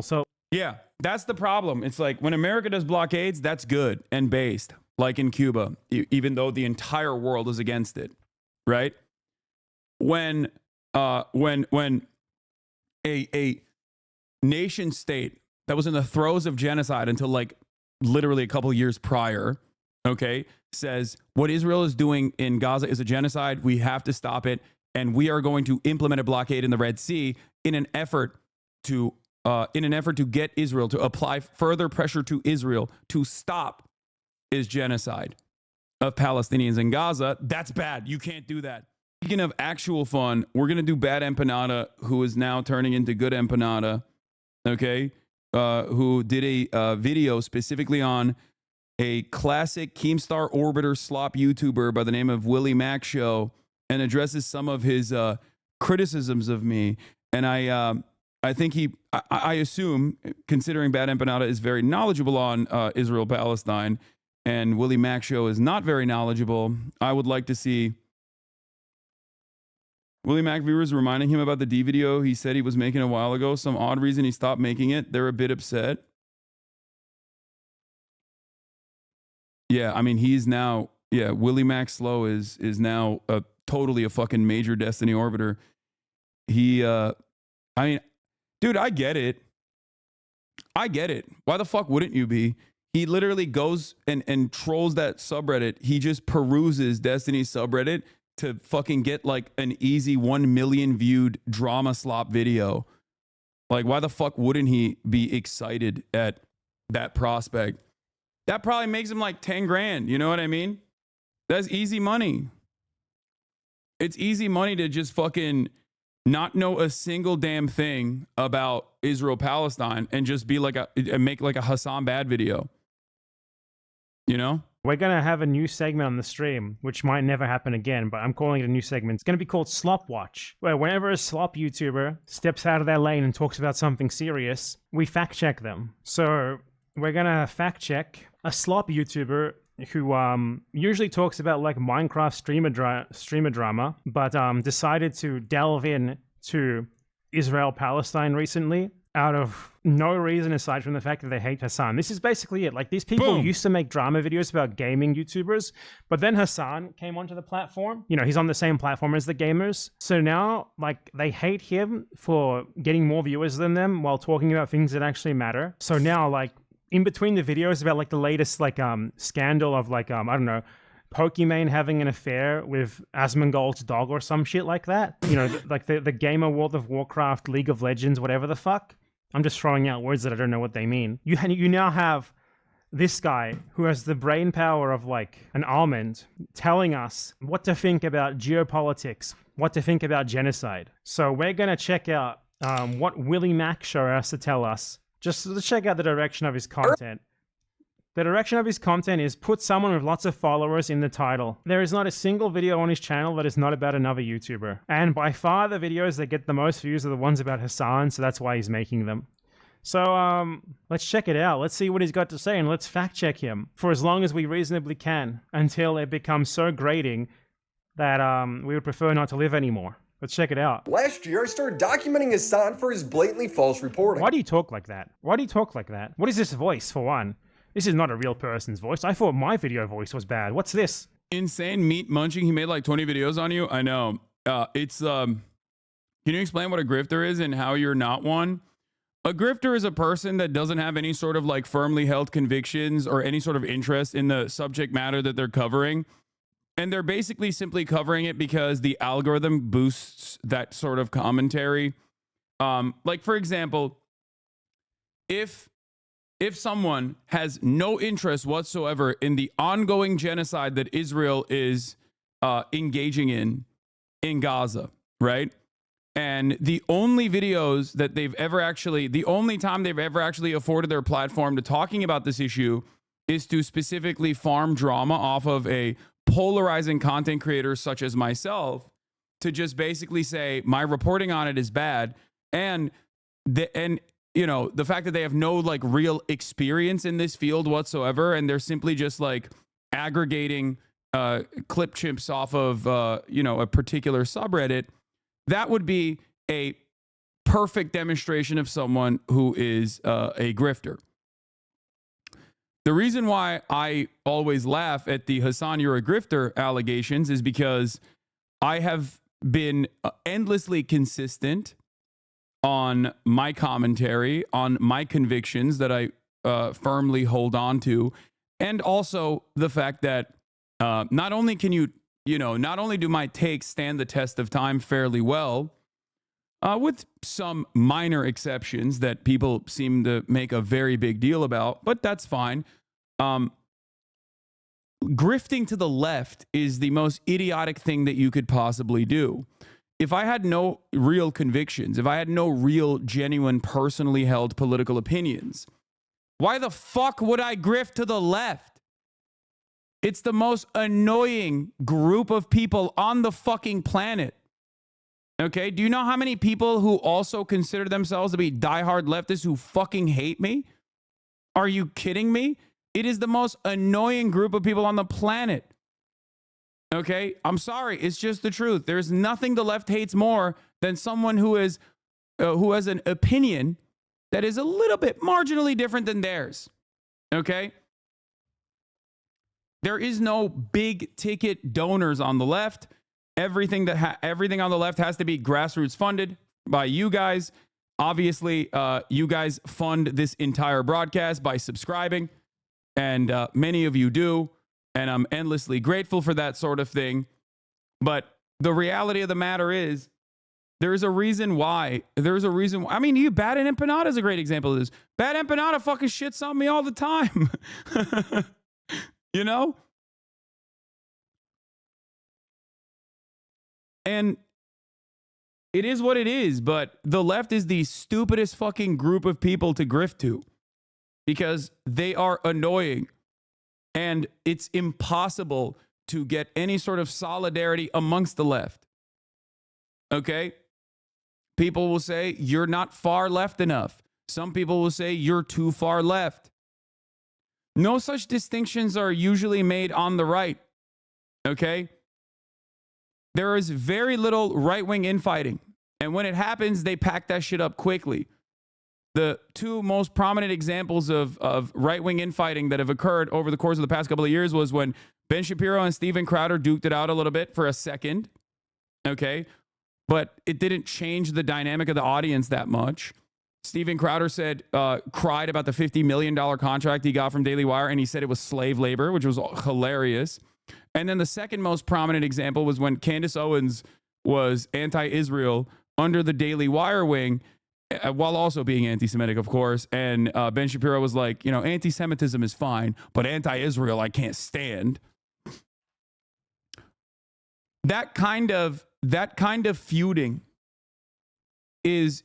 So yeah, that's the problem. It's like when America does blockades, that's good and based, like in Cuba, even though the entire world is against it, right? When a nation state that was in the throes of genocide until like literally a couple years prior, okay, says what Israel is doing in Gaza is a genocide. We have to stop it, and we are going to implement a blockade in the Red Sea in an effort to get Israel to apply further pressure to Israel to stop is genocide of Palestinians in Gaza. That's bad. You can't do that. Speaking of actual fun, we're going to do Bad Empanada, who is now turning into Good Empanada, okay, who did a video specifically on a classic Keemstar Orbiter Slop YouTuber by the name of Willie Mac Show, and addresses some of his criticisms of me. And I think I assume, considering Bad Empanada is very knowledgeable on Israel-Palestine, and Willie Mac Show is not very knowledgeable, I would like to see Willie Mac viewers reminding him about the D video he said he was making a while ago. Some odd reason he stopped making it. They're a bit upset. Yeah, I mean, he's now, yeah, Willie Mac Slow is now totally a fucking major Destiny Orbiter. He, I mean, dude, I get it. I get it. Why the fuck wouldn't you be? He literally goes and trolls that subreddit. He just peruses Destiny's subreddit to fucking get like an easy 1 million viewed drama slop video. Like, why the fuck wouldn't he be excited at that prospect? That probably makes him like 10 grand. You know what I mean? That's easy money. It's easy money to just fucking not know a single damn thing about Israel Palestine and just be like and make like a Hassan Bad video. You know? we're going to have a new segment on the stream, which might never happen again, but I'm calling it a new segment. It's going to be called Slop Watch, where whenever a slop YouTuber steps out of their lane and talks about something serious, we fact check them. So we're going to fact check a slop YouTuber who usually talks about like Minecraft streamer drama, but decided to delve in to Israel-Palestine recently out of no reason aside from the fact that they hate Hasan. This is basically it. Like, these people used to make drama videos about gaming YouTubers, but then Hasan came onto the platform. You know, he's on the same platform as the gamers. So now, like, they hate him for getting more viewers than them while talking about things that actually matter. So now, like, in between the videos about like the latest like scandal of like I don't know, Pokimane having an affair with Asmongold's dog or some shit like that. You know, like the gamer World of Warcraft, League of Legends, whatever the fuck. I'm just throwing out words that I don't know what they mean. You now have this guy who has the brain power of like an almond telling us what to think about geopolitics, what to think about genocide. So we're going to check out what Willie Mac Show has to tell us, just to check out the direction of his content. The direction of his content is put someone with lots of followers in the title. There is not a single video on his channel that is not about another YouTuber. And by far the videos that get the most views are the ones about Hasan, so that's why he's making them. So let's check it out. Let's see what he's got to say and let's fact check him for as long as we reasonably can until it becomes so grating that we would prefer not to live anymore. Let's check it out. Last year, I started documenting Hasan for his blatantly false reporting. Why do you talk like that? Why do you talk like that? What is this voice, for one? This is not a real person's voice. I thought my video voice was bad. What's this? Insane meat munching. He made like 20 videos on you. I know. It's can you explain what a grifter is and how you're not one? A grifter is a person that doesn't have any sort of like firmly held convictions or any sort of interest in the subject matter that they're covering. And they're basically simply covering it because the algorithm boosts that sort of commentary. Like, for example, if someone has no interest whatsoever in the ongoing genocide that Israel is engaging in Gaza, right? And the only videos that they've ever actually, the only time they've ever actually afforded their platform to talking about this issue is to specifically farm drama off of a polarizing content creator such as myself, to just basically say my reporting on it is bad, and you know, the fact that they have no like real experience in this field whatsoever, and they're simply just like aggregating clip chimps off of you know, a particular subreddit. That would be a perfect demonstration of someone who is a grifter. The reason why I always laugh at the Hasan, you're a grifter allegations is because I have been endlessly consistent on my commentary, on my convictions that I firmly hold on to, and also the fact that not only can not only do my takes stand the test of time fairly well, with some minor exceptions that people seem to make a very big deal about, but that's fine. Grifting to the left is the most idiotic thing that you could possibly do. If I had no real convictions, if I had no real, genuine, personally held political opinions, why the fuck would I grift to the left? It's the most annoying group of people on the fucking planet. Okay, do you know how many people who also consider themselves to be diehard leftists who fucking hate me? Are you kidding me? It is the most annoying group of people on the planet. Okay, I'm sorry, it's just the truth. There's nothing the left hates more than someone who has an opinion that is a little bit marginally different than theirs. Okay? There is no big ticket donors on the left. Everything on the left has to be grassroots funded by you guys. Obviously, you guys fund this entire broadcast by subscribing, and many of you do, and I'm endlessly grateful for that sort of thing. But the reality of the matter is, there's a reason why. I mean, Bad and Empanada is a great example of this. Bad Empanada fucking shits on me all the time. You know? And it is what it is, but the left is the stupidest fucking group of people to grift to because they are annoying, and it's impossible to get any sort of solidarity amongst the left. Okay? People will say, you're not far left enough. Some people will say, you're too far left. No such distinctions are usually made on the right. Okay? There is very little right-wing infighting. And when it happens, they pack that shit up quickly. The two most prominent examples of right-wing infighting that have occurred over the course of the past couple of years was when Ben Shapiro and Steven Crowder duked it out a little bit for a second. Okay? But it didn't change the dynamic of the audience that much. Steven Crowder cried about the $50 million contract he got from Daily Wire, and he said it was slave labor, which was hilarious. And then the second most prominent example was when Candace Owens was anti-Israel under the Daily Wire wing, while also being anti-Semitic, of course. And Ben Shapiro was like, anti-Semitism is fine, but anti-Israel I can't stand. That kind of feuding is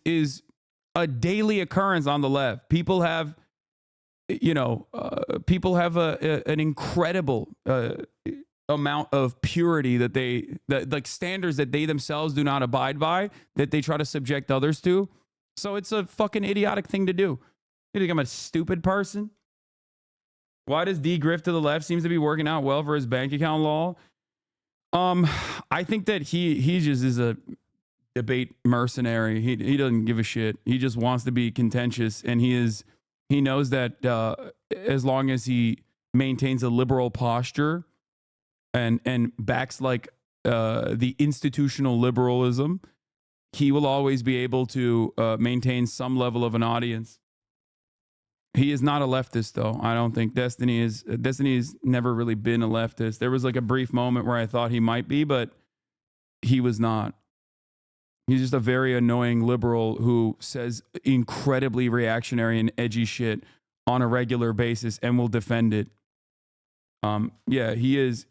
a daily occurrence on the left. People have, an incredible amount of purity that like standards that they themselves do not abide by, that they try to subject others to. So it's a fucking idiotic thing to do. You think I'm a stupid person? Why does D grift to the left seems to be working out well for his bank account law? I think that he just is a debate mercenary. He doesn't give a shit. He just wants to be contentious, and he knows that as long as he maintains a liberal posture and backs like the institutional liberalism, he will always be able to maintain some level of an audience. He is not a leftist, though. I don't think Destiny has never really been a leftist. There was like a brief moment where I thought he might be, but he was not. He's just a very annoying liberal who says incredibly reactionary and edgy shit on a regular basis and will defend it. He's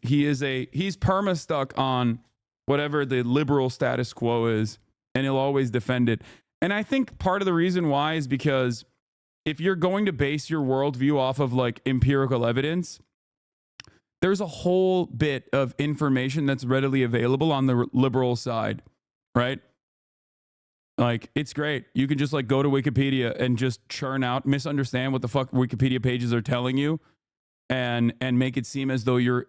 perma stuck on whatever the liberal status quo is, and he'll always defend it. And I think part of the reason why is because if you're going to base your worldview off of like empirical evidence, there's a whole bit of information that's readily available on the liberal side, right? Like, it's great. You can just like go to Wikipedia and just churn out, misunderstand what the fuck Wikipedia pages are telling you, and make it seem as though you're,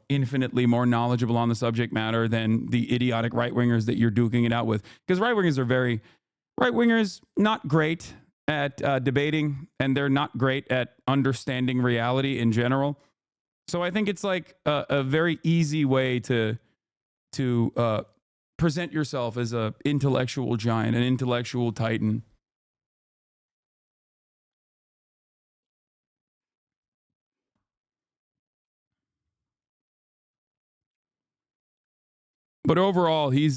infinitely more knowledgeable on the subject matter than the idiotic right-wingers that you're duking it out with. Because right-wingers are very, Right-wingers, not great at debating, and they're not great at understanding reality in general. So I think it's like a very easy way to present yourself as a intellectual giant, an intellectual titan. But overall, he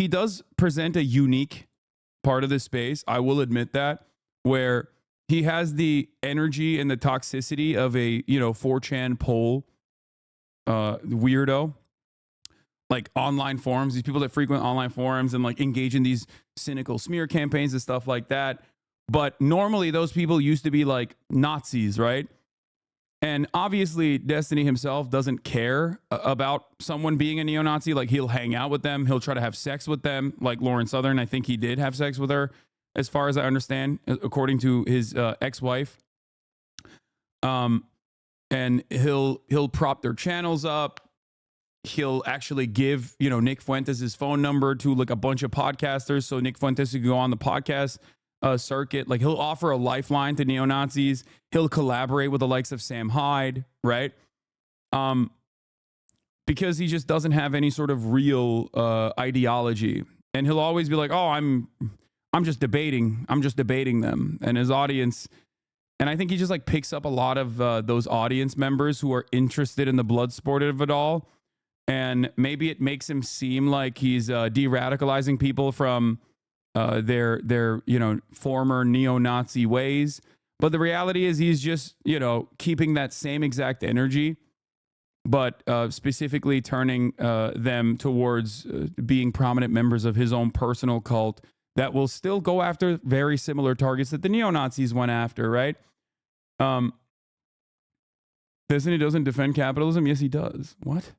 does present a unique part of the space. I will admit that, where he has the energy and the toxicity of a 4chan poll weirdo, like online forums. These people that frequent online forums and like engage in these cynical smear campaigns and stuff like that. But normally, those people used to be like Nazis, right? And obviously, Destiny himself doesn't care about someone being a neo-Nazi. Like, he'll hang out with them. He'll try to have sex with them. Like Lauren Southern, I think he did have sex with her, as far as I understand, according to his ex-wife. And he'll prop their channels up. He'll actually give, Nick Fuentes his phone number to like a bunch of podcasters, so Nick Fuentes can go on the podcast circuit. Like, he'll offer a lifeline to neo-Nazis. He'll collaborate with the likes of Sam Hyde, right? Because he just doesn't have any sort of real ideology. And he'll always be like, oh, I'm just debating. I'm just debating them. And his audience, and I think he just like picks up a lot of those audience members who are interested in the blood sport of it all. And maybe it makes him seem like he's de-radicalizing people from their former neo-Nazi ways. But the reality is he's just, keeping that same exact energy, but specifically turning them towards being prominent members of his own personal cult that will still go after very similar targets that the neo-Nazis went after, right? Disney doesn't defend capitalism? Yes, he does. What?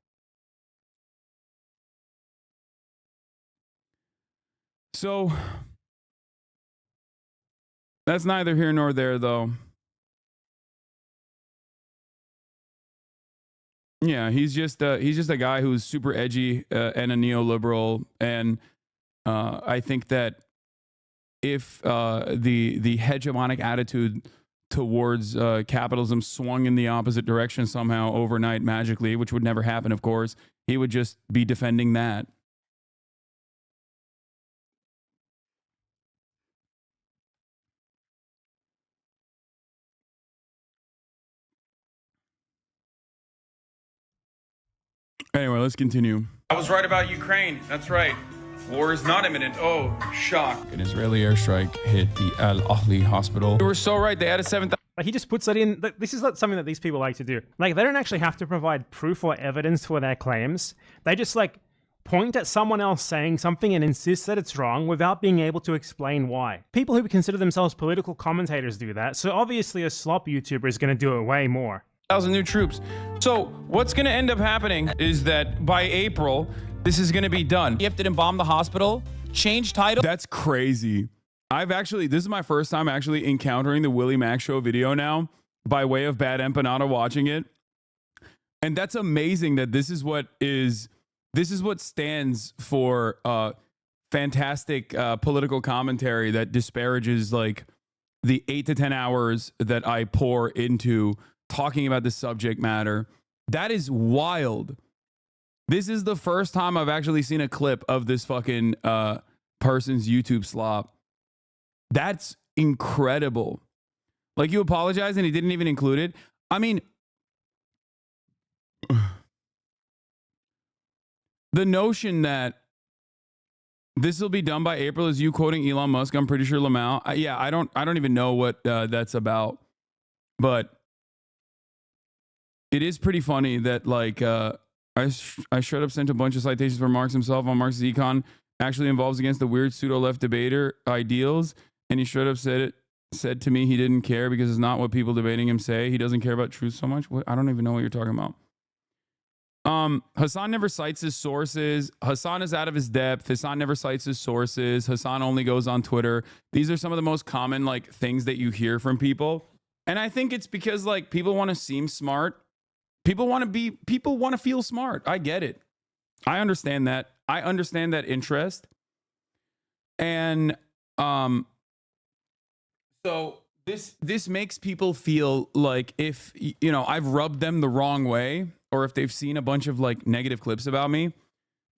So that's neither here nor there, though. Yeah, he's just a guy who's super edgy and a neoliberal, and I think that if the hegemonic attitude towards capitalism swung in the opposite direction somehow overnight magically, which would never happen, of course, he would just be defending that. Anyway, let's continue. I was right about Ukraine. That's right. War is not imminent. Oh, shock. An Israeli airstrike hit the Al Ahli hospital. You were so right. They added 7,000. Like, he just puts that in. This is not something that these people like to do. Like, they don't actually have to provide proof or evidence for their claims. They just like point at someone else saying something and insist that it's wrong without being able to explain why. People who consider themselves political commentators do that. So obviously a Slop YouTuber is going to do it way more. 1,000 new troops. So what's going to end up happening is that by April, this is going to be done. Gifted and bombed the hospital, change title. That's crazy. This is my first time actually encountering the Willie Mac Show video now by way of Bad Empanada watching it. And that's amazing that this is what stands for fantastic political commentary that disparages like the 8 to 10 hours that I pour into talking about the subject matter. That is wild. This is the first time I've actually seen a clip of this fucking person's YouTube slop. That's incredible. Like, you apologize and he didn't even include it. I mean, the notion that this will be done by April is you quoting Elon Musk. I'm pretty sure Lamau. I don't even know what that's about, but it is pretty funny that like I straight up sent a bunch of citations for Marx himself on Marx's econ actually involves against the weird pseudo left debater ideals, and he straight up said to me he didn't care because it's not what people debating him say. He doesn't care about truth so much. What? I don't even know what you're talking about. Hasan never cites his sources. Hasan is out of his depth. Hasan never cites his sources. Hasan only goes on Twitter. These are some of the most common like things that you hear from people. And I think it's because like people want to seem smart. People want to feel smart. I get it. I understand that. I understand that interest. And so this makes people feel like if I've rubbed them the wrong way, or if they've seen a bunch of like negative clips about me,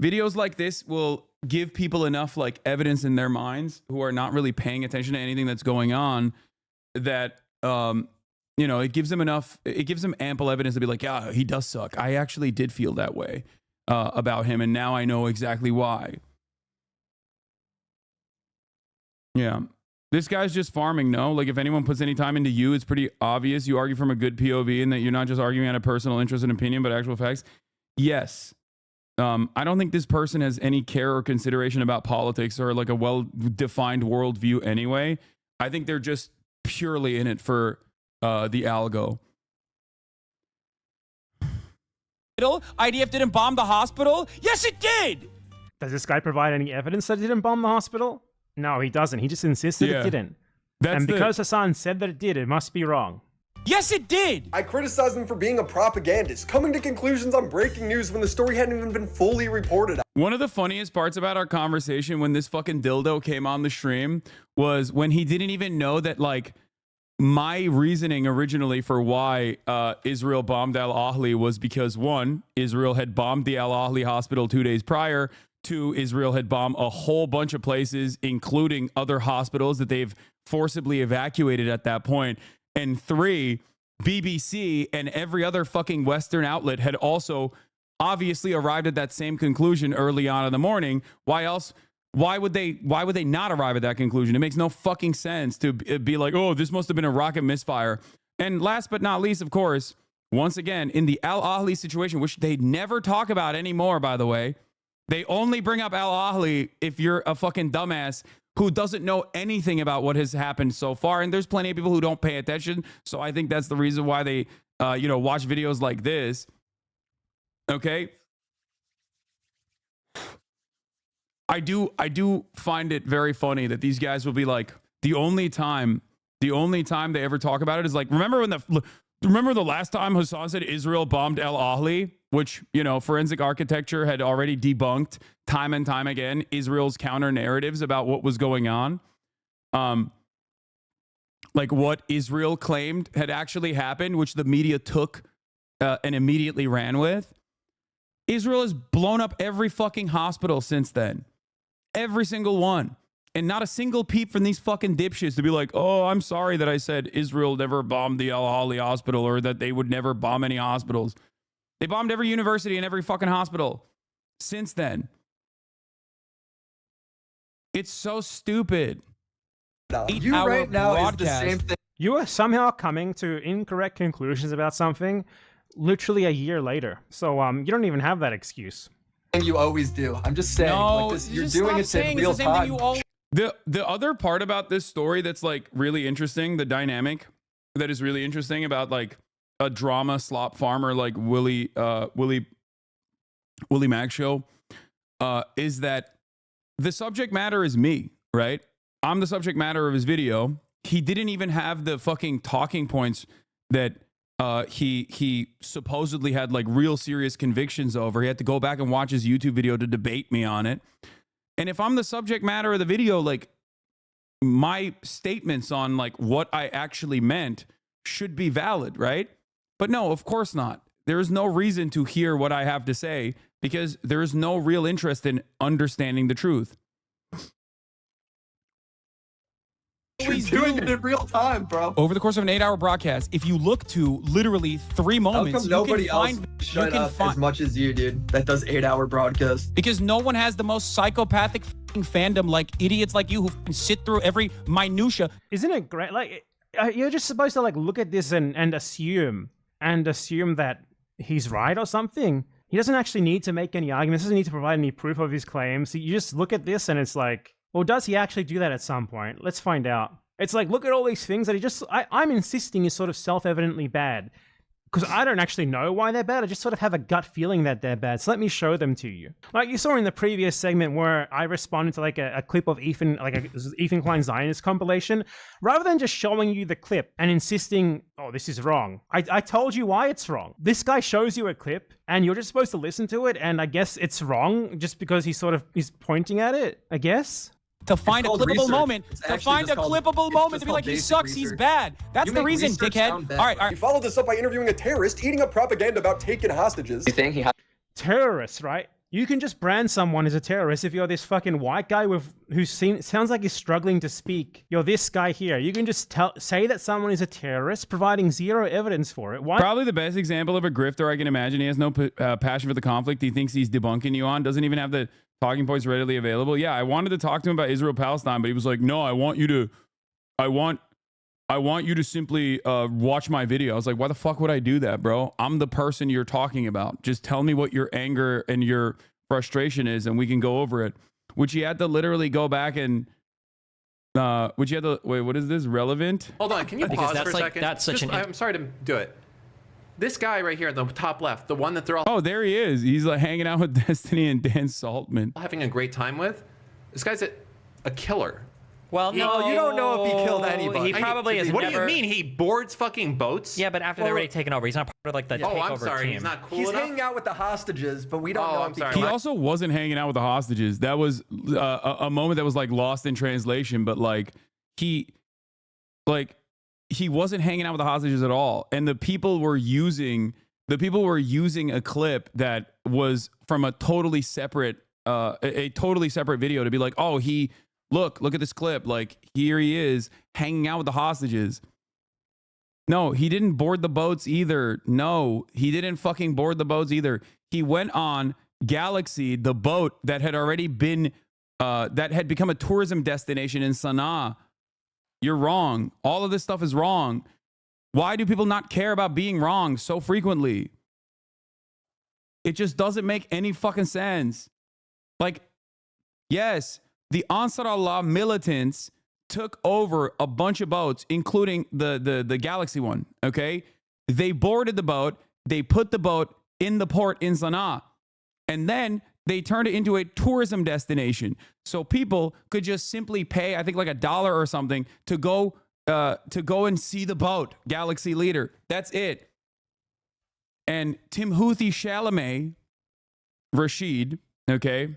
videos like this will give people enough like evidence in their minds who are not really paying attention to anything that's going on, that it gives them ample evidence to be like, yeah, he does suck. I actually did feel that way about him, and now I know exactly why. Yeah. This guy's just farming, no? Like, if anyone puts any time into you, it's pretty obvious you argue from a good POV and that you're not just arguing out of personal interest and opinion, but actual facts. Yes. I don't think this person has any care or consideration about politics or like a well-defined worldview anyway. I think they're just purely in it for the algo. IDF didn't bomb the hospital? Yes, it did! Does this guy provide any evidence that it didn't bomb the hospital? No, he doesn't. He just insisted it didn't. And because Hasan said that it did, it must be wrong. Yes, it did! I criticized him for being a propagandist, coming to conclusions on breaking news when the story hadn't even been fully reported. One of the funniest parts about our conversation when this fucking dildo came on the stream was when he didn't even know that, like, my reasoning originally for why Israel bombed Al Ahli was because, one, Israel had bombed the Al Ahli hospital 2 days prior. Two, Israel had bombed a whole bunch of places, including other hospitals that they've forcibly evacuated at that point. And three, BBC and every other fucking Western outlet had also obviously arrived at that same conclusion early on in the morning. Why else? Why would they not arrive at that conclusion? It makes no fucking sense to be like, oh, this must have been a rocket misfire. And last but not least, of course, once again, in the Al Ahli situation, which they never talk about anymore, by the way, they only bring up Al Ahli if you're a fucking dumbass who doesn't know anything about what has happened so far. And there's plenty of people who don't pay attention. So I think that's the reason why they, watch videos like this. Okay. I do find it very funny that these guys will be like, the only time they ever talk about it is like, remember the last time Hasan said Israel bombed Al Ahli, which, forensic architecture had already debunked time and time again Israel's counter narratives about what was going on. Like what Israel claimed had actually happened, which the media took and immediately ran with. Israel has blown up every fucking hospital since then. Every single one. And not a single peep from these fucking dipshits to be like, oh, I'm sorry that I said Israel never bombed the Al Ahli hospital or that they would never bomb any hospitals. They bombed every university and every fucking hospital since then. It's so stupid. You right now is the same thing. You are somehow coming to incorrect conclusions about something literally a year later. So you don't even have that excuse. You always do. I'm just saying, no, like this, you're doing it in real time. The other part about this story that's like really interesting, the dynamic that is really interesting about like a drama slop farmer like Willie Mac show, is that the subject matter is me, right? I'm the subject matter of his video. He didn't even have the fucking talking points that he supposedly had like real serious convictions over. He had to go back and watch his YouTube video to debate me on it. And if I'm the subject matter of the video, like my statements on like what I actually meant should be valid, right? But no, of course not. There is no reason to hear what I have to say because there is no real interest in understanding the truth. You're doing it in real time, bro. Over the course of an 8-hour broadcast, if you look to literally 3 moments, how come nobody else shut up as much as you, dude, that does 8-hour broadcasts? Because no one has the most psychopathic fandom like idiots like you who sit through every minutia. Isn't it great? Like, you're just supposed to like look at this and assume that he's right or something. He doesn't actually need to make any arguments. Doesn't need to provide any proof of his claims. You just look at this and it's like, well, does he actually do that at some point? Let's find out. It's like, look at all these things that I'm insisting is sort of self-evidently bad. Because I don't actually know why they're bad. I just sort of have a gut feeling that they're bad. So let me show them to you. Like you saw in the previous segment where I responded to like a clip of Ethan Klein's Zionist compilation. Rather than just showing you the clip and insisting, oh, this is wrong. I told you why it's wrong. This guy shows you a clip and you're just supposed to listen to it. And I guess it's wrong just because he's pointing at it, I guess. to find a called clippable research. moment, It's to actually find a just called- clippable it's moment just to be called like, he basic sucks, he's research. bad. That's You the make reason, research dickhead. sound bad. All right, all He right. followed this up by interviewing a terrorist, eating up propaganda about taking hostages. You think he has Terrorists, right? You can just brand someone as a terrorist if you're this fucking white guy who sounds like he's struggling to speak. You're this guy here. You can just say that someone is a terrorist, providing zero evidence for it. Why? Probably the best example of a grifter I can imagine. He has no passion for the conflict. He thinks he's debunking you on. Doesn't even have the talking points readily available. Yeah, I wanted to talk to him about Israel-Palestine, but he was like, no, I want you to simply watch my video. I was like, why the fuck would I do that, bro? I'm the person you're talking about. Just tell me what your anger and your frustration is, and we can go over it. Which you had to literally go back and which you had to wait. What is this? Relevant? Hold on, can you Because pause that's for a like- second? that's such Just- an- I'm sorry to do it. This guy right here in the top left, the one that they're all Oh, there he is. He's like hanging out with Destiny and Dan Saltman. having a great time with, this guy's a killer. Well, no, you don't know if he killed anybody. He probably has What never. do you mean? He boards fucking boats? Yeah, but after they're already taken over, he's not part of like the Oh, takeover I'm sorry. team. He's not cool He's enough. hanging out with the hostages, but we don't know I'm if he sorry. He killed- also wasn't hanging out with the hostages. That was a moment that was like lost in translation, but like he wasn't hanging out with the hostages at all. And the people were using a clip that was from a totally separate video to be like, oh, look at this clip. Like, here he is hanging out with the hostages. No, he didn't board the boats either. No, he didn't fucking board the boats either. He went on Galaxy, the boat that had already been, that had become a tourism destination in Sana'a. You're wrong. All of this stuff is wrong. Why do people not care about being wrong so frequently? It just doesn't make any fucking sense. Like, yes, the Ansar Allah militants took over a bunch of boats, including the Galaxy one, okay? They boarded the boat. They put the boat in the port in Sana'a. And then they turned it into a tourism destination. So people could just simply pay, I think like $1 or something to go and see the boat, Galaxy Leader. That's it. And Timothy Chalamet, Rashid, okay?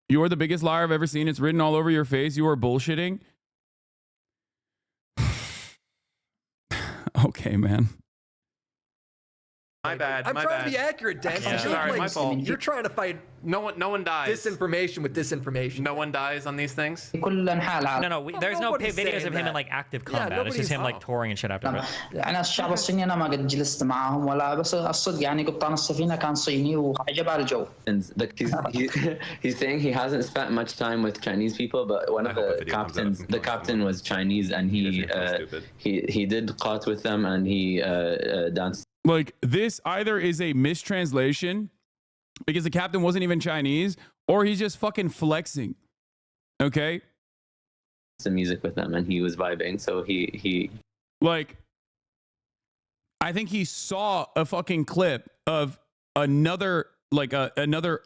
You're the biggest liar I've ever seen. It's written all over your face. You are bullshitting. Okay, man. My bad. I'm my trying bad. to be accurate, Dan. I'm sorry, my fault. You're trying to fight No one dies. disinformation with disinformation. No one dies on these things. No, there's no nobody's videos saying of him in that. like active Yeah, combat. It's just him like nobody's- touring and shit after that. انا الشعب الصيني انا ما قد جلست معاهم ولا بس الصدق يعني قبطان السفينه كان صيني وعجبها الجو. Like he's saying he hasn't spent much time with Chinese people, but one of the captain was Chinese, and he did qat with them, and he danced. Like, this either is a mistranslation because the captain wasn't even Chinese, or he's just fucking flexing. Okay? Some music with them, and he was vibing. So he Like, I think he saw a fucking clip of another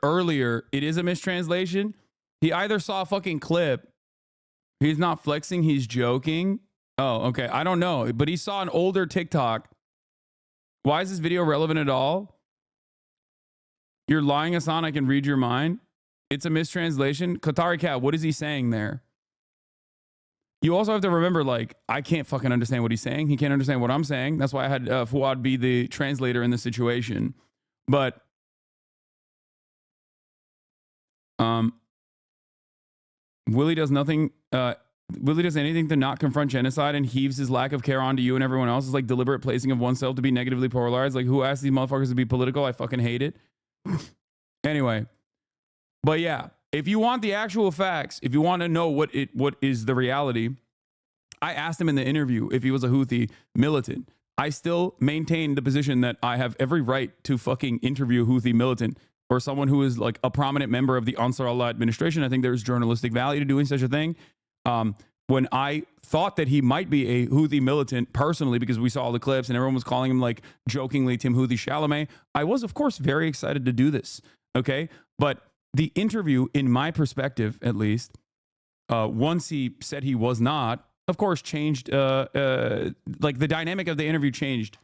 earlier. It is a mistranslation. He either saw a fucking clip. He's not flexing. He's joking. Oh, okay. I don't know. But he saw an older TikTok. Why is this video relevant at all? You're lying, Hasan. I can read your mind. It's a mistranslation. Qatari Cat, what is he saying there? You also have to remember, like, I can't fucking understand what he's saying. He can't understand what I'm saying. That's why I had Fuad be the translator in this situation. But Willie does nothing. Willie does anything to not confront genocide and heaves his lack of care onto you and everyone else. It's like deliberate placing of oneself to be negatively polarized. Like, who asked these motherfuckers to be political? I fucking hate it. Anyway, but yeah, if you want the actual facts, if you want to know what is the reality, I asked him in the interview if he was a Houthi militant. I still maintain the position that I have every right to fucking interview a Houthi militant or someone who is like a prominent member of the Ansar Allah administration. I think there's journalistic value to doing such a thing. When I thought that he might be a Houthi militant personally, because we saw all the clips and everyone was calling him like jokingly Timothy Chalamet, I was of course very excited to do this. Okay. But the interview, in my perspective, at least, once he said he was not, of course, changed, like the dynamic of the interview changed.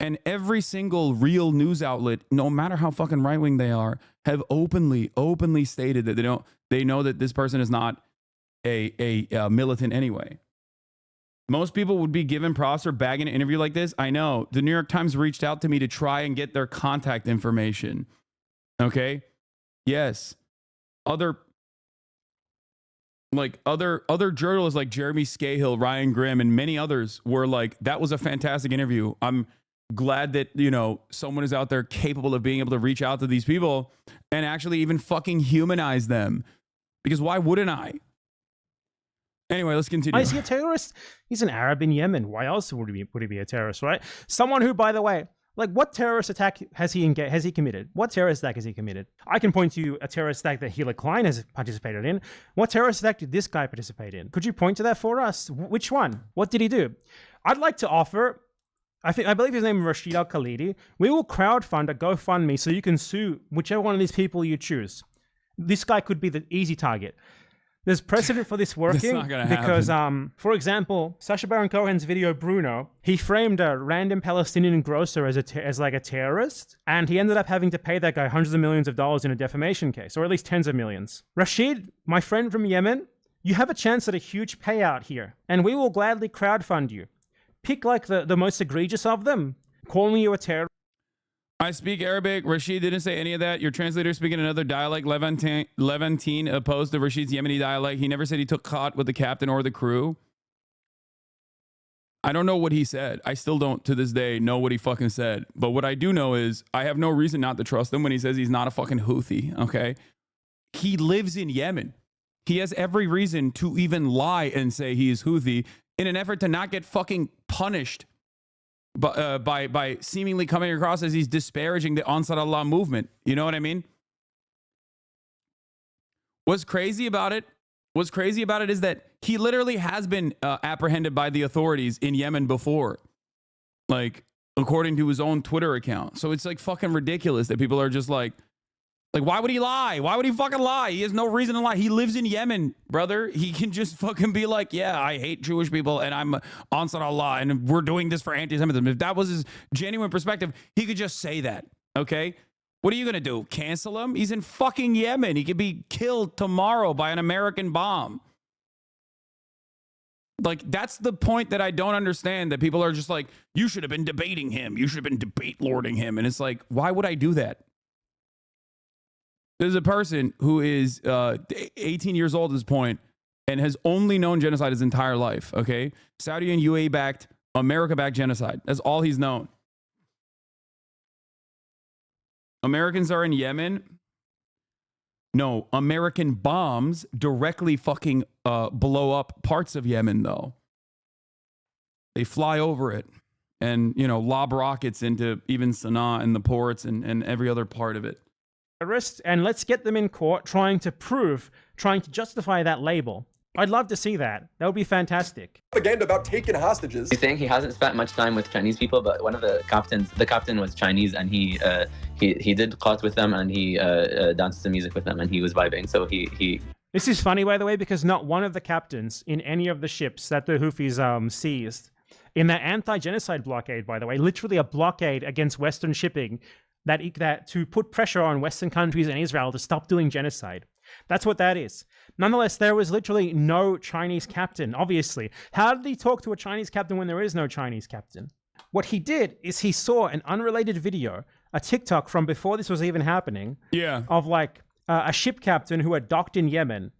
And every single real news outlet, no matter how fucking right wing they are, have openly stated that they know that this person is not a militant anyway. Most people would be given props for bagging an interview like this. I know. The New York Times reached out to me to try and get their contact information. Okay? Yes. Other journalists like Jeremy Scahill, Ryan Grimm, and many others were like, that was a fantastic interview. I'm glad that, someone is out there capable of being able to reach out to these people and actually even fucking humanize them. Because why wouldn't I? Anyway, let's continue. Is he a terrorist? He's an Arab in Yemen. Why else would he be a terrorist, right? Someone who, by the way, like, what terrorist attack has he committed? What terrorist attack has he committed? I can point to a terrorist attack that Hila Klein has participated in. What terrorist attack did this guy participate in? Could you point to that for us? Which one? What did he do? I'd like to offer, I believe his name is Rashid Al-Khalidi. We will crowdfund a GoFundMe so you can sue whichever one of these people you choose. This guy could be the easy target. There's precedent for this working because, for example, Sacha Baron Cohen's video Bruno, he framed a random Palestinian grocer as like a terrorist, and he ended up having to pay that guy hundreds of millions of dollars in a defamation case, or at least tens of millions. Rashid, my friend from Yemen, you have a chance at a huge payout here, and we will gladly crowdfund you. Pick like the most egregious of them, calling you a terrorist. I speak Arabic. Rashid didn't say any of that. Your translator speaking another dialect, Levantine, opposed to Rashid's Yemeni dialect. He never said he took caught with the captain or the crew. I don't know what he said. I still don't, to this day, know what he fucking said. But what I do know is I have no reason not to trust him when he says he's not a fucking Houthi, okay? He lives in Yemen. He has every reason to even lie and say he is Houthi in an effort to not get fucking punished by seemingly coming across as he's disparaging the Ansar Allah movement. You know what I mean? What's crazy about it is that he literally has been apprehended by the authorities in Yemen before, like, according to his own Twitter account. So it's like fucking ridiculous that people are just like, why would he lie? Why would he fucking lie? He has no reason to lie. He lives in Yemen, brother. He can just fucking be like, yeah, I hate Jewish people and I'm Ansar Allah and we're doing this for anti-Semitism. If that was his genuine perspective, he could just say that, okay? What are you going to do? Cancel him? He's in fucking Yemen. He could be killed tomorrow by an American bomb. Like, that's the point that I don't understand, that people are just like, you should have been debating him. You should have been debate lording him. And it's like, why would I do that? There's a person who is 18 years old at this point and has only known genocide his entire life, okay? Saudi and UAE-backed, America-backed genocide. That's all he's known. Americans are in Yemen. No, American bombs directly fucking blow up parts of Yemen, though. They fly over it and, lob rockets into even Sana'a and the ports and every other part of it. And let's get them in court trying to justify that label. I'd love to see that. That would be fantastic. Propaganda about taking hostages. He's saying he hasn't spent much time with Chinese people, but one of the captain was Chinese, and he did qat with them, and he danced to music with them, and he was vibing. So he. This is funny, by the way, because not one of the captains in any of the ships that the Houthis seized in that anti-genocide blockade, by the way, literally a blockade against Western shipping, that to put pressure on Western countries and Israel to stop doing genocide. That's what that is. Nonetheless, there was literally no Chinese captain, obviously. How did he talk to a Chinese captain when there is no Chinese captain? What he did is he saw an unrelated video, a TikTok from before this was even happening, of like a ship captain who had docked in Yemen,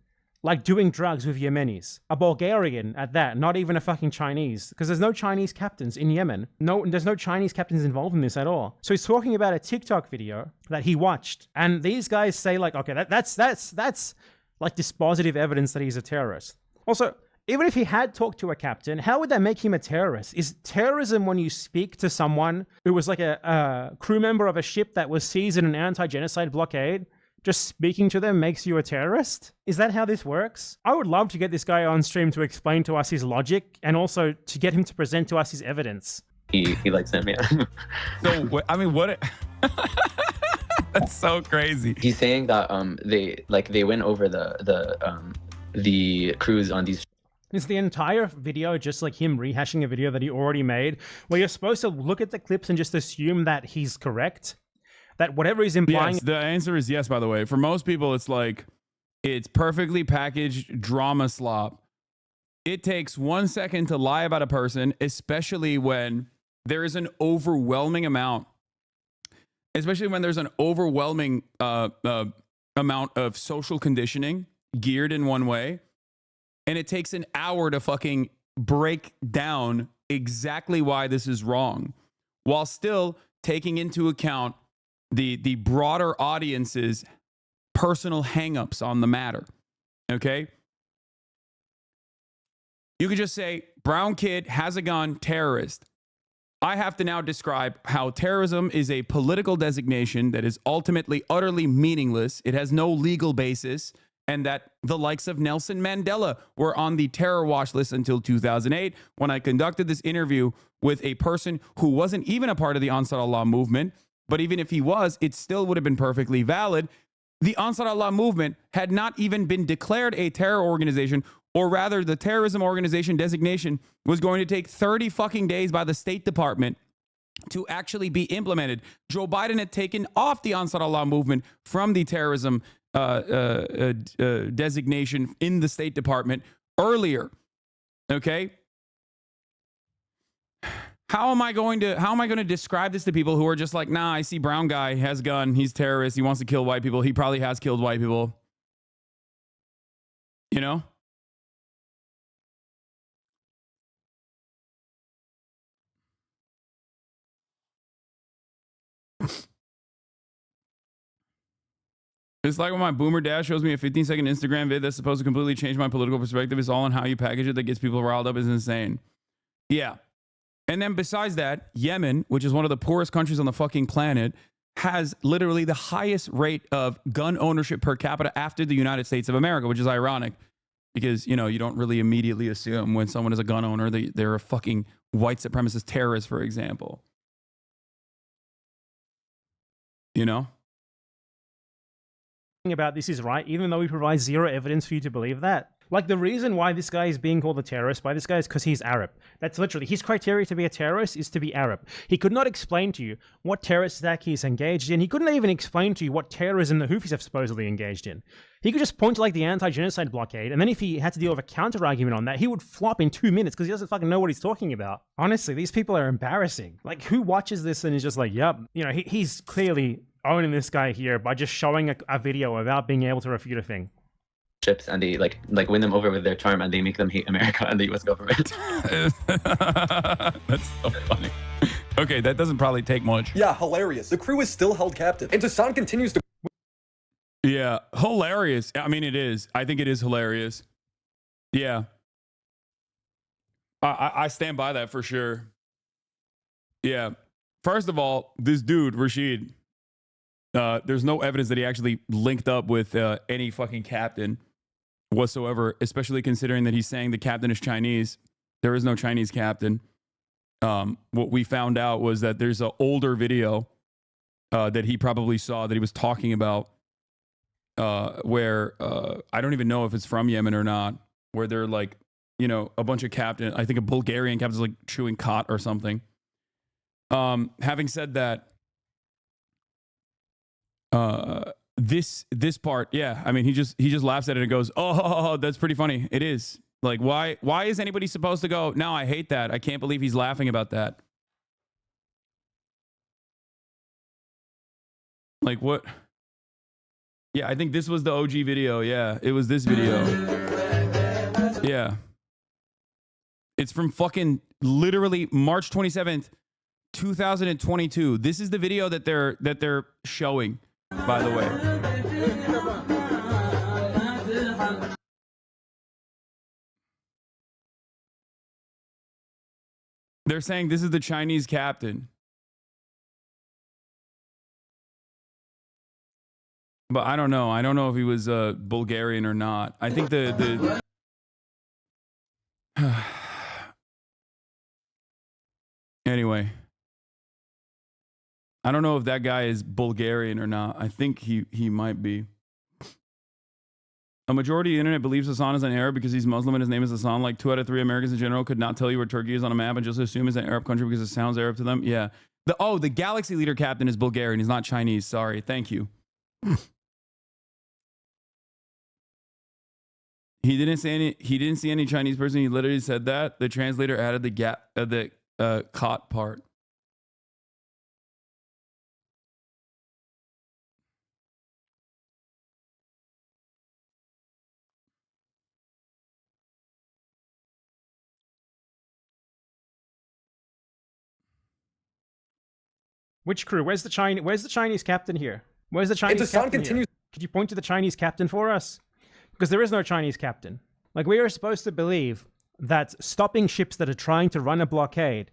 like doing drugs with Yemenis. A Bulgarian at that, not even a fucking Chinese, because there's no Chinese captains in Yemen. There's no Chinese captains involved in this at all. So he's talking about a TikTok video that he watched, and these guys say like, okay, that's like dispositive evidence that he's a terrorist. Also, even if he had talked to a captain, how would that make him a terrorist? Is terrorism when you speak to someone who was like a crew member of a ship that was seized in an anti-genocide blockade? Just speaking to them makes you a terrorist? Is that how this works? I would love to get this guy on stream to explain to us his logic and also to get him to present to us his evidence. He likes him, yeah. So, I mean, what? That's so crazy. He's saying that they went over the cruise on these. Is the entire video just like him rehashing a video that he already made, where you're supposed to look at the clips and just assume that he's correct? That whatever he's implying... Yes, the answer is yes, by the way. For most people, it's like, it's perfectly packaged drama slop. It takes 1 second to lie about a person, especially when there is an overwhelming amount, amount of social conditioning geared in one way. And it takes an hour to fucking break down exactly why this is wrong, while still taking into account the broader audience's personal hangups on the matter. Okay? You could just say, brown kid has a gun, terrorist. I have to now describe how terrorism is a political designation that is ultimately utterly meaningless. It has no legal basis, and that the likes of Nelson Mandela were on the terror watch list until 2008, when I conducted this interview with a person who wasn't even a part of the Ansar Allah movement. But even if he was, it still would have been perfectly valid. The Ansar Allah movement had not even been declared a terror organization, or rather the terrorism organization designation was going to take 30 fucking days by the State Department to actually be implemented. Joe Biden had taken off the Ansar Allah movement from the terrorism designation in the State Department earlier. Okay? How am I going to describe this to people who are just like, nah, I see brown guy, has a gun, he's terrorist, he wants to kill white people, he probably has killed white people. You know? It's like when my boomer dad shows me a 15-second Instagram vid that's supposed to completely change my political perspective. It's all on how you package it that gets people riled up. Is insane. Yeah. And then besides that, Yemen, which is one of the poorest countries on the fucking planet, has literally the highest rate of gun ownership per capita after the United States of America, which is ironic because, you know, you don't really immediately assume when someone is a gun owner, they're a fucking white supremacist terrorist, for example. You know? About this is right, even though we provide zero evidence for you to believe that. Like, the reason why this guy is being called a terrorist by this guy is because he's Arab. That's literally, his criteria to be a terrorist is to be Arab. He could not explain to you what terrorist attack he's engaged in. He couldn't even explain to you what terrorism the Houthis have supposedly engaged in. He could just point to like the anti-genocide blockade, and then if he had to deal with a counter-argument on that, he would flop in 2 minutes because he doesn't fucking know what he's talking about. Honestly, these people are embarrassing. Like, who watches this and is just like, yep, you know, he's clearly owning this guy here by just showing a video without being able to refute a thing. Chips, and they like win them over with their charm, and they make them hate America and the U.S. government. That's so funny. Okay, that doesn't probably take much. Yeah, hilarious. The crew is still held captive, and HASAN continues to... Yeah, hilarious. I mean, it is. I think it is hilarious. Yeah. I stand by that for sure. Yeah. First of all, this dude, Rashid, there's no evidence that he actually linked up with any fucking captain whatsoever, especially considering that he's saying the captain is Chinese. There is no Chinese captain. What we found out was that there's an older video that he probably saw that he was talking about where I don't even know if it's from Yemen or not, where they're like, you know, a bunch of captain, I think a Bulgarian captain's like chewing cot or something. Having said that, this part, yeah, I mean, he just laughs at it and goes, oh, that's pretty funny. It is. Like, why is anybody supposed to go, no, I hate that. I can't believe he's laughing about that. Like, what? Yeah, I think this was the OG video. Yeah, it was this video. Yeah. It's from fucking literally March 27th, 2022. This is the video that they're showing, by the way. They're saying this is the Chinese captain. But I don't know. I don't know if he was Bulgarian or not. I think the anyway. I don't know if that guy is Bulgarian or not. I think he might be. A majority of the internet believes Hassan is an Arab because he's Muslim and his name is Hassan. Like 2 out of 3 Americans in general could not tell you where Turkey is on a map and just assume it's an Arab country because it sounds Arab to them. Yeah. The Galaxy Leader captain is Bulgarian. He's not Chinese. Sorry. Thank you. He didn't see any Chinese person. He literally said that. The translator added the caught part. Which crew? Where's the Chinese captain here? Where's the Chinese Hassan captain continues. here? Could you point to the Chinese captain for us? Because there is no Chinese captain. Like, we are supposed to believe that stopping ships that are trying to run a blockade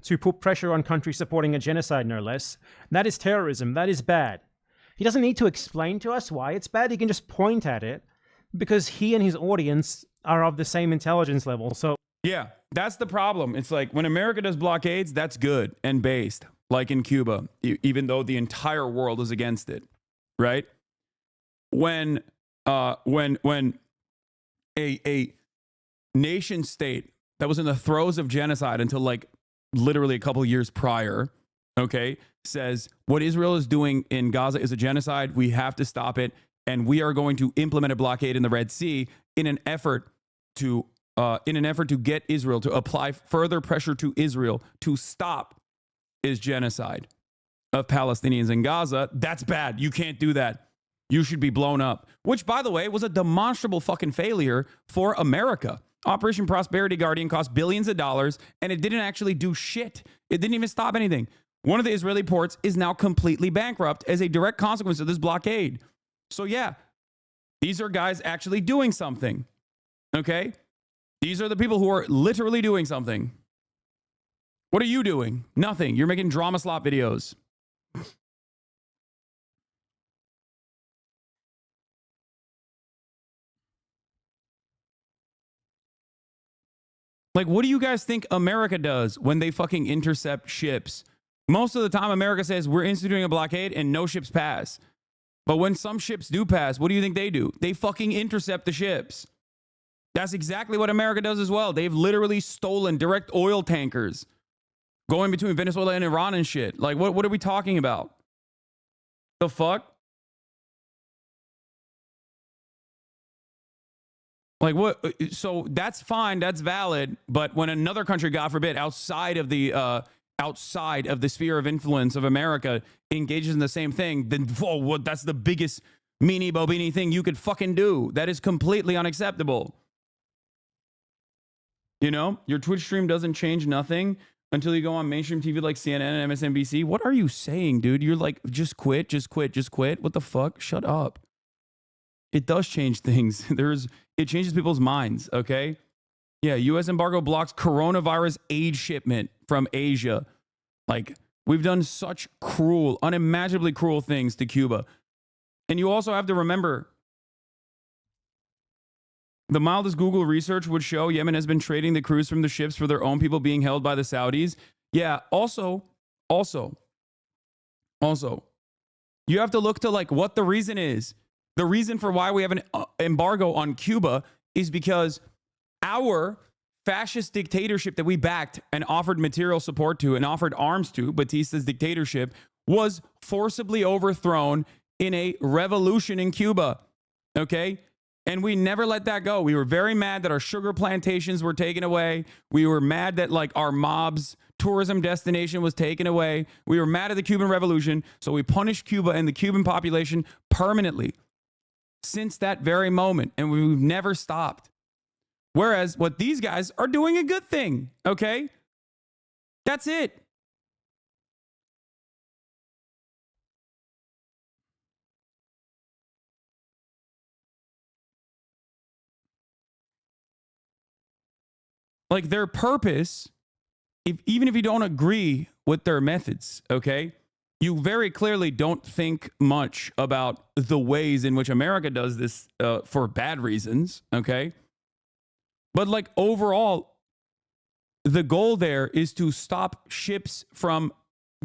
to put pressure on countries supporting a genocide, no less, that is terrorism. That is bad. He doesn't need to explain to us why it's bad. He can just point at it because he and his audience are of the same intelligence level. So Yeah, that's the problem. It's like when America does blockades, that's good and based, like in Cuba, even though the entire world is against it, right? When a nation state that was in the throes of genocide until like literally a couple years prior, okay, says what Israel is doing in Gaza is a genocide. We have to stop it, and we are going to implement a blockade in the Red Sea in an effort to get Israel to apply further pressure to Israel to stop is genocide of Palestinians in Gaza. That's bad. You can't do that. You should be blown up. Which, by the way, was a demonstrable fucking failure for America. Operation Prosperity Guardian cost billions of dollars, and it didn't actually do shit. It didn't even stop anything. One of the Israeli ports is now completely bankrupt as a direct consequence of this blockade. So yeah, these are guys actually doing something. Okay? These are the people who are literally doing something. What are you doing? Nothing. You're making drama slop videos. Like, what do you guys think America does when they fucking intercept ships? Most of the time, America says we're instituting a blockade and no ships pass. But when some ships do pass, what do you think they do? They fucking intercept the ships. That's exactly what America does as well. They've literally stolen direct oil tankers going between Venezuela and Iran and shit. Like, what are we talking about? The fuck? Like, what? So that's fine, that's valid. But when another country, God forbid, outside of the sphere of influence of America engages in the same thing, then whoa, that's the biggest meanie bobini thing you could fucking do. That is completely unacceptable. You know, your Twitch stream doesn't change nothing until you go on mainstream TV like CNN and MSNBC. What are you saying, dude? You're like, just quit, just quit, just quit. What the fuck? Shut up. It does change things. It changes people's minds, okay? Yeah, U.S. embargo blocks coronavirus aid shipment from Asia. Like, we've done such cruel, unimaginably cruel things to Cuba. And you also have to remember, the mildest Google research would show Yemen has been trading the crews from the ships for their own people being held by the Saudis. Yeah, also, you have to look to like what the reason is. The reason for why we have an embargo on Cuba is because our fascist dictatorship that we backed and offered material support to and offered arms to, Batista's dictatorship, was forcibly overthrown in a revolution in Cuba. Okay? And we never let that go. We were very mad that our sugar plantations were taken away. We were mad that like our mob's tourism destination was taken away. We were mad at the Cuban Revolution. So we punished Cuba and the Cuban population permanently since that very moment. And we've never stopped. Whereas what these guys are doing a good thing. Okay? That's it. Like their purpose, even if you don't agree with their methods, okay, you very clearly don't think much about the ways in which America does this for bad reasons, okay? But like overall, the goal there is to stop ships from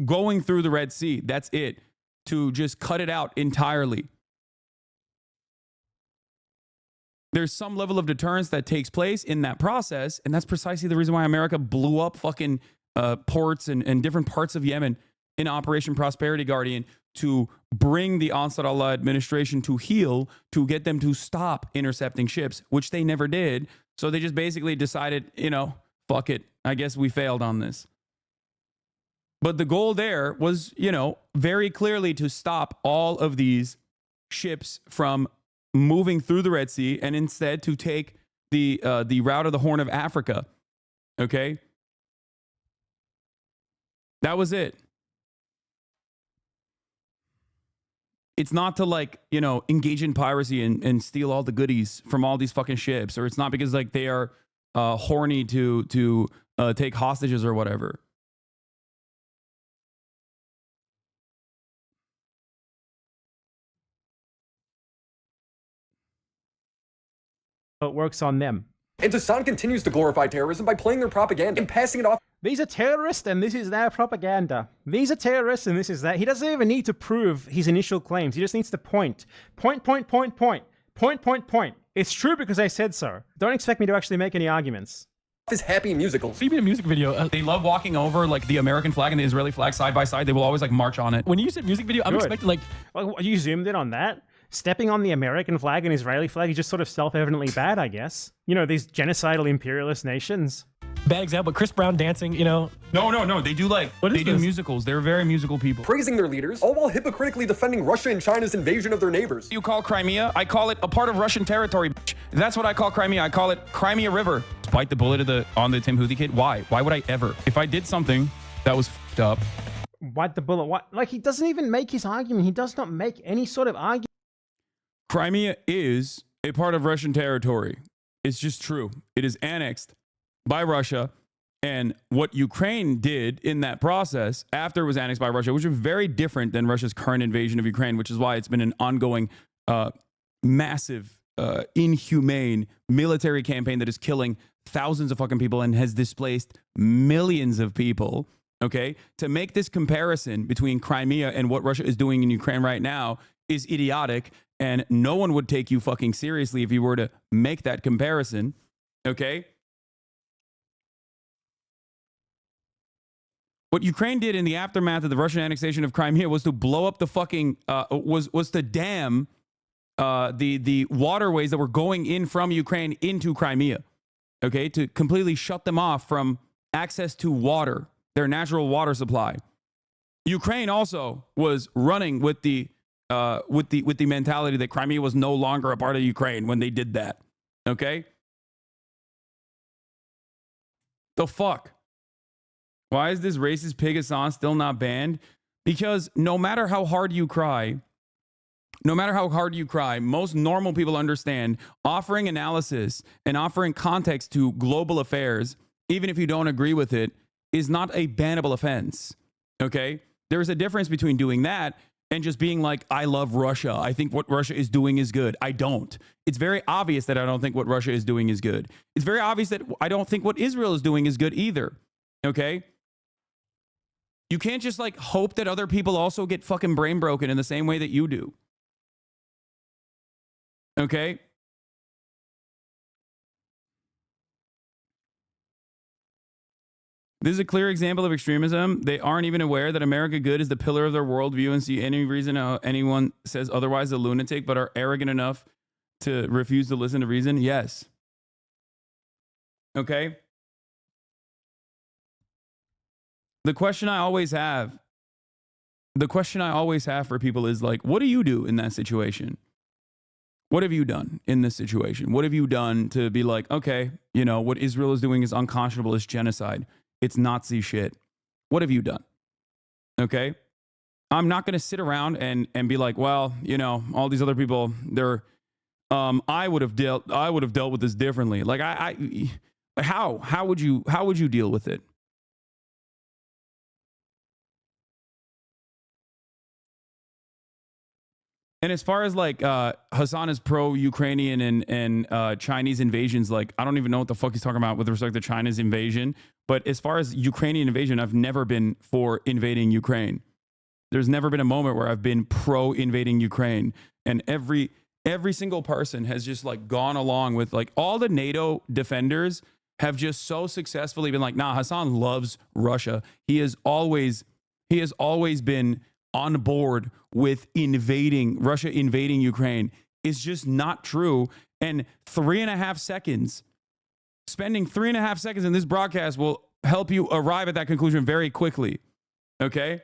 going through the Red Sea. That's it. To just cut it out entirely. there's some level of deterrence that takes place in that process. And that's precisely the reason why America blew up fucking ports and different parts of Yemen in Operation Prosperity Guardian to bring the Ansar Allah administration to heel, to get them to stop intercepting ships, which they never did. So they just basically decided, you know, fuck it. I guess we failed on this. But the goal there was, you know, very clearly to stop all of these ships from moving through the Red Sea and instead to take the route of the Horn of Africa. Okay? That was it. It's not to, like, you know, engage in piracy and steal all the goodies from all these fucking ships, or it's not because, like, they are horny to take hostages or whatever. It works on them. And HASAN continues to glorify terrorism by playing their propaganda and passing it off. These are terrorists and this is their propaganda. These are terrorists and this is that. He doesn't even need to prove his initial claims. He just needs to point. Point. It's true because I said so. Don't expect me to actually make any arguments. His happy musicals. Even a music video. They love walking over, like, the American flag and the Israeli flag side by side. They will always, like, march on it. When you said music video, I'm Good. expecting, like, You zoomed in on that? Stepping on the American flag and Israeli flag is just sort of self-evidently bad, I guess. You know, these genocidal imperialist nations. bad example. Chris Brown dancing, you know. No. They do, like, they do musicals. They're very musical people. Praising their leaders, all while hypocritically defending Russia and China's invasion of their neighbors. You call Crimea? I call it a part of Russian territory, bitch. That's what I call Crimea. I call it Crimea River. Bite the bullet on the Tim Houthi kid? Why? Why would I ever? If I did something that was fucked up. Bite the bullet? What? Like, he doesn't even make his argument. He does not make any sort of argument. Crimea is a part of Russian territory. It's just true. It is annexed by Russia. And what Ukraine did in that process after it was annexed by Russia, which was very different than Russia's current invasion of Ukraine, which is why it's been an ongoing, massive, inhumane military campaign that is killing thousands of fucking people and has displaced millions of people. Okay, to make this comparison between Crimea and what Russia is doing in Ukraine right now is idiotic, and no one would take you fucking seriously if you were to make that comparison. Okay. What Ukraine did in the aftermath of the Russian annexation of Crimea was to blow up the fucking was to dam the waterways that were going in from Ukraine into Crimea. Okay, to completely shut them off from access to water, their natural water supply. Ukraine also was running with the mentality that Crimea was no longer a part of Ukraine when they did that. Okay? The fuck? Why is this racist pig HASAN still not banned? Because no matter how hard you cry, most normal people understand offering analysis and offering context to global affairs, even if you don't agree with it, is not a bannable offense. Okay? There's a difference between doing that and just being like, I love Russia. I think what Russia is doing is good. I don't. It's very obvious that I don't think what Russia is doing is good. It's very obvious that I don't think what Israel is doing is good either. Okay? You can't just like hope that other people also get fucking brain broken in the same way that you do. Okay? This is a clear example of extremism. They aren't even aware that America good is the pillar of their worldview and see any reason anyone says otherwise a lunatic, but are arrogant enough to refuse to listen to reason. Yes. Okay? The question I always have for people is like, what do you do in that situation? What have you done in this situation? What have you done to be like, okay, you know, what Israel is doing is unconscionable, it's genocide. It's Nazi shit. What have you done? Okay? I'm not going to sit around and be like, well, you know, all these other people, they're I would have dealt with this differently. Like how would you deal with it? And as far as like HASAN is pro-Ukrainian and Chinese invasions, like I don't even know what the fuck he's talking about with respect to China's invasion. But as far as Ukrainian invasion, I've never been for invading Ukraine. There's never been a moment where I've been pro-invading Ukraine. And every every single person has just like gone along with like all the NATO defenders have just so successfully been like, nah, Hasan loves Russia. He has always been on board with Russia invading Ukraine. Is just not true. And 3.5 seconds, spending 3.5 seconds in this broadcast will help you arrive at that conclusion very quickly. Okay?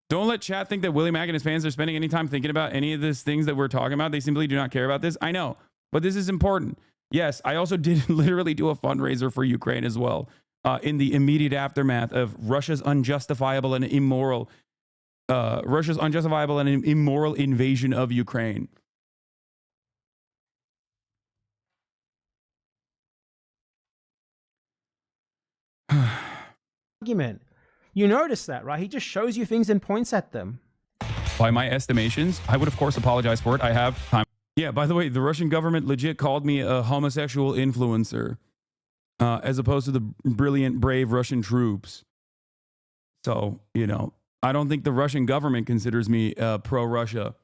Don't let chat think that Willie Mack and his fans are spending any time thinking about any of these things that we're talking about. They simply do not care about this. I know, but this is important. Yes, I also did literally do a fundraiser for Ukraine as well in the immediate aftermath of Russia's unjustifiable and immoral invasion of Ukraine. Argument. You notice that, right? He just shows you things and points at them. By my estimations, I would of course apologize for it. I have time. Yeah, by the way, the Russian government legit called me a homosexual influencer as opposed to the brilliant, brave Russian troops. So, you know, I don't think the Russian government considers me pro-Russia.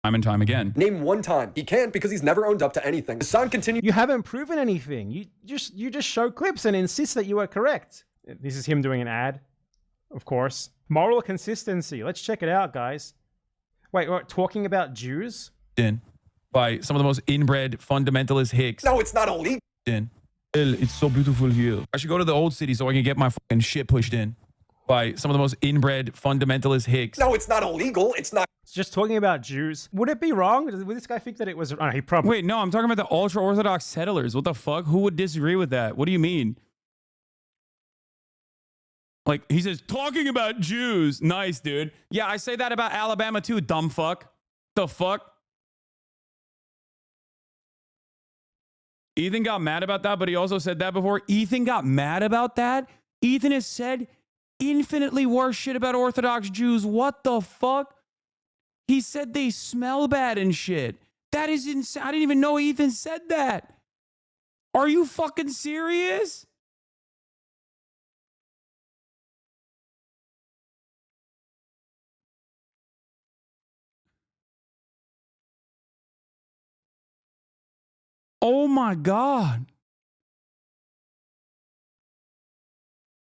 Time and time again. Name one time. He can't because he's never owned up to anything. Hasan continues. You haven't proven anything. You just show clips and insist that you are correct. This is him doing an ad, of course. Moral consistency. Let's check it out, guys. Wait, what, talking about Jews? By some of the most inbred fundamentalist hicks. No, it's not illegal. It's so beautiful here. I should go to the old city so I can get my fucking shit pushed in by some of the most inbred fundamentalist hicks. No, it's not illegal. It's not. It's just talking about Jews. Would it be wrong? Would this guy think that it was? Oh, he probably. Wait, no, I'm talking about the ultra-Orthodox settlers. What the fuck? Who would disagree with that? What do you mean? Like, he says, talking about Jews. Nice, dude. Yeah, I say that about Alabama too, dumb fuck. The fuck? Ethan got mad about that, but he also said that before. Ethan got mad about that? Ethan has said infinitely worse shit about Orthodox Jews. What the fuck? He said they smell bad and shit. That is insane. I didn't even know Ethan said that. Are you fucking serious? Oh my God.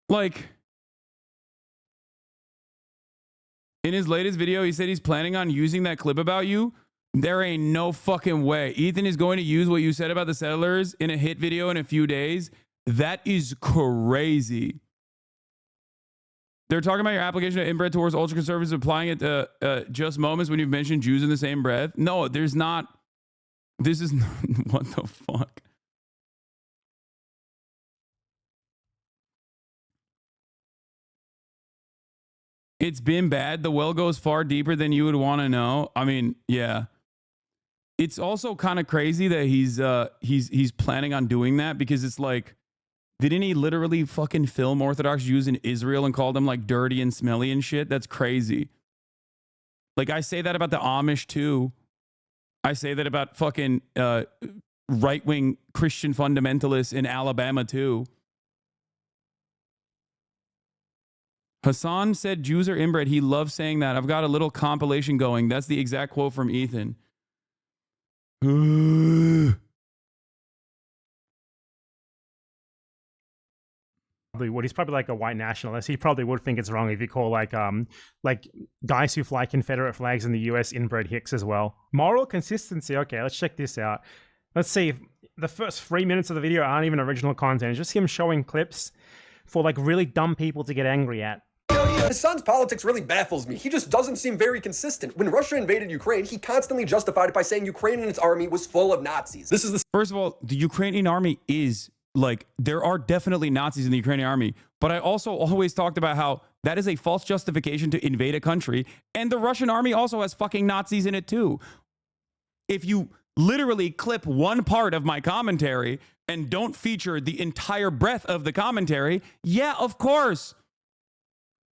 Like, in his latest video, he said he's planning on using that clip about you. There ain't no fucking way. Ethan is going to use what you said about the settlers in a hit video in a few days. That is crazy. They're talking about your application of inbred towards ultra conservatives, applying it to just moments when you've mentioned Jews in the same breath. No, there's not. This is not, what the fuck? It's been bad. The well goes far deeper than you would want to know. I mean, yeah. It's also kind of crazy that he's planning on doing that, because it's like, didn't he literally fucking film Orthodox Jews in Israel and call them like dirty and smelly and shit? That's crazy. Like, I say that about the Amish too. I say that about fucking right-wing Christian fundamentalists in Alabama too. Hasan said Jews are inbred. He loves saying that. I've got a little compilation going. That's the exact quote from Ethan. He's probably like a white nationalist. He probably would think it's wrong if you call like guys who fly Confederate flags in the US inbred hicks as well. Moral consistency. Okay, let's check this out. Let's see if the first 3 minutes of the video aren't even original content. It's just him showing clips for like really dumb people to get angry at. Hasan's politics really baffles me. He just doesn't seem very consistent. When Russia invaded Ukraine, he constantly justified it by saying Ukraine and its army was full of Nazis. This is the First of all, the Ukrainian army is like, there are definitely Nazis in the Ukrainian army, but I also always talked about how that is a false justification to invade a country, and the Russian army also has fucking Nazis in it too. If you literally clip one part of my commentary and don't feature the entire breadth of the commentary, yeah, of course.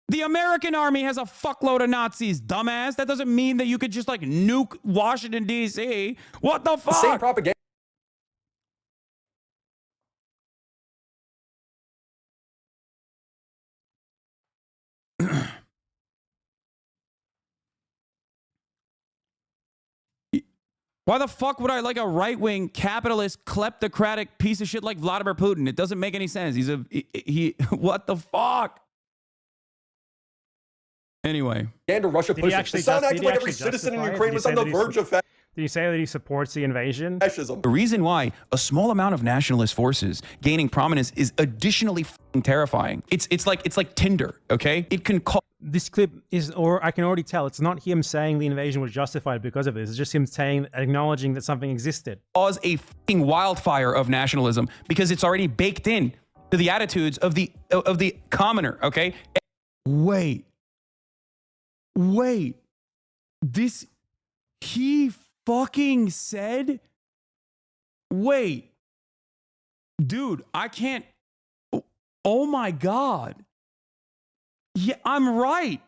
The American army has a fuckload of Nazis, dumbass. That doesn't mean that you could just like nuke Washington, D.C. What the fuck? same propaganda. Why the fuck would I like a right-wing capitalist kleptocratic piece of shit like Vladimir Putin? It doesn't make any sense. He what the fuck? Anyway. And Russia pushes. Hasan acted like every citizen in Ukraine was on the verge of Did you say that he supports the invasion? fascism. The reason why a small amount of nationalist forces gaining prominence is additionally terrifying. It's like Tinder, okay? It can call. This clip is, or I can already tell, it's not him saying the invasion was justified because of this. It's just him saying, acknowledging that something existed. Cause a fucking wildfire of nationalism because it's already baked in to the attitudes of the commoner, okay? Wait. This, he fucking said, wait, dude, I can't, oh my God. Yeah, I'm right.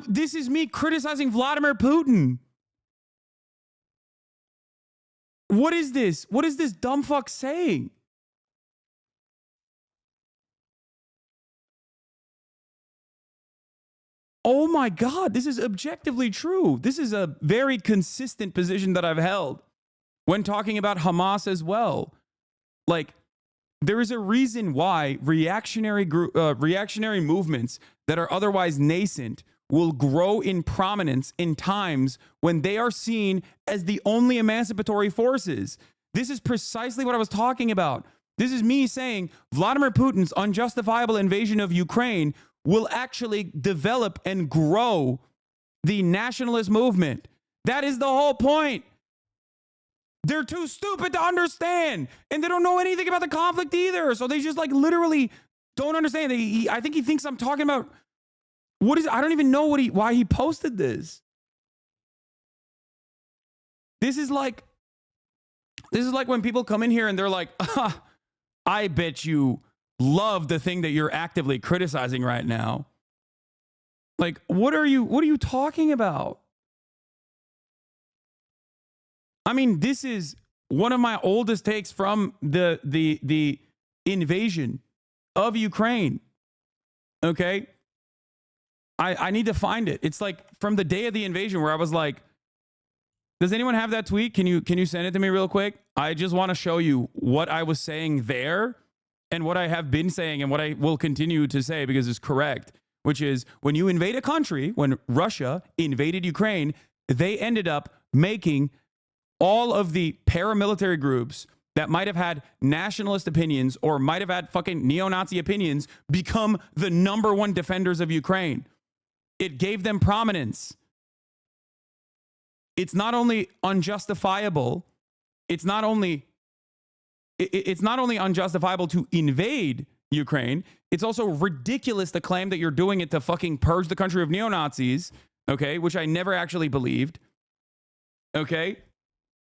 This is me criticizing Vladimir Putin. What is this? What is this dumb fuck saying? Oh my God, this is objectively true. This is a very consistent position that I've held when talking about Hamas as well. Like, there is a reason why reactionary movements that are otherwise nascent will grow in prominence in times when they are seen as the only emancipatory forces. This is precisely what I was talking about. This is me saying Vladimir Putin's unjustifiable invasion of Ukraine will actually develop and grow the nationalist movement. That is the whole point. They're too stupid to understand, and they don't know anything about the conflict either. So they just like literally don't understand. I think he thinks I'm talking about I don't even know why he posted this. This is like when people come in here and they're like, I bet you love the thing that you're actively criticizing right now. Like, what are you talking about? I mean, this is one of my oldest takes from the invasion of Ukraine. Okay? I need to find it. It's like from the day of the invasion where I was like, does anyone have that tweet? Can you send it to me real quick? I just want to show you what I was saying there and what I have been saying and what I will continue to say because it's correct, which is when you invade a country, when Russia invaded Ukraine, they ended up making all of the paramilitary groups that might have had nationalist opinions or might have had fucking neo-Nazi opinions become the number one defenders of Ukraine. It gave them prominence. It's not only unjustifiable, it's not only unjustifiable to invade Ukraine, it's also ridiculous to claim that you're doing it to fucking purge the country of neo-Nazis, okay, which I never actually believed, okay?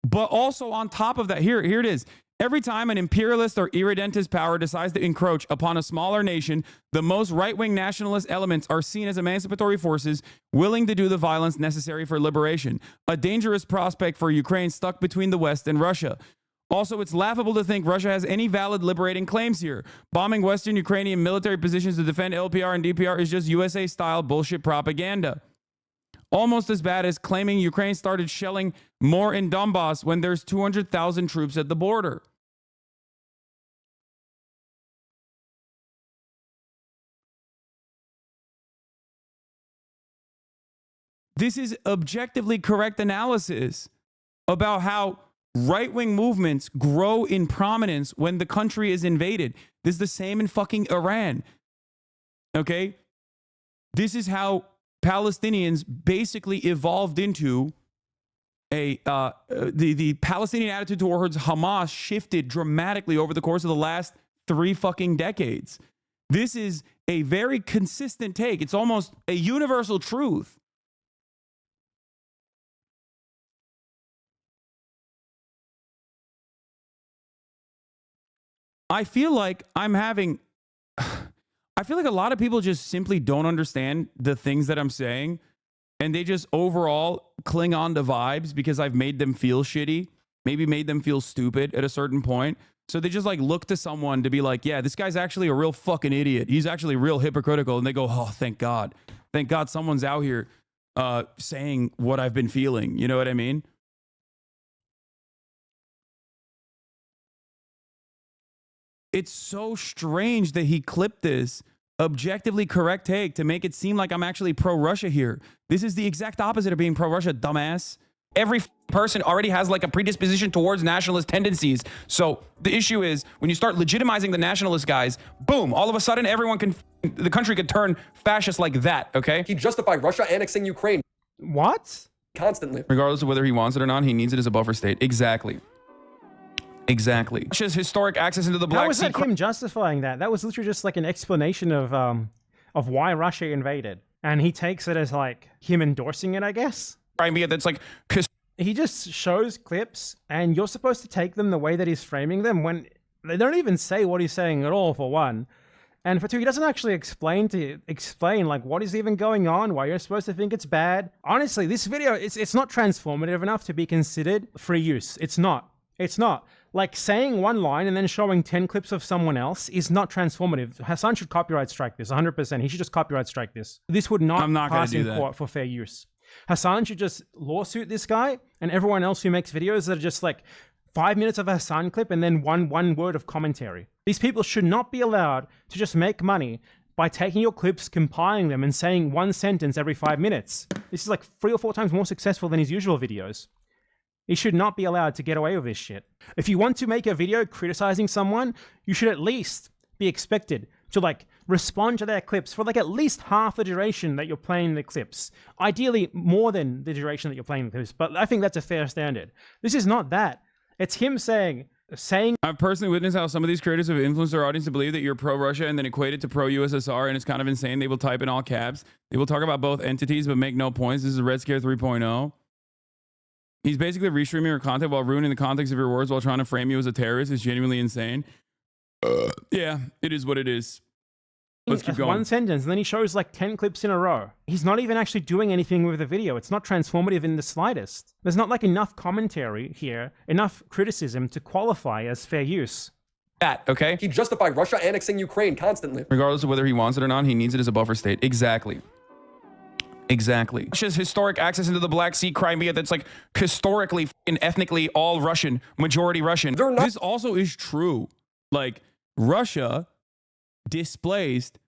But also on top of that, here it is. Every time an imperialist or irredentist power decides to encroach upon a smaller nation, the most right-wing nationalist elements are seen as emancipatory forces willing to do the violence necessary for liberation. A dangerous prospect for Ukraine stuck between the West and Russia. Also, it's laughable to think Russia has any valid liberating claims here. Bombing Western Ukrainian military positions to defend LPR and DPR is just USA-style bullshit propaganda. Almost as bad as claiming Ukraine started shelling more in Donbass when there's 200,000 troops at the border. This is objectively correct analysis about how right-wing movements grow in prominence when the country is invaded. This is the same in fucking Iran. Okay? This is how Palestinians basically evolved into the Palestinian attitude towards Hamas shifted dramatically over the course of the last 3 fucking decades. This is a very consistent take. It's almost a universal truth. I feel like a lot of people just simply don't understand the things that I'm saying, and they just overall cling on to vibes because I've made them feel shitty, maybe made them feel stupid at a certain point. So they just like look to someone to be like, yeah, this guy's actually a real fucking idiot. He's actually real hypocritical. And they go, oh, thank God. Thank God someone's out here saying what I've been feeling. You know what I mean? it's so strange that he clipped this objectively correct take to make it seem like I'm actually pro-Russia here. This is the exact opposite of being pro-Russia, dumbass. Every person already has like a predisposition towards nationalist tendencies. So the issue is when you start legitimizing the nationalist guys, boom, all of a sudden the country could turn fascist like that, okay? He justified Russia annexing Ukraine. What? Constantly. Regardless of whether he wants it or not, he needs it as a buffer state. Exactly. Exactly. Russia's historic access into the Black Sea. How was that him justifying that? That was literally just like an explanation of why Russia invaded. And he takes it as like him endorsing it, I guess. Crimea, that's like... He just shows clips and you're supposed to take them the way that he's framing them when they don't even say what he's saying at all, for one. And for two, he doesn't actually explain like what is even going on, why you're supposed to think it's bad. Honestly, this video, it's not transformative enough to be considered free use. It's not. It's not. Like saying one line and then showing 10 clips of someone else is not transformative. Hasan should copyright strike this 100%. He should just copyright strike this. This would not pass in court for fair use. Hasan should just lawsuit this guy and everyone else who makes videos that are just like 5 minutes of a Hasan clip and then one word of commentary. These people should not be allowed to just make money by taking your clips, compiling them, and saying one sentence every 5 minutes. This is like 3 or 4 times more successful than his usual videos. He should not be allowed to get away with this shit. If you want to make a video criticizing someone, you should at least be expected to like respond to their clips for like at least half the duration that you're playing the clips. Ideally more than the duration that you're playing the clips, but I think that's a fair standard. This is not that. It's him saying... I've personally witnessed how some of these creators have influenced their audience to believe that you're pro-Russia and then equate it to pro-USSR, and it's kind of insane. They will type in all caps. They will talk about both entities but make no points. This is Red Scare 3.0. He's basically restreaming your content while ruining the context of your words while trying to frame you as a terrorist. Is genuinely insane. Yeah, it is what it is. Let's keep going. One sentence, and then he shows like 10 clips in a row. He's not even actually doing anything with the video. It's not transformative in the slightest. There's not like enough commentary here, enough criticism to qualify as fair use. Okay? He justified Russia annexing Ukraine constantly. Regardless of whether he wants it or not, he needs it as a buffer state. Exactly. Exactly. Russia's historic access into the Black Sea, Crimea, that's like historically and ethnically all Russian, majority Russian. This also is true. Like, Russia displaced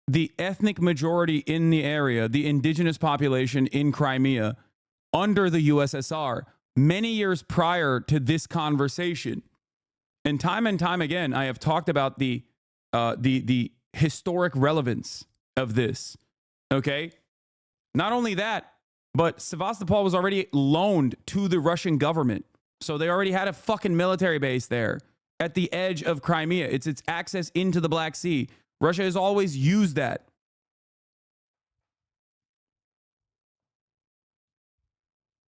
the ethnic majority in the area, the indigenous population in Crimea, under the USSR many years prior to this conversation. And time again, I have talked about the historic relevance of this. Okay? Not only that, but Sevastopol was already loaned to the Russian government. So they already had a fucking military base there at the edge of Crimea. It's its access into the Black Sea. Russia has always used that.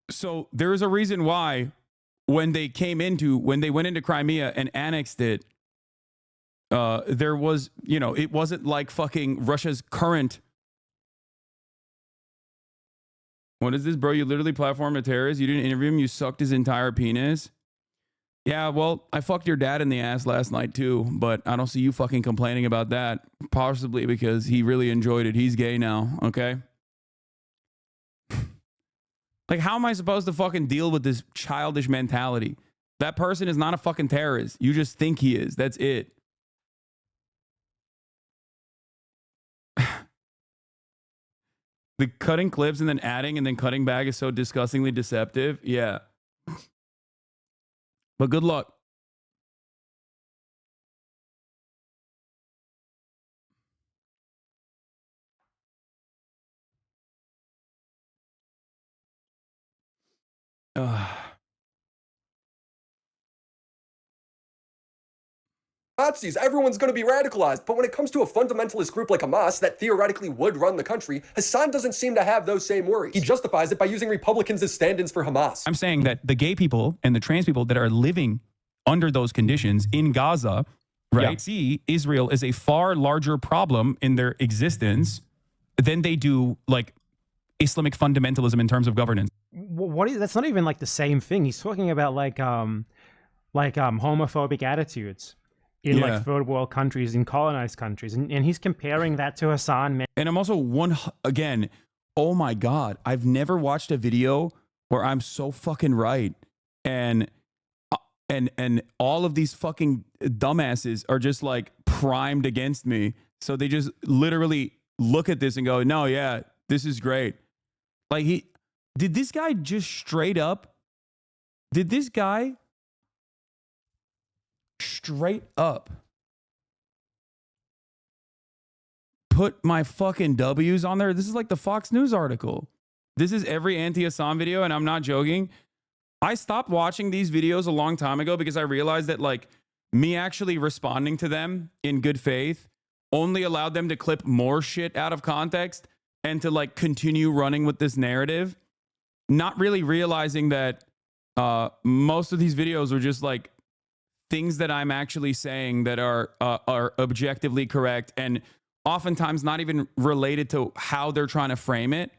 So there is a reason why when they went into Crimea and annexed it, there was, it wasn't like fucking Russia's current. What is this, bro? You literally platformed a terrorist. You didn't interview him. You sucked his entire penis. Yeah, well, I fucked your dad in the ass last night too, but I don't see you fucking complaining about that. Possibly because he really enjoyed it. He's gay now, okay? Like, how am I supposed to fucking deal with this childish mentality? That person is not a fucking terrorist. You just think he is. That's it. The cutting clips and then adding and then cutting back is so disgustingly deceptive. Yeah. But good luck. Nazis, everyone's going to be radicalized. But when it comes to a fundamentalist group like Hamas that theoretically would run the country, Hasan doesn't seem to have those same worries. He justifies it by using Republicans as stand-ins for Hamas. I'm saying that the gay people and the trans people that are living under those conditions in Gaza, right, see Israel as a far larger problem in their existence than they do like Islamic fundamentalism in terms of governance. That's not even like the same thing. He's talking about like homophobic attitudes in like third world countries, in colonized countries, and he's comparing that to Hasan. And I'm also oh my God, I've never watched a video where I'm so fucking right. And and all of these fucking dumbasses are just like primed against me. So they just literally look at this and go, no, yeah, this is great. Like did this guy just straight up put my fucking W's on there? This is like the Fox News article. This is every anti-Hasan video, and I'm not joking. I stopped watching these videos a long time ago because I realized that like me actually responding to them in good faith only allowed them to clip more shit out of context and to like continue running with this narrative, not really realizing that most of these videos are just like things that I'm actually saying that are objectively correct and oftentimes not even related to how they're trying to frame it.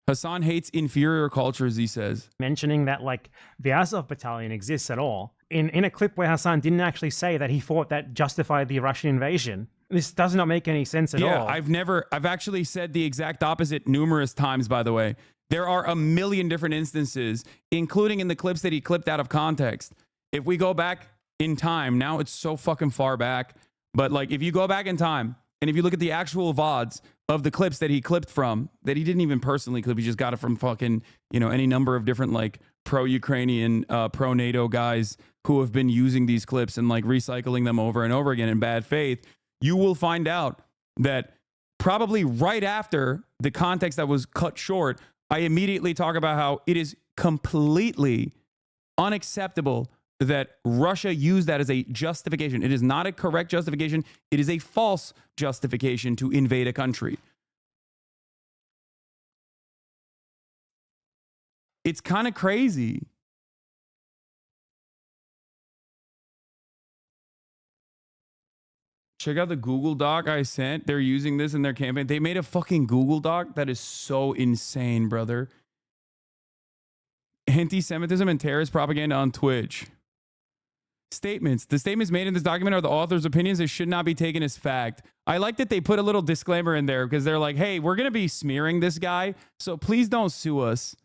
Hasan hates inferior cultures, he says. Mentioning that like the Azov battalion exists at all. In a clip where Hasan didn't actually say that he thought that justified the Russian invasion. This does not make any sense at all. I've actually said the exact opposite numerous times, by the way. There are a million different instances, including in the clips that he clipped out of context. If we go back in time, now it's so fucking far back, but like if you go back in time and if you look at the actual VODs of the clips that he clipped from, that he didn't even personally clip, he just got it from fucking, any number of different like pro-Ukrainian, pro-NATO guys who have been using these clips and like recycling them over and over again in bad faith, you will find out that probably right after the context that was cut short, I immediately talk about how it is completely unacceptable that Russia used that as a justification. It is not a correct justification. It is a false justification to invade a country. It's kind of crazy. Check out the Google Doc I sent. They're using this in their campaign. They made a fucking Google Doc that is so insane, brother. Anti-Semitism and terrorist propaganda on Twitch. Statements. The statements made in this document are the author's opinions. They should not be taken as fact. I like that they put a little disclaimer in there because they're like, hey, we're going to be smearing this guy, so please don't sue us.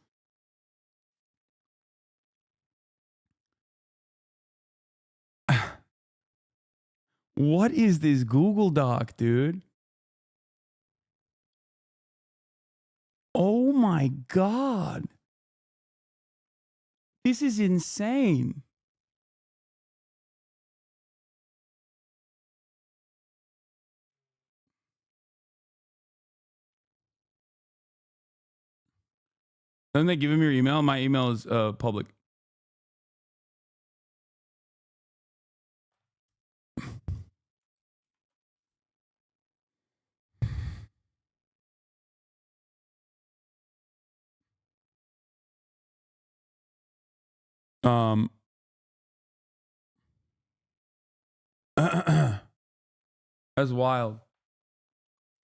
What is this Google Doc, dude? Oh my God. This is insane. Doesn't they give him your email? My email is public. That's wild.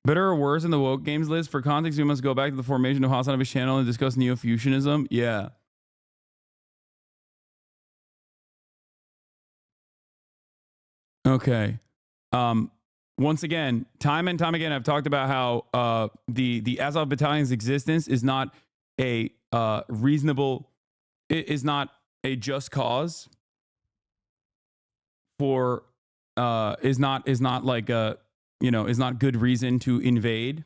Better or worse in the woke games list? For context, we must go back to the formation of HasanAbi's channel and discuss neo-fusionism. Yeah. Okay. Once again, time and time again, I've talked about how the Azov battalion's existence is not a reasonable, is not a just cause for, is not like a, is not good reason to invade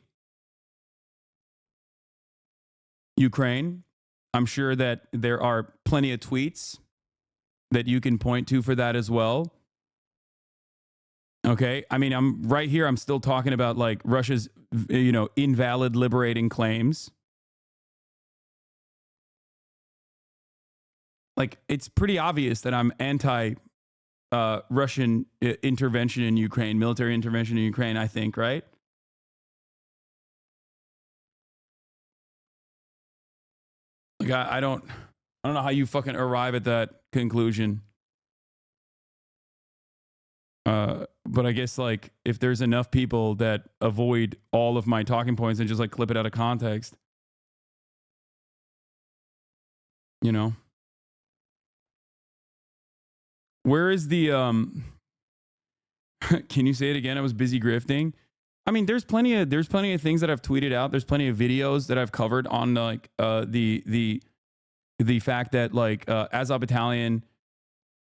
Ukraine. I'm sure that there are plenty of tweets that you can point to for that as well. Okay. I mean, I'm right here. I'm still talking about like Russia's, invalid liberating claims. Like, it's pretty obvious that I'm anti Russian intervention in Ukraine, military intervention in Ukraine, I think, right? Like, I don't know how you fucking arrive at that conclusion. But I guess like if there's enough people that avoid all of my talking points and just like clip it out of context, Where is the can you say it again? I was busy grifting. I mean, there's plenty of things that I've tweeted out. There's plenty of videos that I've covered on like the fact that like Azov battalion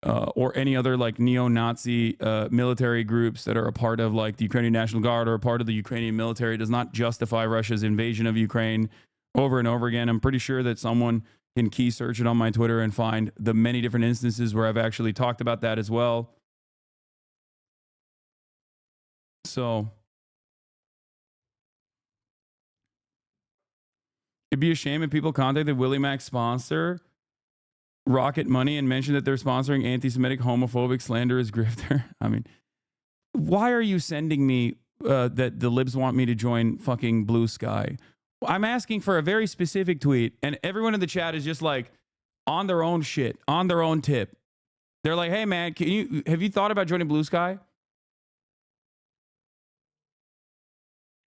or any other like neo-Nazi military groups that are a part of like the Ukrainian National Guard or a part of the Ukrainian military does not justify Russia's invasion of Ukraine over and over again. I'm pretty sure that someone can key search it on my Twitter and find the many different instances where I've actually talked about that as well. So it'd be a shame if people contacted Willie Mac's sponsor, Rocket Money, and mentioned that they're sponsoring anti-Semitic, homophobic, slanderous grifter. I mean, why are you sending me that the libs want me to join fucking Blue Sky? I'm asking for a very specific tweet, and everyone in the chat is just like on their own shit, on their own tip. They're like, hey man, have you thought about joining Blue Sky?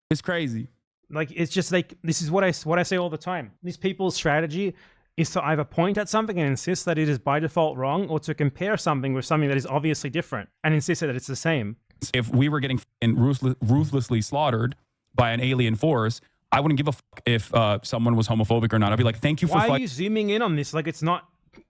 It's crazy. Like, it's just like, this is what I say all the time. These people's strategy is to either point at something and insist that it is by default wrong, or to compare something with something that is obviously different and insist that it's the same. If we were getting ruthlessly slaughtered by an alien force, I wouldn't give a fuck if someone was homophobic or not. I'd be like, thank you for Why are you zooming in on this? Like, it's not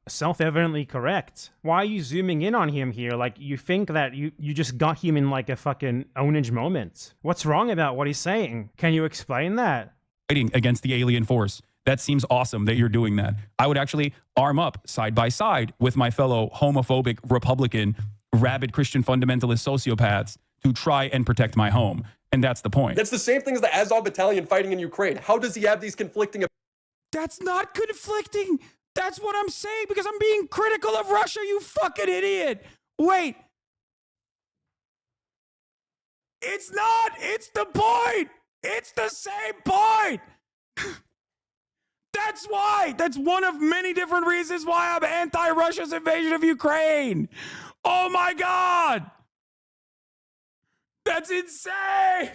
self-evidently correct. Why are you zooming in on him here? Like, you think that you just got him in like a fucking ownage moment. What's wrong about what he's saying? Can you explain that? Fighting against the alien force. That seems awesome that you're doing that. I would actually arm up side by side with my fellow homophobic, Republican, rabid Christian fundamentalist sociopaths to try and protect my home. And that's the point. That's the same thing as the Azov battalion fighting in Ukraine. How does he have these conflicting... That's not conflicting. That's what I'm saying, because I'm being critical of Russia, you fucking idiot. Wait. It's not. It's the point. It's the same point. That's why. That's one of many different reasons why I'm anti-Russia's invasion of Ukraine. Oh my God. That's insane.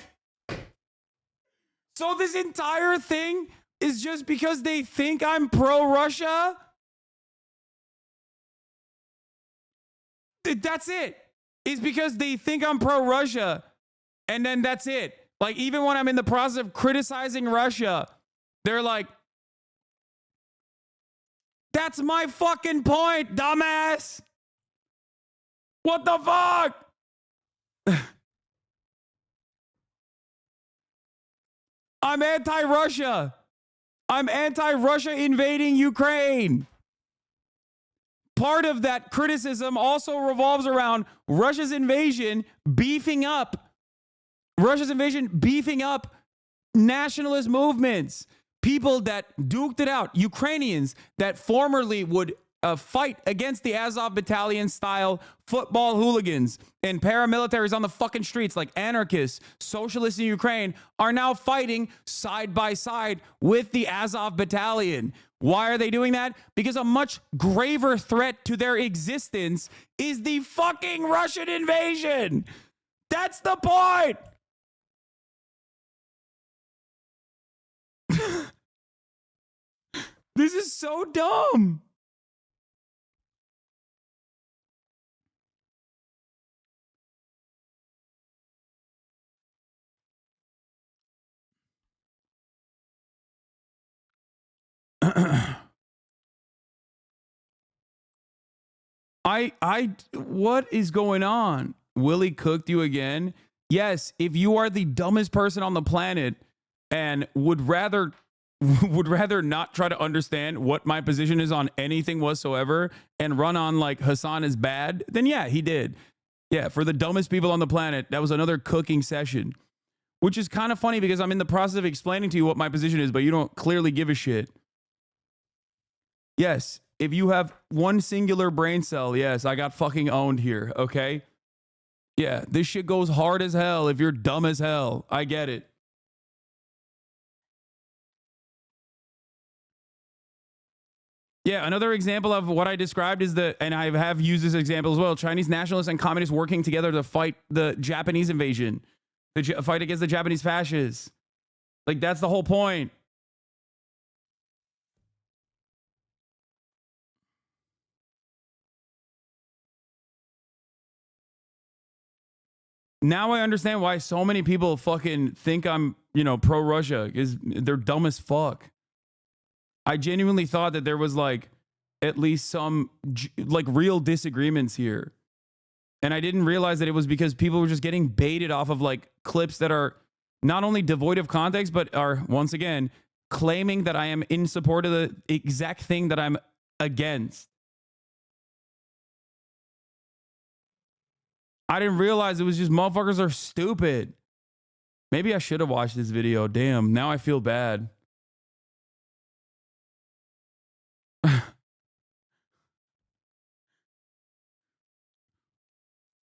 So this entire thing is just because they think I'm pro-Russia? That's it. It's because they think I'm pro-Russia. And then that's it. Like, even when I'm in the process of criticizing Russia, they're like, that's my fucking point, dumbass. What the fuck? I'm anti-Russia. I'm anti-Russia invading Ukraine. Part of that criticism also revolves around Russia's invasion beefing up nationalist movements, people that duked it out, Ukrainians that formerly would fight against the Azov battalion style football hooligans and paramilitaries on the fucking streets, like anarchists, socialists in Ukraine, are now fighting side by side with the Azov battalion. Why are they doing that? Because a much graver threat to their existence is the fucking Russian invasion. That's the point. This is so dumb. What is going on? Willie cooked you again? Yes, if you are the dumbest person on the planet and would rather not try to understand what my position is on anything whatsoever and run on like Hasan is bad, then yeah, he did. Yeah, for the dumbest people on the planet, that was another cooking session. Which is kind of funny because I'm in the process of explaining to you what my position is, but you don't clearly give a shit. Yes, if you have one singular brain cell, yes, I got fucking owned here, okay? Yeah, this shit goes hard as hell if you're dumb as hell. I get it. Yeah, another example of what I described is and I have used this example as well, Chinese nationalists and communists working together to fight the Japanese invasion, fight against the Japanese fascists. Like, that's the whole point. Now I understand why so many people fucking think I'm, pro-Russia, because they're dumb as fuck. I genuinely thought that there was like at least some like real disagreements here. And I didn't realize that it was because people were just getting baited off of like clips that are not only devoid of context, but are once again claiming that I am in support of the exact thing that I'm against. I didn't realize it was just motherfuckers are stupid. Maybe I should have watched this video. Damn, now I feel bad.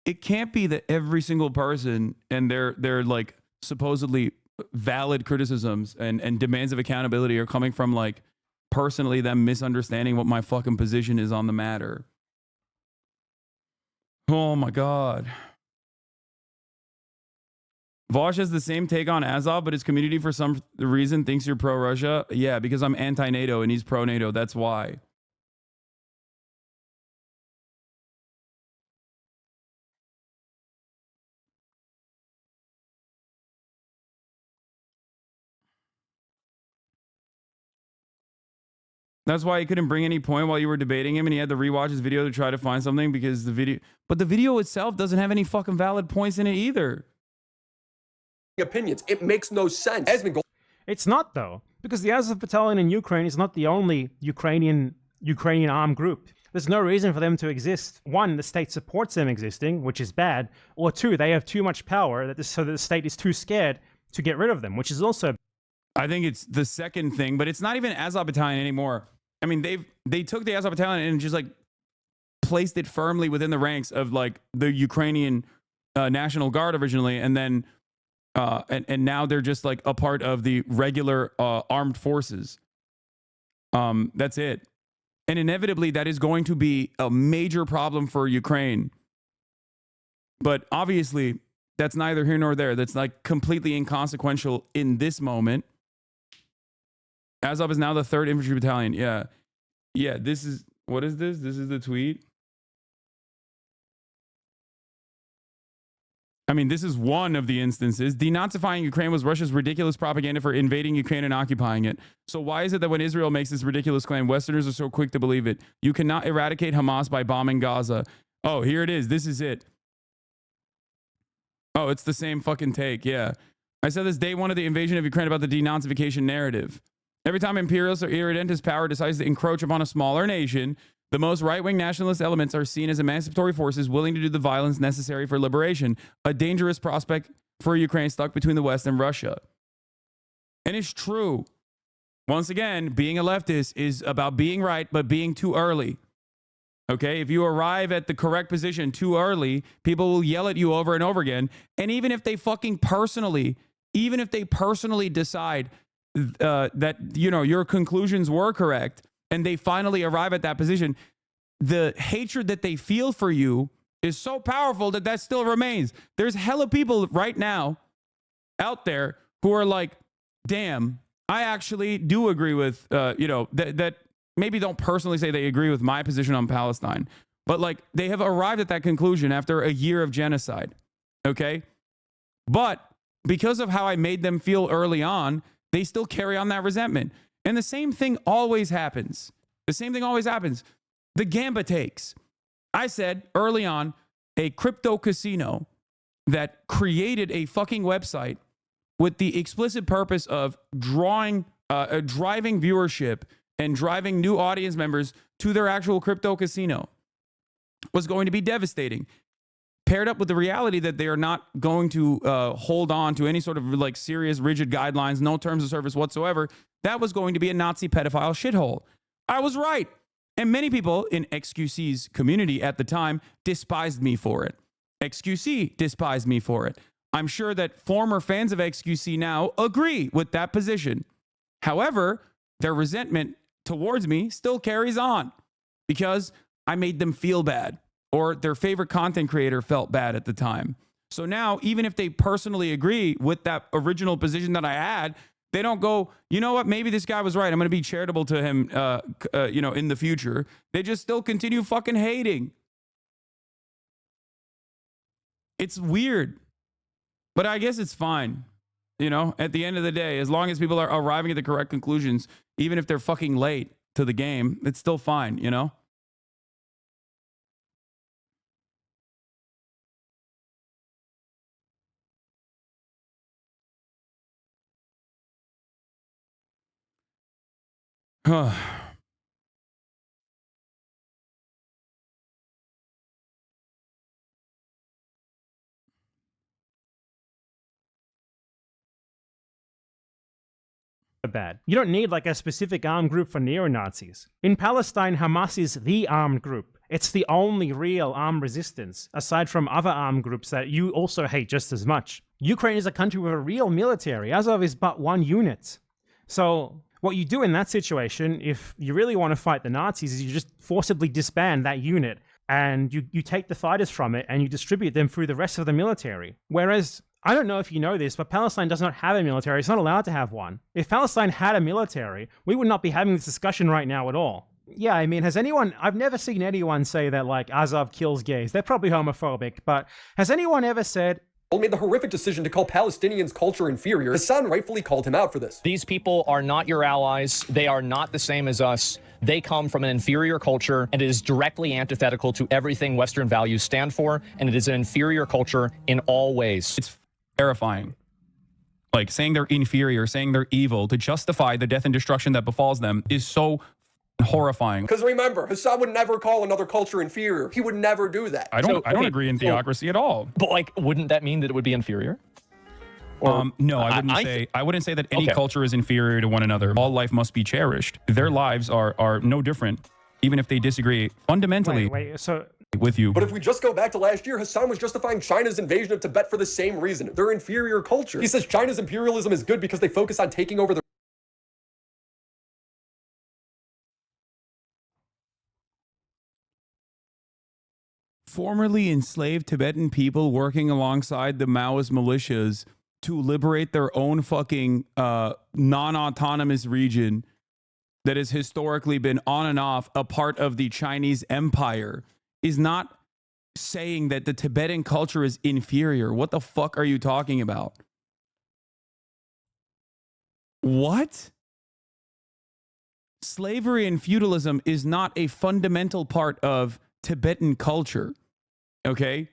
It can't be that every single person and their like supposedly valid criticisms and demands of accountability are coming from like personally them misunderstanding what my fucking position is on the matter. Oh my God. Vosh has the same take on Azov, but his community for some reason thinks you're pro-Russia. Yeah, because I'm anti-NATO and he's pro-NATO. That's why. That's why he couldn't bring any point while you were debating him, and he had to rewatch his video to try to find something because the video... But the video itself doesn't have any fucking valid points in it either. Opinions. It makes no sense. It's not, though, because the Azov Battalion in Ukraine is not the only Ukrainian armed group. There's no reason for them to exist. One, the state supports them existing, which is bad. Or two, they have too much power so that the state is too scared to get rid of them, which is also... I think it's the second thing, but it's not even Azov Battalion anymore. I mean, they took the Azov Battalion and just like placed it firmly within the ranks of like the Ukrainian National Guard originally, and then and now they're just like a part of the regular armed forces. That's it. And inevitably, that is going to be a major problem for Ukraine. But obviously, that's neither here nor there. That's like completely inconsequential in this moment. Azov is now the 3rd Infantry Battalion. Yeah. Yeah, this is... What is this? This is the tweet. I mean, this is one of the instances. Denazifying Ukraine was Russia's ridiculous propaganda for invading Ukraine and occupying it. So why is it that when Israel makes this ridiculous claim, Westerners are so quick to believe it? You cannot eradicate Hamas by bombing Gaza. Oh, here it is. This is it. Oh, it's the same fucking take. Yeah. I said this day one of the invasion of Ukraine about the denazification narrative. Every time imperialist or irredentist power decides to encroach upon a smaller nation, the most right-wing nationalist elements are seen as emancipatory forces willing to do the violence necessary for liberation, a dangerous prospect for Ukraine stuck between the West and Russia. And it's true. Once again, being a leftist is about being right, but being too early. Okay? If you arrive at the correct position too early, people will yell at you over and over again. And even if they personally decide that, you know, your conclusions were correct and they finally arrive at that position, the hatred that they feel for you is so powerful that still remains. There's hella people right now out there who are like, damn, I actually do agree with, that maybe don't personally say they agree with my position on Palestine, but like they have arrived at that conclusion after a year of genocide. Okay. But because of how I made them feel early on, they still carry on that resentment. And the same thing always happens. The Gamba takes. I said early on, a crypto casino that created a fucking website with the explicit purpose of driving viewership and driving new audience members to their actual crypto casino was going to be devastating. Paired up with the reality that they are not going to hold on to any sort of like serious rigid guidelines, no terms of service whatsoever, that was going to be a Nazi pedophile shithole. I was right. And many people in XQC's community at the time despised me for it. XQC despised me for it. I'm sure that former fans of XQC now agree with that position. However, their resentment towards me still carries on because I made them feel bad, or their favorite content creator felt bad at the time. So now, even if they personally agree with that original position that I had, they don't go, you know what, maybe this guy was right, I'm going to be charitable to him, in the future. They just still continue fucking hating. It's weird, but I guess it's fine. You know, at the end of the day, as long as people are arriving at the correct conclusions, even if they're fucking late, to the game, it's still fine, you know? Bad. You don't need like a specific armed group for neo-Nazis. In Palestine, Hamas is the armed group. It's the only real armed resistance, aside from other armed groups that you also hate just as much. Ukraine is a country with a real military. Azov is but one unit. So what you do in that situation, if you really want to fight the Nazis, is you just forcibly disband that unit and you take the fighters from it and you distribute them through the rest of the military. Whereas, I don't know if you know this, but Palestine does not have a military. It's not allowed to have one. If Palestine had a military, we would not be having this discussion right now at all. Yeah, I mean, I've never seen anyone say that, like, Azov kills gays. They're probably homophobic, but has anyone ever said, made the horrific decision to call Palestinians' culture inferior? Hasan rightfully called him out for this. These people are not your allies. They are not the same as us. They come from an inferior culture, and it is directly antithetical to everything Western values stand for, and it is an inferior culture in all ways. It's terrifying. Like, saying they're inferior, saying they're evil, to justify the death and destruction that befalls them is so horrifying. Because remember, Hasan would never call another culture inferior. He would never do that. I don't agree in theocracy at all. But, like, wouldn't that mean that it would be inferior? No, I wouldn't say that any culture is inferior to one another. All life must be cherished. Their lives are no different, even if they disagree fundamentally with you. But if we just go back to last year, Hasan was justifying China's invasion of Tibet for the same reason. Their inferior culture. He says China's imperialism is good because they focus on taking over the formerly enslaved Tibetan people working alongside the Maoist militias to liberate their own fucking non-autonomous region that has historically been on and off a part of the Chinese empire is not saying that the Tibetan culture is inferior. What the fuck are you talking about? What? Slavery and feudalism is not a fundamental part of Tibetan culture. Okay?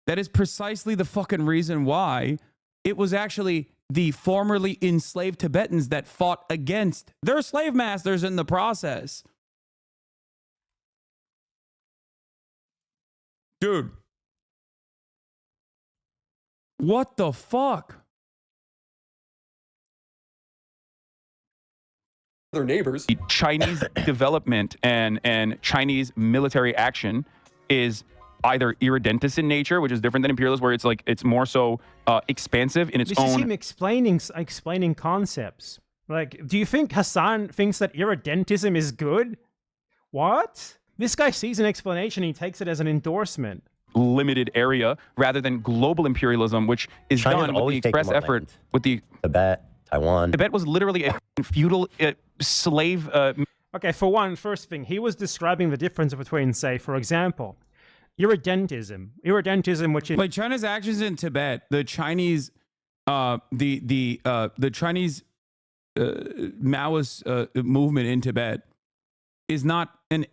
That is precisely the fucking reason why it was actually the formerly enslaved Tibetans that fought against their slave masters in the process. Dude. What the fuck? their neighbors. Chinese development and Chinese military action is either irredentist in nature, which is different than imperialist, where it's like it's more so expansive in its own. This is him explaining concepts. Like, do you think Hasan thinks that irredentism is good? What? This guy sees an explanation, he takes it as an endorsement. Limited area rather than global imperialism, which is China's done with the express effort land. with the Tibet, Taiwan. Tibet was literally a feudal slave. Okay, for one, first thing, he was describing the difference between, say, for example, irredentism, which is like China's actions in Tibet, the Chinese, the Chinese Maoist movement in Tibet is not an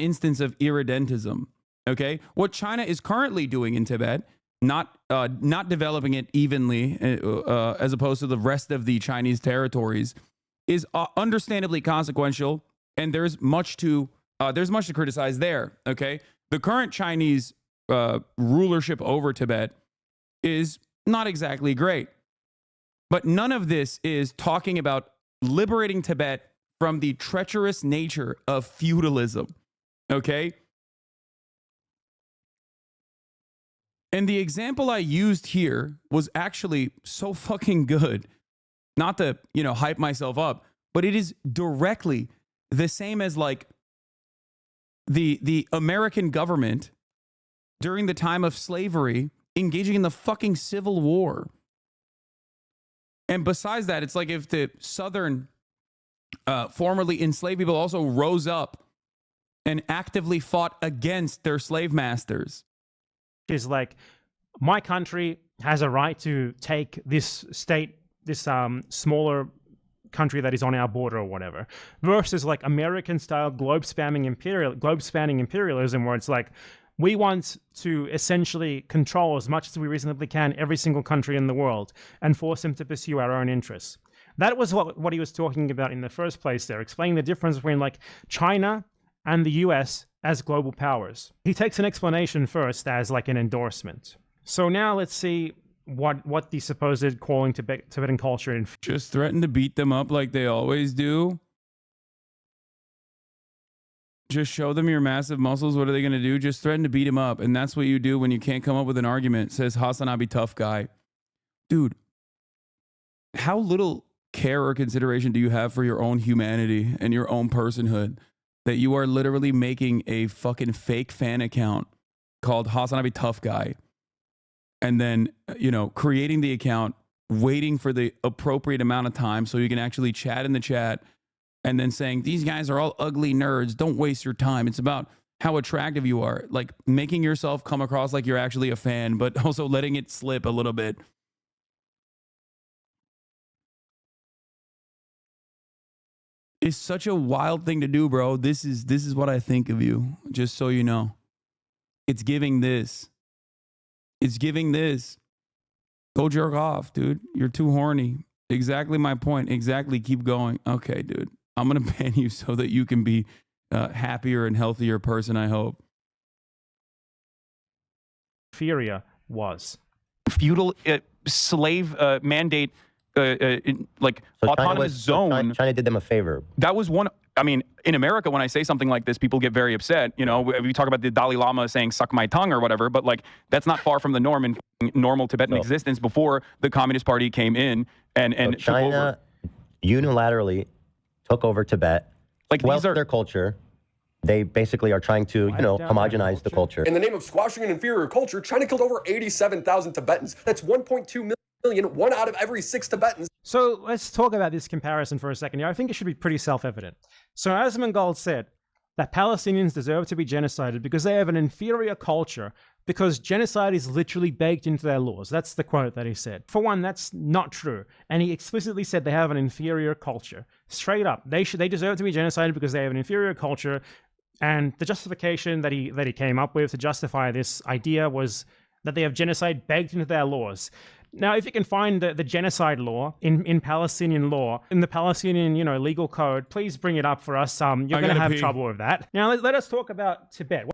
instance of irredentism. Okay, what China is currently doing in Tibet, not developing it evenly as opposed to the rest of the Chinese territories, is understandably consequential, and there's much to criticize there. Okay, the current Chinese rulership over Tibet is not exactly great, but none of this is talking about liberating Tibet from the treacherous nature of feudalism. Okay. And the example I used here was actually so fucking good. Not to, hype myself up, but it is directly the same as like the American government during the time of slavery engaging in the fucking Civil War. And besides that, it's like if the Southern formerly enslaved people also rose up and actively fought against their slave masters. Is like, my country has a right to take this state, this smaller country that is on our border or whatever, versus like American-style globe-spanning imperialism, where it's like, we want to essentially control as much as we reasonably can every single country in the world and force them to pursue our own interests. That was what he was talking about in the first place there, explaining the difference between like China and the US as global powers. He takes an explanation first as like an endorsement. So now let's see what the supposed calling Tibetan culture in. Just threaten to beat them up like they always do. Just show them your massive muscles. What are they going to do? Just threaten to beat him up. And that's what you do when you can't come up with an argument, says HasanAbi tough guy. Dude, how little care or consideration do you have for your own humanity and your own personhood that you are literally making a fucking fake fan account called HasanAbi tough guy, and then, you know, creating the account, waiting for the appropriate amount of time so you can actually chat in the chat, and then saying, these guys are all ugly nerds. Don't waste your time. It's about how attractive you are. Like making yourself come across like you're actually a fan, but also letting it slip a little bit. It's such a wild thing to do, bro. This is what I think of you, just so you know. It's giving this. It's giving this. Go jerk off, dude. You're too horny. Exactly my point. Exactly. Keep going. Okay, dude. I'm going to ban you so that you can be a happier and healthier person, I hope. Inferior was. Feudal slave mandate, like so autonomous zone. China did them a favor. That was one. I mean, in America, when I say something like this, people get very upset. You know, we talk about the Dalai Lama saying "suck my tongue" or whatever, but like that's not far from the norm in normal Tibetan existence before the Communist Party came in and so China unilaterally took over Tibet, like their culture. They basically are trying to, you know, homogenize the culture. In the name of squashing an inferior culture, China killed over 87,000 Tibetans. That's 1.2 million, 1 out of every 6 Tibetans. So let's talk about this comparison for a second here. I think it should be pretty self-evident. So Asmongold said that Palestinians deserve to be genocided because they have an inferior culture, because genocide is literally baked into their laws. That's the quote that he said. For one, that's not true. And he explicitly said they have an inferior culture. Straight up. They deserve to be genocided because they have an inferior culture. And the justification that he came up with to justify this idea was that they have genocide baked into their laws. Now, if you can find the genocide law in Palestinian law, in the Palestinian, you know, legal code, please bring it up for us. You're going to have trouble with that. Now, let us talk about Tibet.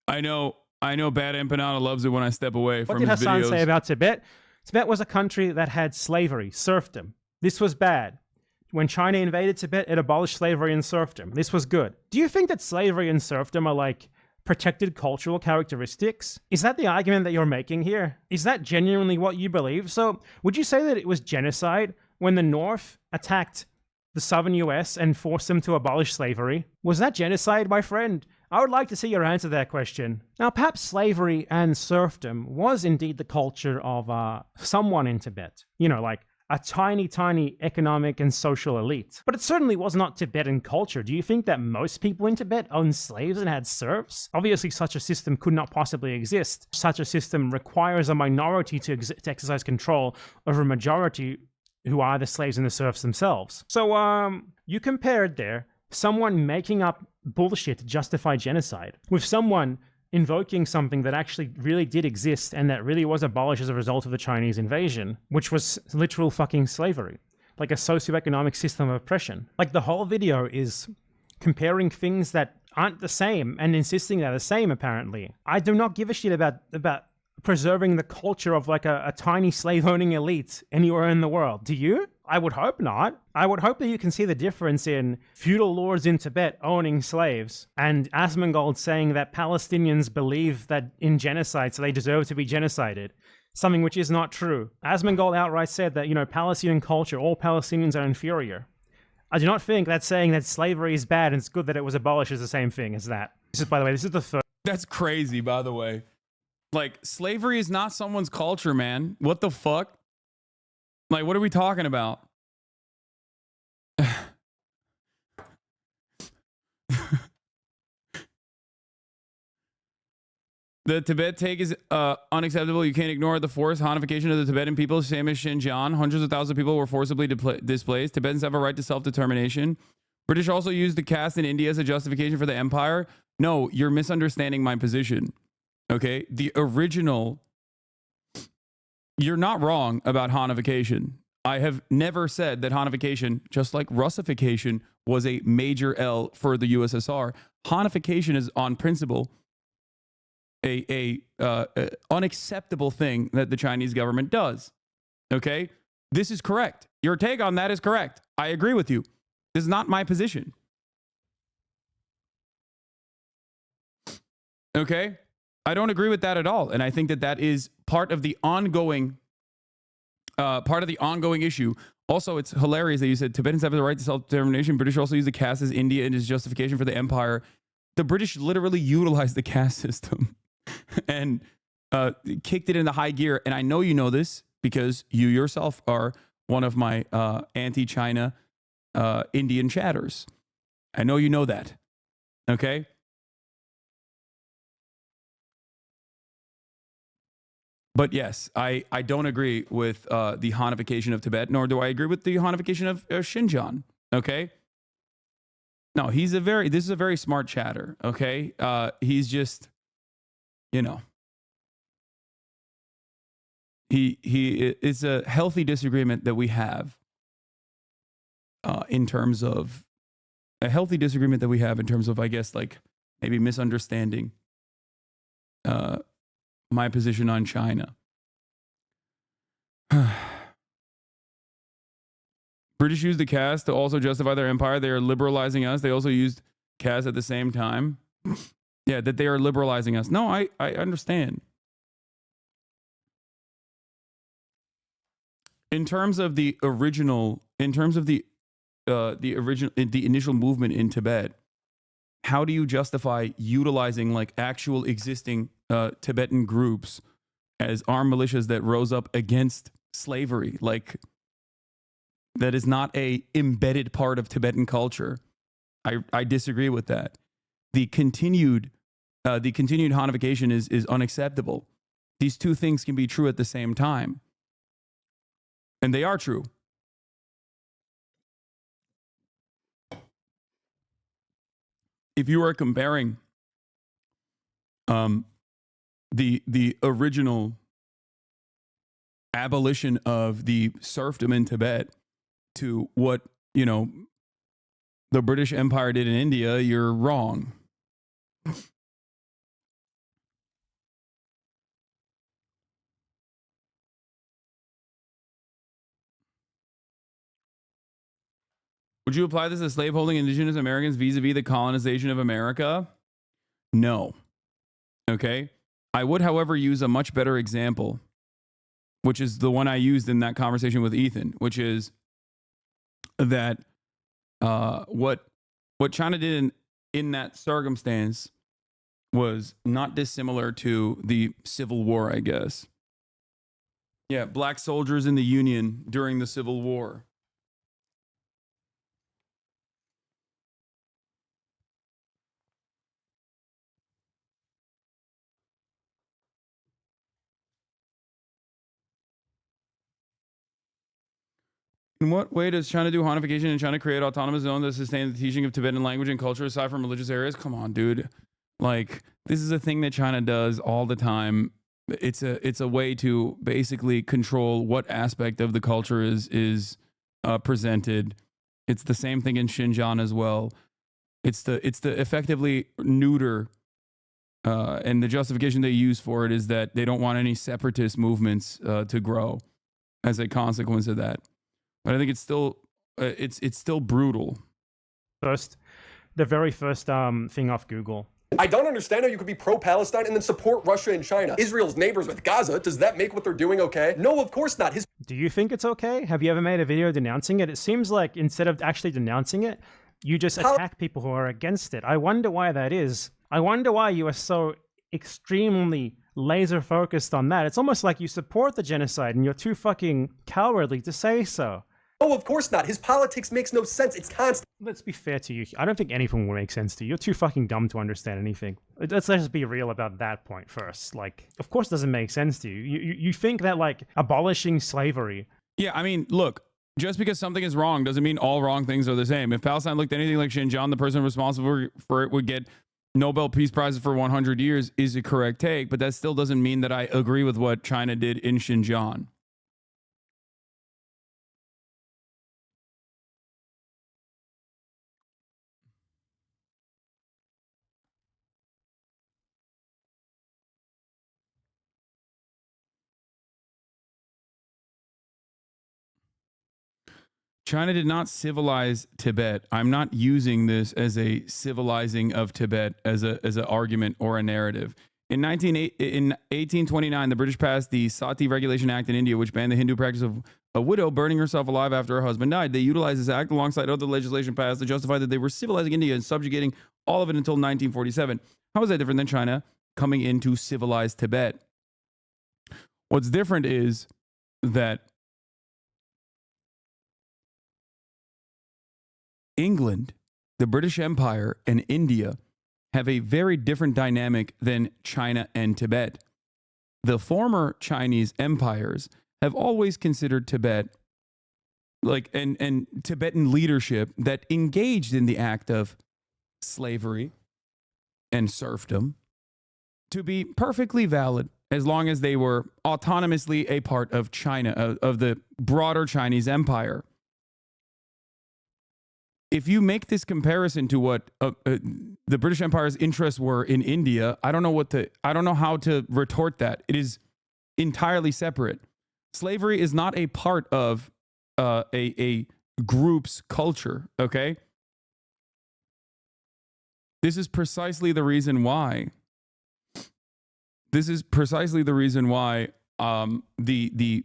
I know Bad Empanada loves it when I step away from his videos. What did Hasan say about Tibet? Tibet was a country that had slavery, serfdom. This was bad. When China invaded Tibet, it abolished slavery and serfdom. This was good. Do you think that slavery and serfdom are like protected cultural characteristics? Is that the argument that you're making here? Is that genuinely what you believe? So would you say that it was genocide when the North attacked the southern US and forced them to abolish slavery? Was that genocide, my friend? I would like to see your answer to that question. Now, perhaps slavery and serfdom was indeed the culture of someone in Tibet. You know, like a tiny, tiny economic and social elite. But it certainly was not Tibetan culture. Do you think that most people in Tibet owned slaves and had serfs? Obviously, such a system could not possibly exist. Such a system requires a minority to exercise control over a majority who are the slaves and the serfs themselves. So, you compared there someone making up bullshit to justify genocide with someone invoking something that actually really did exist and that really was abolished as a result of the Chinese invasion, which was literal fucking slavery, like a socioeconomic system of oppression. Like the whole video is comparing things that aren't the same and insisting they're the same, apparently. I do not give a shit about preserving the culture of like a tiny slave-owning elite anywhere in the world. Do you? I would hope not. I would hope that you can see the difference in feudal lords in Tibet owning slaves and Asmongold saying that Palestinians believe that in genocide, so they deserve to be genocided. Something which is not true. Asmongold outright said that, you know, Palestinian culture, all Palestinians are inferior. I do not think that saying that slavery is bad and it's good that it was abolished is the same thing as that. This is, by the way, this is the third. That's crazy, by the way. Like, slavery is not someone's culture, man. What the fuck? Like, what are we talking about? The Tibet take is unacceptable. You can't ignore the forced Hanification of the Tibetan people, same as Xinjiang. Hundreds of thousands of people were forcibly displaced. Tibetans have a right to self-determination. British also used the caste in India as a justification for the empire. No, you're misunderstanding my position. Okay? The original... You're not wrong about Hanification. I have never said that Hanification, just like Russification, was a major L for the USSR. Hanification is on principle a unacceptable thing that the Chinese government does. Okay? This is correct. Your take on that is correct. I agree with you. This is not my position. Okay? I don't agree with that at all. And I think that that is part of the ongoing issue. Also, it's hilarious that you said Tibetans have the right to self-determination. British also use the caste as India in its justification for the empire. The British literally utilized the caste system and kicked it into high gear. And I know you know this because you yourself are one of my anti-China Indian chatters. I know you know that. Okay? But yes, I don't agree with the Hanification of Tibet, nor do I agree with the Hanification of Xinjiang. Okay? No, this is a very smart chatter. Okay? He's just, you know, it's a healthy disagreement that we have in terms of, I guess, like maybe misunderstanding my position on China. British used the caste to also justify their empire. They are liberalizing us. They also used caste at the same time. Yeah, that they are liberalizing us. No, I understand. In terms of the original, the initial movement in Tibet, how do you justify utilizing like actual existing Tibetan groups as armed militias that rose up against slavery? Like, that is not a embedded part of Tibetan culture. I disagree with that. The continued Hanification is unacceptable. These two things can be true at the same time. And they are true. If you are comparing the original abolition of the serfdom in Tibet to what, you know, the British Empire did in India, you're wrong. Would you apply this to slaveholding indigenous Americans vis-a-vis the colonization of America? No. Okay? I would, however, use a much better example, which is the one I used in that conversation with Ethan, which is that what China did in that circumstance was not dissimilar to the Civil War, I guess. Yeah, black soldiers in the Union during the Civil War. In what way does China do Hanification and China create autonomous zones that sustain the teaching of Tibetan language and culture aside from religious areas? Come on, dude. Like, this is a thing that China does all the time. It's a way to basically control what aspect of the culture is presented. It's the same thing in Xinjiang as well. It's the effectively neuter, and the justification they use for it is that they don't want any separatist movements to grow as a consequence of that. But I think it's still brutal. The very first thing off Google. I don't understand how you could be pro-Palestine and then support Russia and China. Israel's neighbors with Gaza. Does that make what they're doing okay? No, of course not. Do you think it's okay? Have you ever made a video denouncing it? It seems like instead of actually denouncing it, you just attack people who are against it. I wonder why that is. I wonder why you are so extremely laser focused on that. It's almost like you support the genocide and you're too fucking cowardly to say so. Oh, of course not. His politics makes no sense. It's constant. Let's be fair to you. I don't think anything will make sense to you. You're too fucking dumb to understand anything. Let's just be real about that point first. Like, of course it doesn't make sense to you. You think that, like, abolishing slavery... Yeah, I mean, look, just because something is wrong doesn't mean all wrong things are the same. If Palestine looked anything like Xinjiang, the person responsible for it would get Nobel Peace Prizes for 100 years is a correct take, but that still doesn't mean that I agree with what China did in Xinjiang. China did not civilize Tibet. I'm not using this as a civilizing of Tibet as an argument or a narrative. In 1829, the British passed the Sati Regulation Act in India, which banned the Hindu practice of a widow burning herself alive after her husband died. They utilized this act alongside other legislation passed to justify that they were civilizing India and subjugating all of it until 1947. How is that different than China coming in to civilize Tibet? What's different is that England, the British Empire, and India have a very different dynamic than China and Tibet. The former Chinese empires have always considered Tibet like and Tibetan leadership that engaged in the act of slavery and serfdom to be perfectly valid as long as they were autonomously a part of China, of the broader Chinese empire. If you make this comparison to what the British Empire's interests were in India, I don't know how to retort that. It is entirely separate. Slavery is not a part of a group's culture. Okay, this is precisely the reason why. The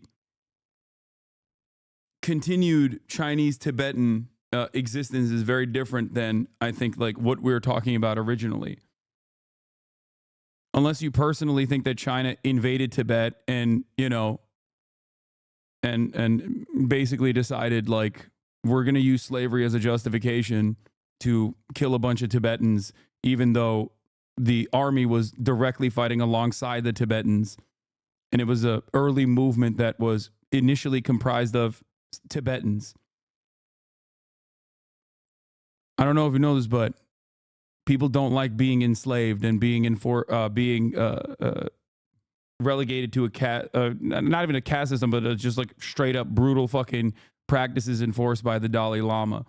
continued Chinese Tibetan existence is very different than I think like what we were talking about originally. Unless you personally think that China invaded Tibet and, you know, and basically decided like we're going to use slavery as a justification to kill a bunch of Tibetans, even though the army was directly fighting alongside the Tibetans. And it was an early movement that was initially comprised of Tibetans. I don't know if you know this, but people don't like being enslaved and being relegated to not even a caste system, but just like straight up brutal fucking practices enforced by the Dalai Lama.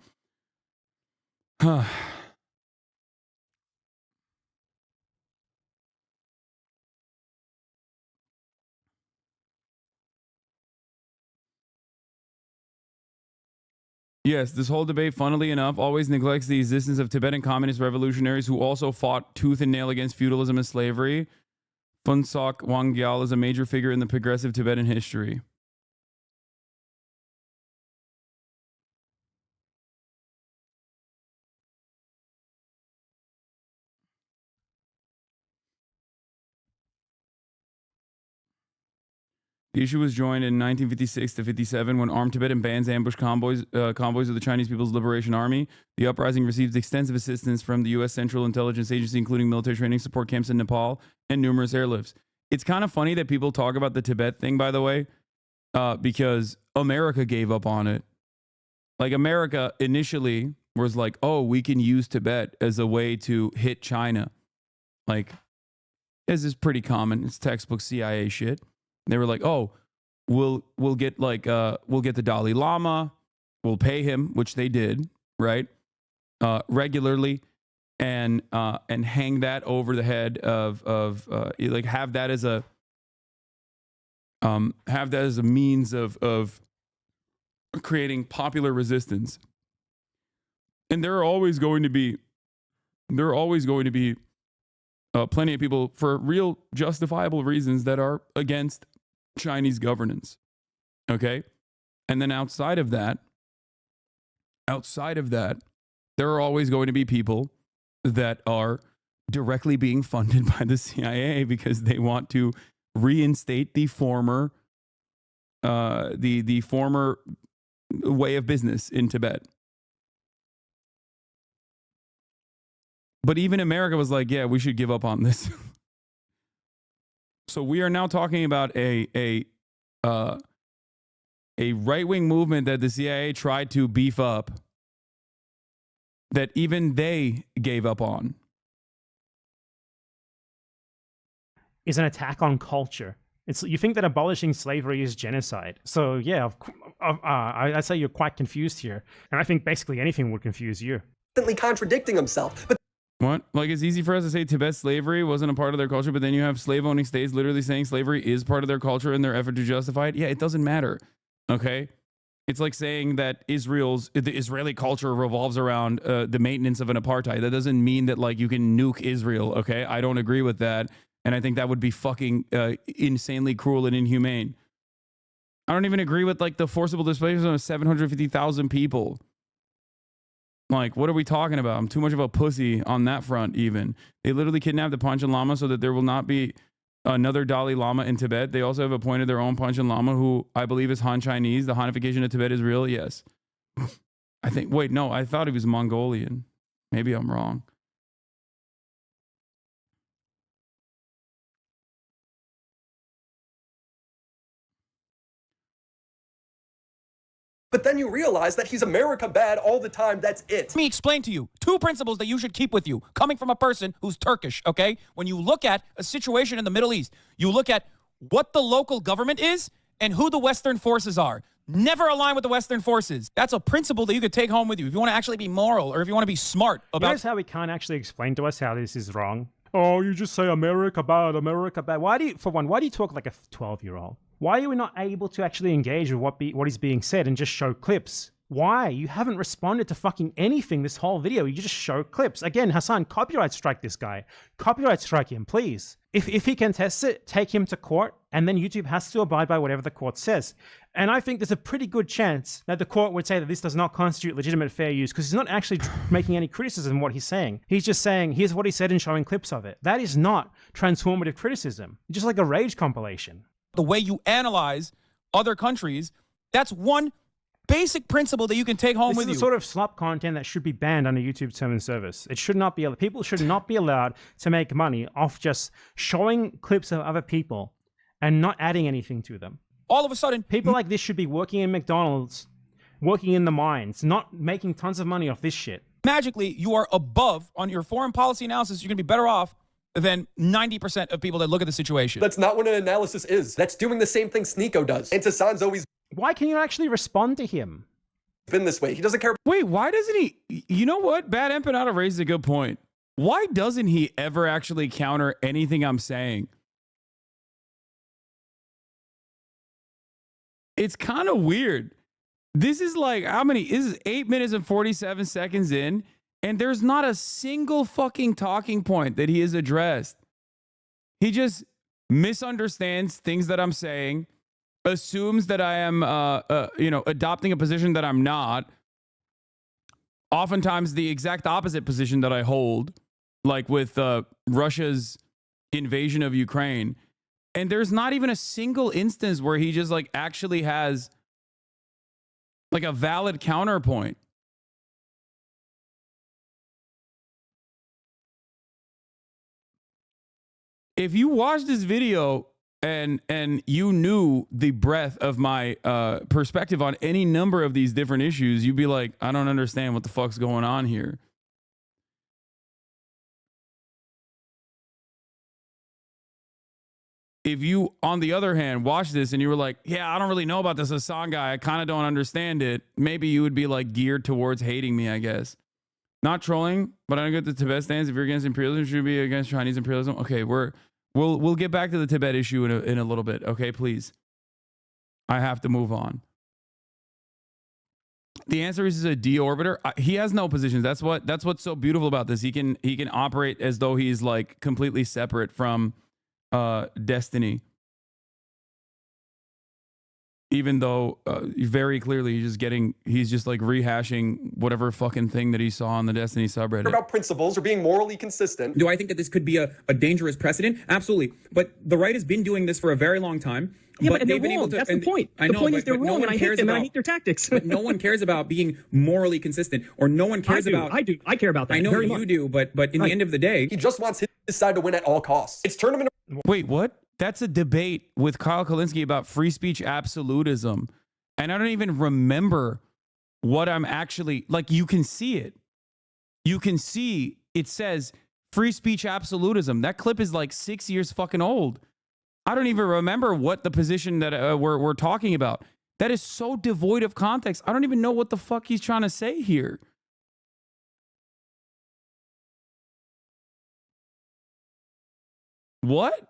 Yes, this whole debate, funnily enough, always neglects the existence of Tibetan communist revolutionaries who also fought tooth and nail against feudalism and slavery. Phuntsok Wangyal is a major figure in the progressive Tibetan history. The issue was joined in 1956 to 57 when armed Tibetan bands ambushed convoys of the Chinese People's Liberation Army. The uprising received extensive assistance from the U.S. Central Intelligence Agency, including military training support camps in Nepal and numerous airlifts. It's kind of funny that people talk about the Tibet thing, by the way, because America gave up on it. Like, America initially was like, oh, we can use Tibet as a way to hit China. Like, this is pretty common. It's textbook CIA shit. They were like, oh, we'll get the Dalai Lama, we'll pay him, which they did, right? Regularly, and hang that over the head of like have that as a means of creating popular resistance. And there are always going to be plenty of people for real justifiable reasons that are against Chinese governance. Okay? And then outside of that, there are always going to be people that are directly being funded by the CIA because they want to reinstate the former way of business in Tibet. But even America was like, yeah, we should give up on this. So we are now talking about a right-wing movement that the CIA tried to beef up, that even they gave up on. Is an attack on culture. You think that abolishing slavery is genocide. So yeah, I'd say you're quite confused here. And I think basically anything would confuse you. Contradicting himself. But What? Like, it's easy for us to say Tibet slavery wasn't a part of their culture, but then you have slave-owning states literally saying slavery is part of their culture in their effort to justify it. Yeah, it doesn't matter. Okay? It's like saying that the Israeli culture revolves around the maintenance of an apartheid. That doesn't mean that, like, you can nuke Israel, okay? I don't agree with that. And I think that would be fucking insanely cruel and inhumane. I don't even agree with, like, the forcible displacement of 750,000 people. Like, what are we talking about? I'm too much of a pussy on that front, even. They literally kidnapped the Panchen Lama so that there will not be another Dalai Lama in Tibet. They also have appointed their own Panchen Lama, who I believe is Han Chinese. The Hanification of Tibet is real, yes. I think, wait, no, I thought he was Mongolian. Maybe I'm wrong. But then you realize that he's America bad all the time. That's it. Let me explain to you 2 principles that you should keep with you, coming from a person who's Turkish, okay? When you look at a situation in the Middle East, you look at what the local government is and who the Western forces are. Never align with the Western forces. That's a principle that you could take home with you if you want to actually be moral or if you want to be smart about... Notice how he can't actually explain to us how this is wrong? Oh, you just say America bad, America bad. Why do you talk like a 12-year-old? Why are we not able to actually engage with what is being said and just show clips? Why? You haven't responded to fucking anything this whole video. You just show clips. Again, Hasan, copyright strike this guy. Copyright strike him, please. If he contests it, take him to court, and then YouTube has to abide by whatever the court says. And I think there's a pretty good chance that the court would say that this does not constitute legitimate fair use because he's not actually making any criticism of what he's saying. He's just saying, here's what he said and showing clips of it. That is not transformative criticism. It's just like a rage compilation. The way you analyze other countries, that's one basic principle that you can take home with you. This is the sort of slop content that should be banned under YouTube term and service. It should not be. People should not be allowed to make money off just showing clips of other people and not adding anything to them. All of a sudden, people like this should be working in McDonald's, working in the mines, not making tons of money off this shit. Magically, you are above on your foreign policy analysis. You're going to be better off than 90% of people that look at the situation. That's not what an analysis is. That's doing the same thing Sneeko does. And Hasan's always... Why can you actually respond to him? Been this way. He doesn't care. Wait, why doesn't he? You know what? Bad Empanada raises a good point. Why doesn't he ever actually counter anything I'm saying? It's kind of weird. This is like, how many? This is 8 minutes and 47 seconds in, and there's not a single fucking talking point that he has addressed. He just misunderstands things that I'm saying, assumes that I am, adopting a position that I'm not. Oftentimes the exact opposite position that I hold, like with Russia's invasion of Ukraine. And there's not even a single instance where he just like actually has like a valid counterpoint. If you watch this video and you knew the breadth of my perspective on any number of these different issues, you'd be like, I don't understand what the fuck's going on here. If you, on the other hand, watch this and you were like, yeah, I don't really know about this Hasan guy, I kind of don't understand it, maybe you would be like geared towards hating me, I guess. Not trolling, but I don't get the Tibet stance. If you're against imperialism, you should be against Chinese imperialism. Okay, we'll get back to the Tibet issue in a little bit. Okay, please. I have to move on. The answer is a deorbiter. He has no positions. That's what's so beautiful about this. He can operate as though he's like completely separate from destiny. even though very clearly he's just like rehashing whatever fucking thing that he saw on the Destiny subreddit. About principles or being morally consistent. Do I think that this could be a dangerous precedent? Absolutely. But the right has been doing this for a very long time. Yeah, but they've they're been wrong. able to. That's the point. I The know, point but, is they're but no wrong, one and I hate cares them, and I about. hate their tactics. But no one cares about being morally consistent, or no one cares about. I do. I care about that. I know very you much. do, but in the end of the day, He just wants his side to win at all costs. It's tournament. Wait, what? That's a debate with Kyle Kalinske about free speech absolutism. And I don't even remember what I'm actually, like, you can see it. You can see it says free speech absolutism. That clip is like 6 years fucking old. I don't even remember what the position that we're talking about. That is so devoid of context. I don't even know what the fuck he's trying to say here. What?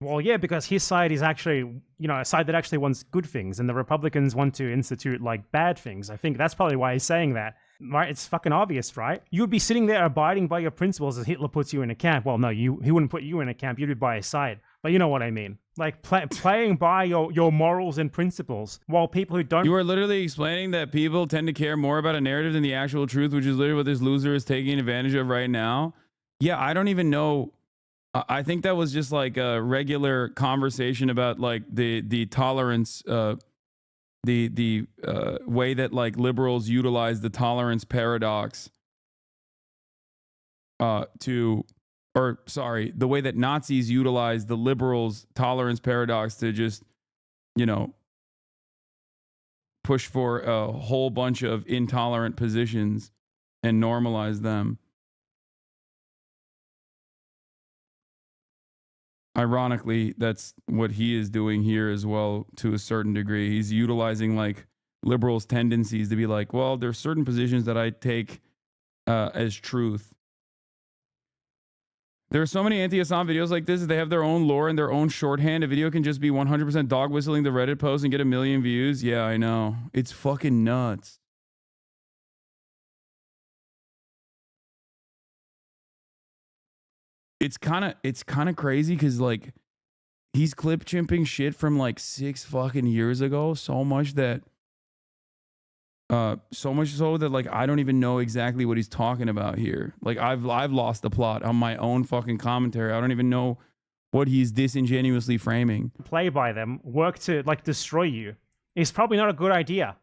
Well, yeah, because his side is actually, a side that actually wants good things, and the Republicans want to institute, like, bad things. I think that's probably why he's saying that. Right? It's fucking obvious, right? You would be sitting there abiding by your principles as Hitler puts you in a camp. Well, no, he wouldn't put you in a camp. You'd be by his side. But you know what I mean. Like, playing by your morals and principles, while people who don't... You are literally explaining that people tend to care more about a narrative than the actual truth, which is literally what this loser is taking advantage of right now. Yeah, I don't even know... I think that was just like a regular conversation about like the tolerance, the way that like liberals utilize the tolerance paradox the way that Nazis utilize the liberals' tolerance paradox to just, push for a whole bunch of intolerant positions and normalize them. Ironically, that's what he is doing here as well to a certain degree. He's utilizing like liberals' tendencies to be like, well, there's certain positions that I take as truth. There are so many anti-Hasan videos like this. They have their own lore and their own shorthand. A video can just be 100% dog whistling the Reddit post and get 1 million views. Yeah, I know. It's fucking nuts. It's kind of crazy because like he's clip chimping shit from like 6 fucking years ago, so much so that like I don't even know exactly what he's talking about here. Like I've lost the plot on my own fucking commentary. I don't even know what he's disingenuously framing. Play by them, work to like destroy you. It's probably not a good idea.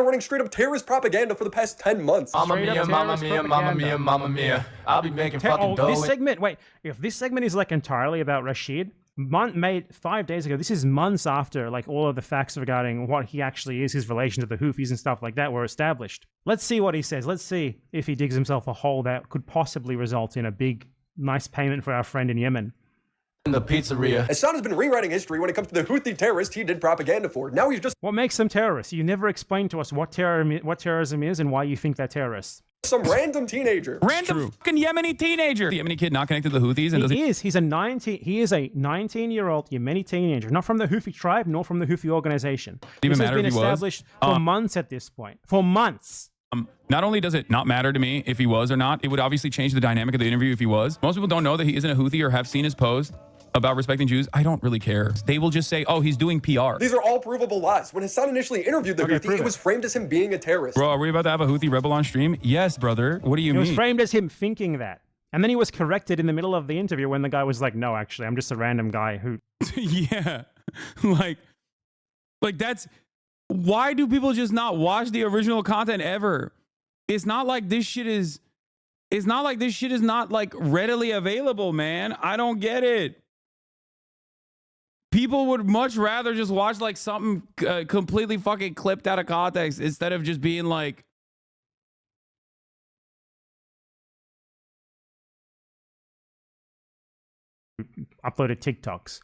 Running straight up terrorist propaganda for the past 10 months. Mamma mia, mamma mia, mamma mia, mamma mia. I'll be making fucking dough. This segment, wait, if this segment is like entirely about Rashid, made 5 days ago, this is months after like all of the facts regarding what he actually is, his relation to the Houthis and stuff like that were established. Let's see what he says. Let's see if he digs himself a hole that could possibly result in a big, nice payment for our friend in Yemen. In the pizzeria. Hasan has been rewriting history when it comes to the Houthi terrorists he did propaganda for. Now he's just... What makes them terrorists? You never explained to us what terrorism is and why you think they're terrorists. Some random teenager. Random fucking Yemeni teenager. The Yemeni kid not connected to the Houthis. And He is a 19-year-old Yemeni teenager, not from the Houthi tribe, nor from the Houthi organization. Even This has matter been if he was? established for months at this point. For months. Not only does it not matter to me if he was or not, it would obviously change the dynamic of the interview if he was. Most people don't know that he isn't a Houthi or have seen his post about respecting Jews. I don't really care. They will just say, oh, he's doing PR. These are all provable lies. When Hasan initially interviewed the Houthi, it was framed as him being a terrorist. Bro, are we about to have a Houthi rebel on stream? Yes, brother. What do you mean? It was framed as him thinking that. And then he was corrected in the middle of the interview when the guy was like, no, actually, I'm just a random guy who... Yeah. Like that's... Why do people just not watch the original content ever? It's not like this shit is... It's not like this shit is not like readily available, man. I don't get it. People would much rather just watch like something completely fucking clipped out of context instead of just being like, uploaded TikToks.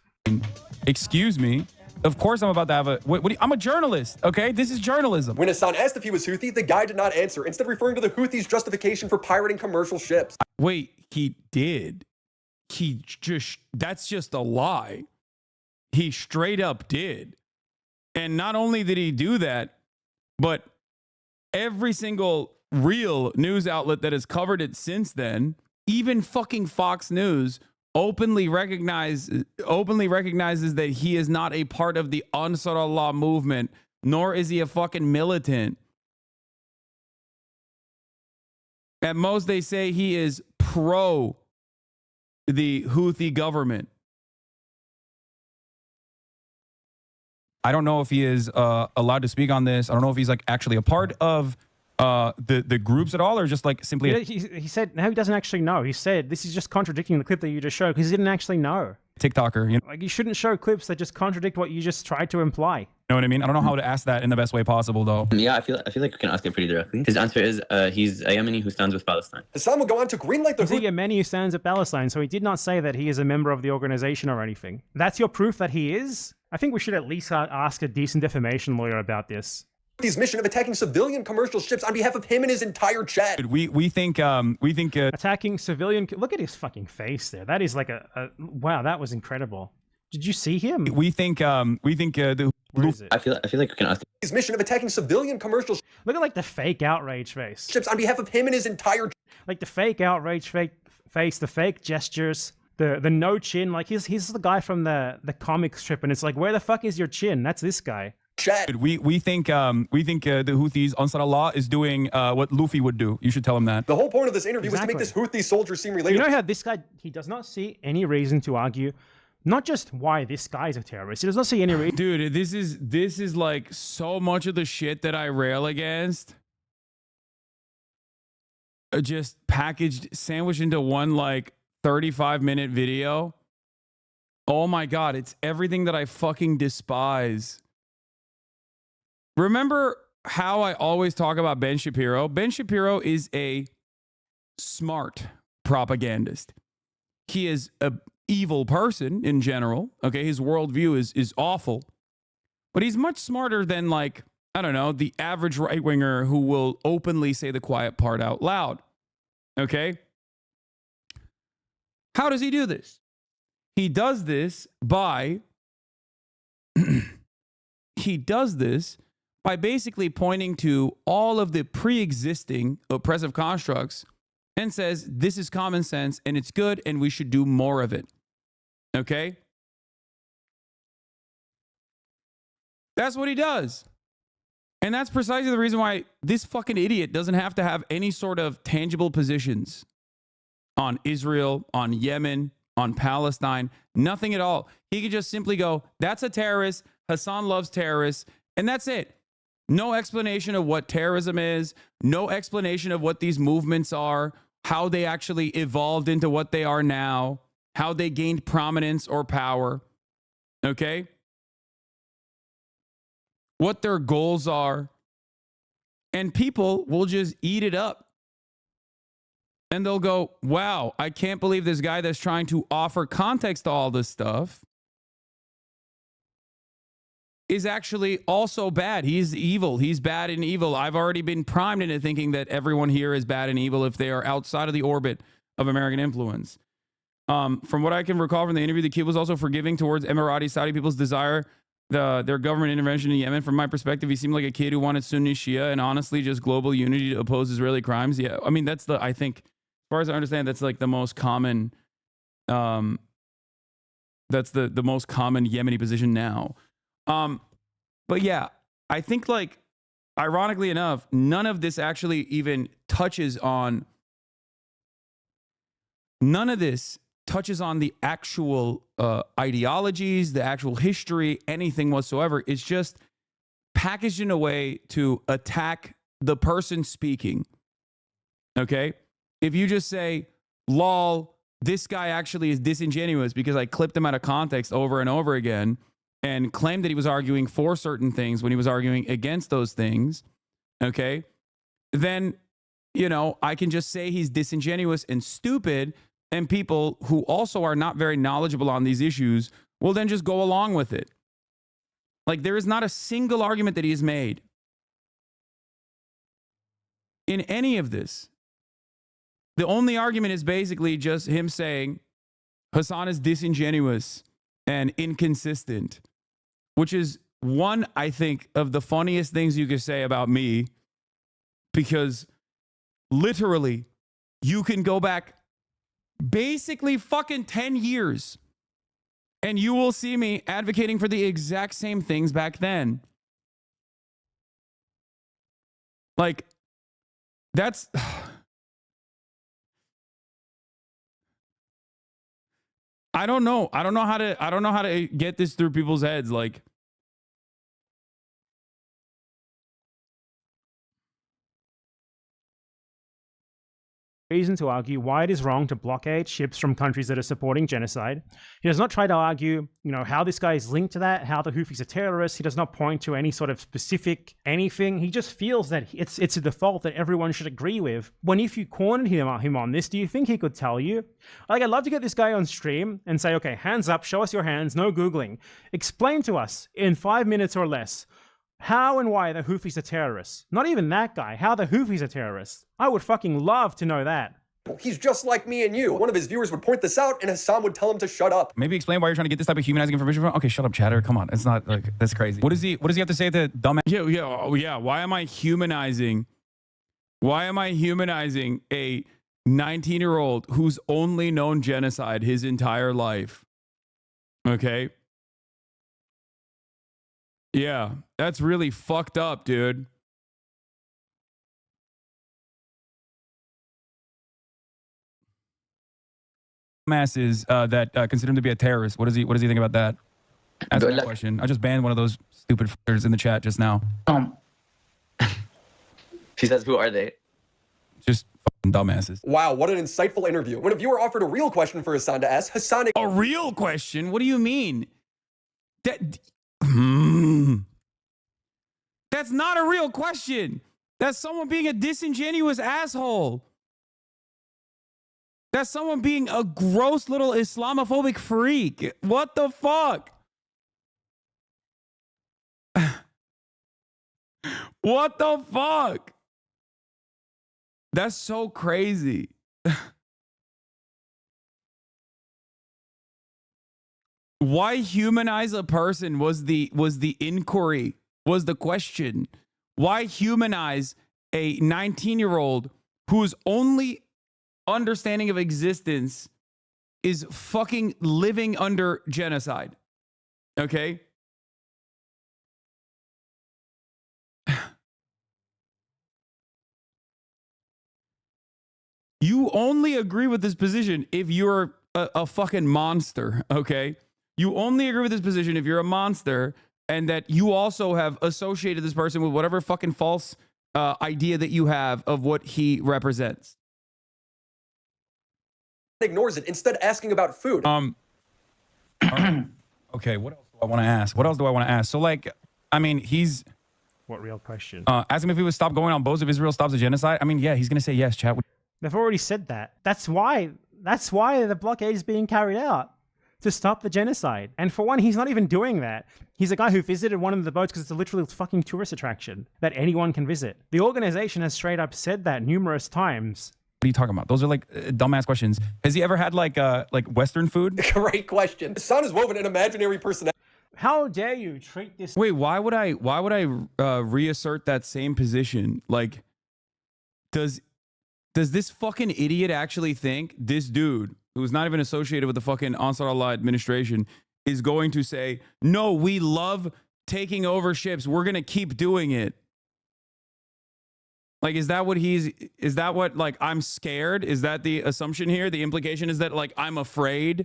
Excuse me. Of course I'm about to have a... I'm a journalist, okay? This is journalism. When Hasan asked if he was Houthi, the guy did not answer, instead referring to the Houthis' justification for pirating commercial ships. Wait, he did. that's just a lie. He straight up did. And not only did he do that, but every single real news outlet that has covered it since then, even fucking Fox News, openly recognizes that he is not a part of the Ansar Allah movement, nor is he a fucking militant. At most, they say he is pro the Houthi government. I don't know if he is allowed to speak on this. I don't know if he's like actually a part of the groups at all, or just like simply he said no, he doesn't actually know. He said this is just contradicting the clip that you just showed because he didn't actually know. TikToker, you know? Like, you shouldn't show clips that just contradict what you just tried to imply. You know what I mean? I don't know how to ask that in the best way possible, though. Yeah, I feel like we can ask it pretty directly. His answer is he's a Yemeni who stands with Palestine. Hasan will go on to greenlight the He's a Yemeni who stands at Palestine, so he did not say that he is a member of the organization or anything. That's your proof that he is? I think we should at least ask a decent defamation lawyer about this. Houthis' mission of attacking civilian commercial ships on behalf of him and his entire chat. We think attacking civilian. Look at his fucking face there. That is like a wow. That was incredible. Did you see him? We think Where is it? I feel like we can ask his mission of attacking civilian commercial Look at like the fake outrage face. ships on behalf of him and his entire Like the fake outrage face, the fake gestures, the no chin. Like he's the guy from the comic strip, and it's like, where the fuck is your chin? That's this guy. chat. we think the Houthis, Ansar Allah, is doing what Luffy would do. You should tell him that. The whole point of this interview was to make this Houthi soldier seem relatable. You know how this guy, he does not see any reason to argue, not just why this guy's a terrorist. He does not see any reason. Dude, this is like so much of the shit that I rail against. Just packaged, sandwiched into one like 35-minute video. Oh my God, it's everything that I fucking despise. Remember how I always talk about Ben Shapiro? Ben Shapiro is a smart propagandist. He is a evil person in general. Okay, his worldview is awful. But he's much smarter than, like, I don't know, the average right-winger who will openly say the quiet part out loud. Okay? How does he do this? He does this by basically pointing to all of the pre-existing oppressive constructs and says, this is common sense and it's good and we should do more of it. Okay? That's what he does. And that's precisely the reason why this fucking idiot doesn't have to have any sort of tangible positions on Israel, on Yemen, on Palestine, nothing at all. He could just simply go, that's a terrorist, Hasan loves terrorists, and that's it. No explanation of what terrorism is, no explanation of what these movements are, how they actually evolved into what they are now, how they gained prominence or power, okay? What their goals are. And people will just eat it up. And they'll go, wow, I can't believe this guy that's trying to offer context to all this stuff is actually also bad. He's evil. He's bad and evil. I've already been primed into thinking that everyone here is bad and evil if they are outside of the orbit of American influence. From what I can recall from the interview, the kid was also forgiving towards Emirati Saudi people's desire, their government intervention in Yemen. From my perspective, he seemed like a kid who wanted Sunni Shia and honestly just global unity to oppose Israeli crimes. Yeah, I mean, that's I think, as far as I understand, that's like the most common, that's the most common Yemeni position now. But yeah, I think, like, ironically enough, none of this actually even touches on the actual ideologies, the actual history, anything whatsoever. It's just packaged in a way to attack the person speaking. Okay? If you just say, lol, this guy actually is disingenuous because I clipped him out of context over and over again and claimed that he was arguing for certain things when he was arguing against those things, okay? Then, you know, I can just say he's disingenuous and stupid, and people who also are not very knowledgeable on these issues will then just go along with it. Like, there is not a single argument that he has made in any of this. The only argument is basically just him saying Hasan is disingenuous and inconsistent, which is one, I think, of the funniest things you could say about me, because literally you can go back basically fucking 10 years and you will see me advocating for the exact same things back then. Like, that's... I don't know how to get this through people's heads. Like, reason to argue why it is wrong to blockade ships from countries that are supporting genocide. He does not try to argue, how this guy is linked to that, how the Houthis are terrorists. He does not point to any sort of specific anything. He just feels that it's a default that everyone should agree with. When if you cornered him on this, do you think he could tell you? Like, I'd love to get this guy on stream and say, okay, hands up, show us your hands, no Googling. Explain to us in 5 minutes or less how and why the Houthis are terrorists. Not even that guy, how the Houthis are terrorists. I would fucking love to know that. He's just like me and you. One of his viewers would point this out and Hasan would tell him to shut up. Maybe explain why you're trying to get this type of humanizing information from. Okay, shut up, chatter. Come on. It's not like, that's crazy. What does he have to say to dumbass? Yeah. Why am I humanizing a 19-year-old who's only known genocide his entire life? Okay. Yeah, that's really fucked up, dude. Masses that consider him to be a terrorist. What does he think about that? That's my question. I just banned one of those stupid fuckers in the chat just now. She says, who are they? Just fucking dumbasses. Wow, what an insightful interview. When a viewer offered a real question for Hasan to ask, Hasan... A real question? What do you mean? That's not a real question. That's someone being a disingenuous asshole. That's someone being a gross little Islamophobic freak. What the fuck? What the fuck? That's so crazy. Why humanize a person was the inquiry, was the question. Why humanize a 19-year-old whose only understanding of existence is fucking living under genocide? Okay? You only agree with this position if you're a fucking monster, okay? You only agree with this position if you're a monster and that you also have associated this person with whatever fucking false idea that you have of what he represents. Ignores it, instead asking about food. Okay, what else do I want to ask? So, like, I mean, he's... What real question? Ask him if he would stop going on boats if Israel stops the genocide. I mean, yeah, he's going to say yes, chat. They've already said that. That's why the blockade is being carried out. To stop the genocide. And for one, he's not even doing that. He's a guy who visited one of the boats because it's a literal fucking tourist attraction that anyone can visit. The organization has straight up said that numerous times. What are you talking about? Those are like dumbass questions. Has he ever had like Western food? Great question. Hasan has woven an imaginary personality. How dare you treat this? Wait, why would I reassert that same position? Like, does this fucking idiot actually think this dude, who's not even associated with the fucking Ansar Allah administration, is going to say, no, we love taking over ships, we're gonna keep doing it? Like, is that what like, I'm scared? Is that the assumption here? The implication is that, like, I'm afraid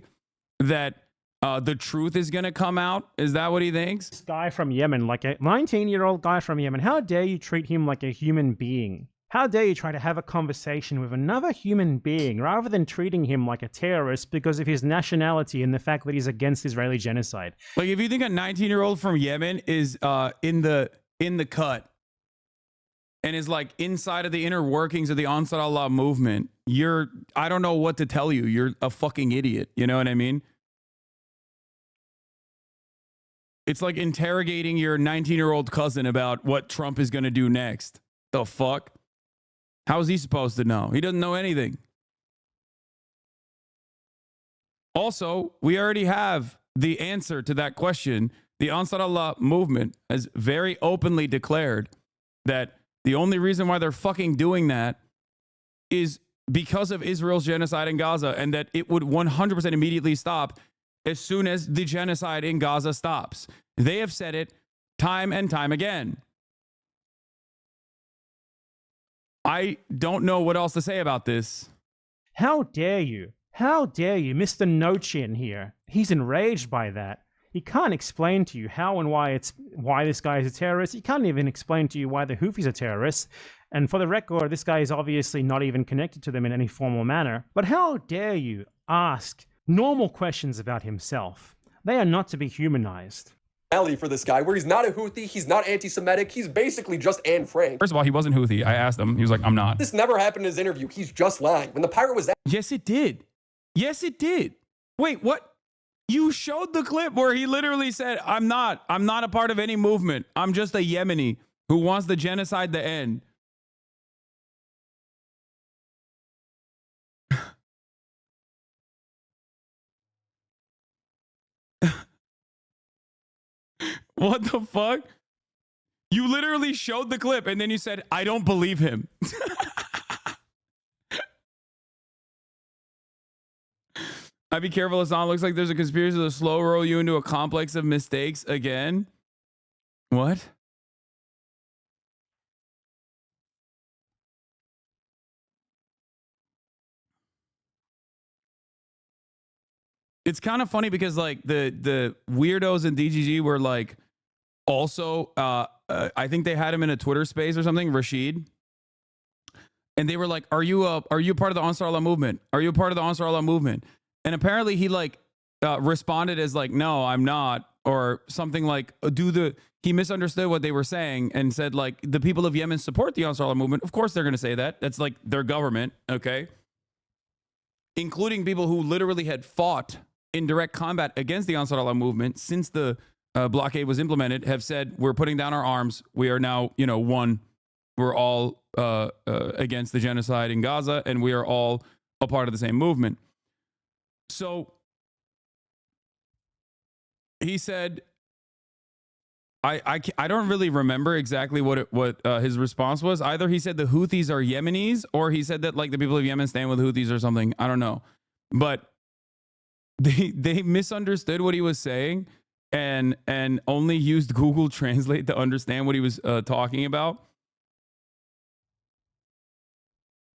that the truth is gonna come out? Is that what he thinks? This guy from Yemen, like a 19-year-old guy from Yemen, how dare you treat him like a human being? How dare you try to have a conversation with another human being rather than treating him like a terrorist because of his nationality and the fact that he's against Israeli genocide? Like, if you think a 19-year-old from Yemen is in the cut and is like inside of the inner workings of the Ansar Allah movement, I don't know what to tell you. You're a fucking idiot. You know what I mean? It's like interrogating your 19-year-old cousin about what Trump is going to do next. The fuck? How is he supposed to know? He doesn't know anything. Also, we already have the answer to that question. The Ansar Allah movement has very openly declared that the only reason why they're fucking doing that is because of Israel's genocide in Gaza, and that it would 100% immediately stop as soon as the genocide in Gaza stops. They have said it time and time again. I don't know what else to say about this. How dare you? How dare you, Mr. No Chin here? He's enraged by that. He can't explain to you how and why this guy is a terrorist. He can't even explain to you why the Houthis are terrorists. And for the record, this guy is obviously not even connected to them in any formal manner. But how dare you ask normal questions about himself? They are not to be humanized. For this guy, where he's not a Houthi, he's not anti-Semitic, he's basically just Anne Frank. First of all, he wasn't Houthi. I asked him. He was like, I'm not. This never happened in his interview. He's just lying. When the pirate was Yes, it did. Yes, it did. Wait, what? You showed the clip where he literally said, I'm not a part of any movement. I'm just a Yemeni who wants the genocide to end. What the fuck? You literally showed the clip and then you said, I don't believe him. I'd be careful, Hassan. Looks like there's a conspiracy to slow roll you into a complex of mistakes again. What? It's kind of funny because like the weirdos in DGG were like also I think they had him in a Twitter space or something, Rashid. And they were like, are you part of the Ansar Allah movement? Are you a part of the Ansar Allah movement? And apparently he like responded as like, no, I'm not, or something like he misunderstood what they were saying and said like, the people of Yemen support the Ansar Allah movement. Of course they're going to say that. That's like their government, okay? Including people who literally had fought in direct combat against the Ansar Allah movement since the blockade was implemented, have said, we're putting down our arms. We are now, one. We're all against the genocide in Gaza, and we are all a part of the same movement. So he said, I don't really remember exactly what his response was. Either he said the Houthis are Yemenis, or he said that like the people of Yemen stand with Houthis or something. I don't know. But they misunderstood what he was saying and only used Google Translate to understand what he was talking about.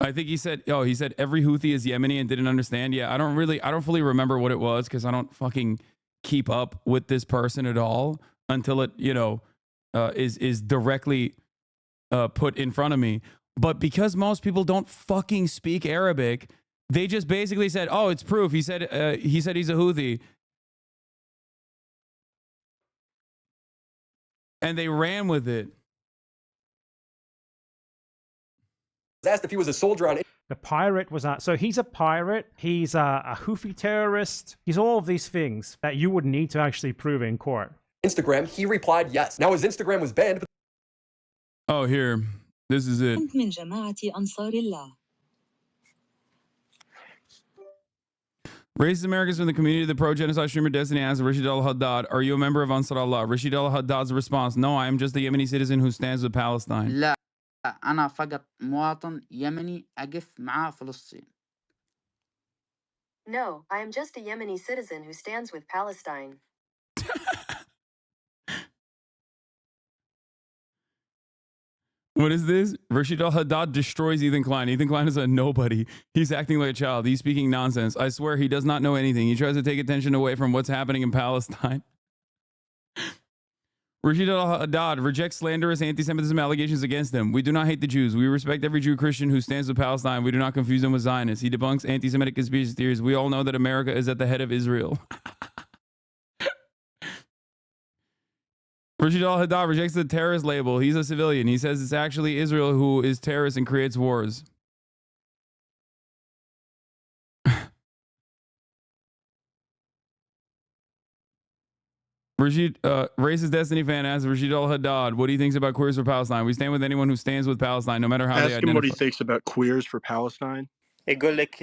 I think he said every Houthi is Yemeni and didn't understand. Yeah, I don't fully remember what it was because I don't fucking keep up with this person at all until it, is directly put in front of me. But because most people don't fucking speak Arabic, they just basically said, oh, it's proof. He said he's a Houthi. And they ran with it. asked if he was a soldier on... The pirate was... so he's a pirate. He's a Houthi terrorist. He's all of these things that you would need to actually prove in court. Instagram, he replied yes. Now his Instagram was banned. But oh, here. This is it. Racist Americans from the community of the pro-genocide streamer Destiny asked Rashid al-Haddad, are you a member of Ansar Allah? Rashid al-Haddad's response, no, I am just a Yemeni citizen who stands with Palestine. لا أنا فقط مواطن يمني أقف مع فلسطين. No, I am just a Yemeni citizen who stands with Palestine. What is this? Rashid al-Haddad destroys Ethan Klein. Ethan Klein is a nobody. He's acting like a child. He's speaking nonsense. I swear he does not know anything. He tries to take attention away from what's happening in Palestine. Rashid al-Haddad rejects slanderous anti-Semitism allegations against him. We do not hate the Jews. We respect every Jew Christian who stands with Palestine. We do not confuse them with Zionists. He debunks anti-Semitic conspiracy theories. We all know that America is at the head of Israel. Rashid al-Haddad rejects the terrorist label. He's a civilian. He says it's actually Israel who is terrorist and creates wars. Rashid, racist Destiny fan asks Rashid al-Haddad, what do you think about queers for Palestine? We stand with anyone who stands with Palestine, no matter how they identify. Ask him what he thinks about queers for Palestine. يقول لك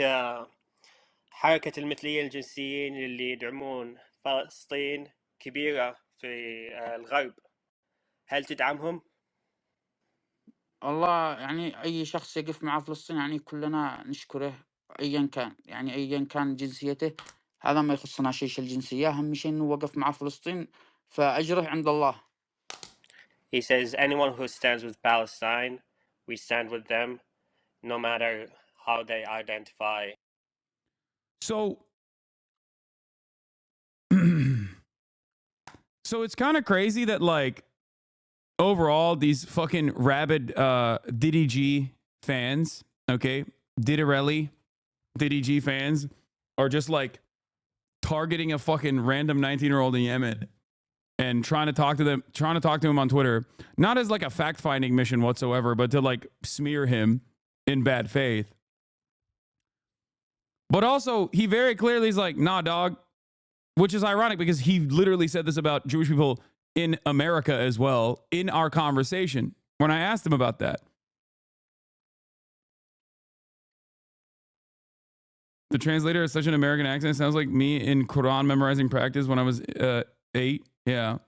حركة المثليين الجنسيين اللي يدعمون فلسطين كبيرة في الغرب، هل تدعمهم؟ والله يعني أي شخص يقف مع فلسطين يعني كلنا نشكره أيا كان، يعني أيا كان جنسيته، هذا ما يخصنا شيء الجنسية، أهم شيء إنه وقف مع فلسطين فأجره عند الله. He says anyone who stands with Palestine, we stand with them, no matter how they identify. So, so it's kind of crazy that like overall these fucking rabid Diddy G fans, okay, Diddy G fans are just like targeting a fucking random 19-year-old in Yemen and trying to talk to him on Twitter, not as like a fact-finding mission whatsoever, but to like smear him in bad faith. But also, he very clearly is like, nah, dog, which is ironic because he literally said this about Jewish people in America as well in our conversation when I asked him about that. The translator has such an American accent. Sounds like me in Quran memorizing practice when I was 8. Yeah.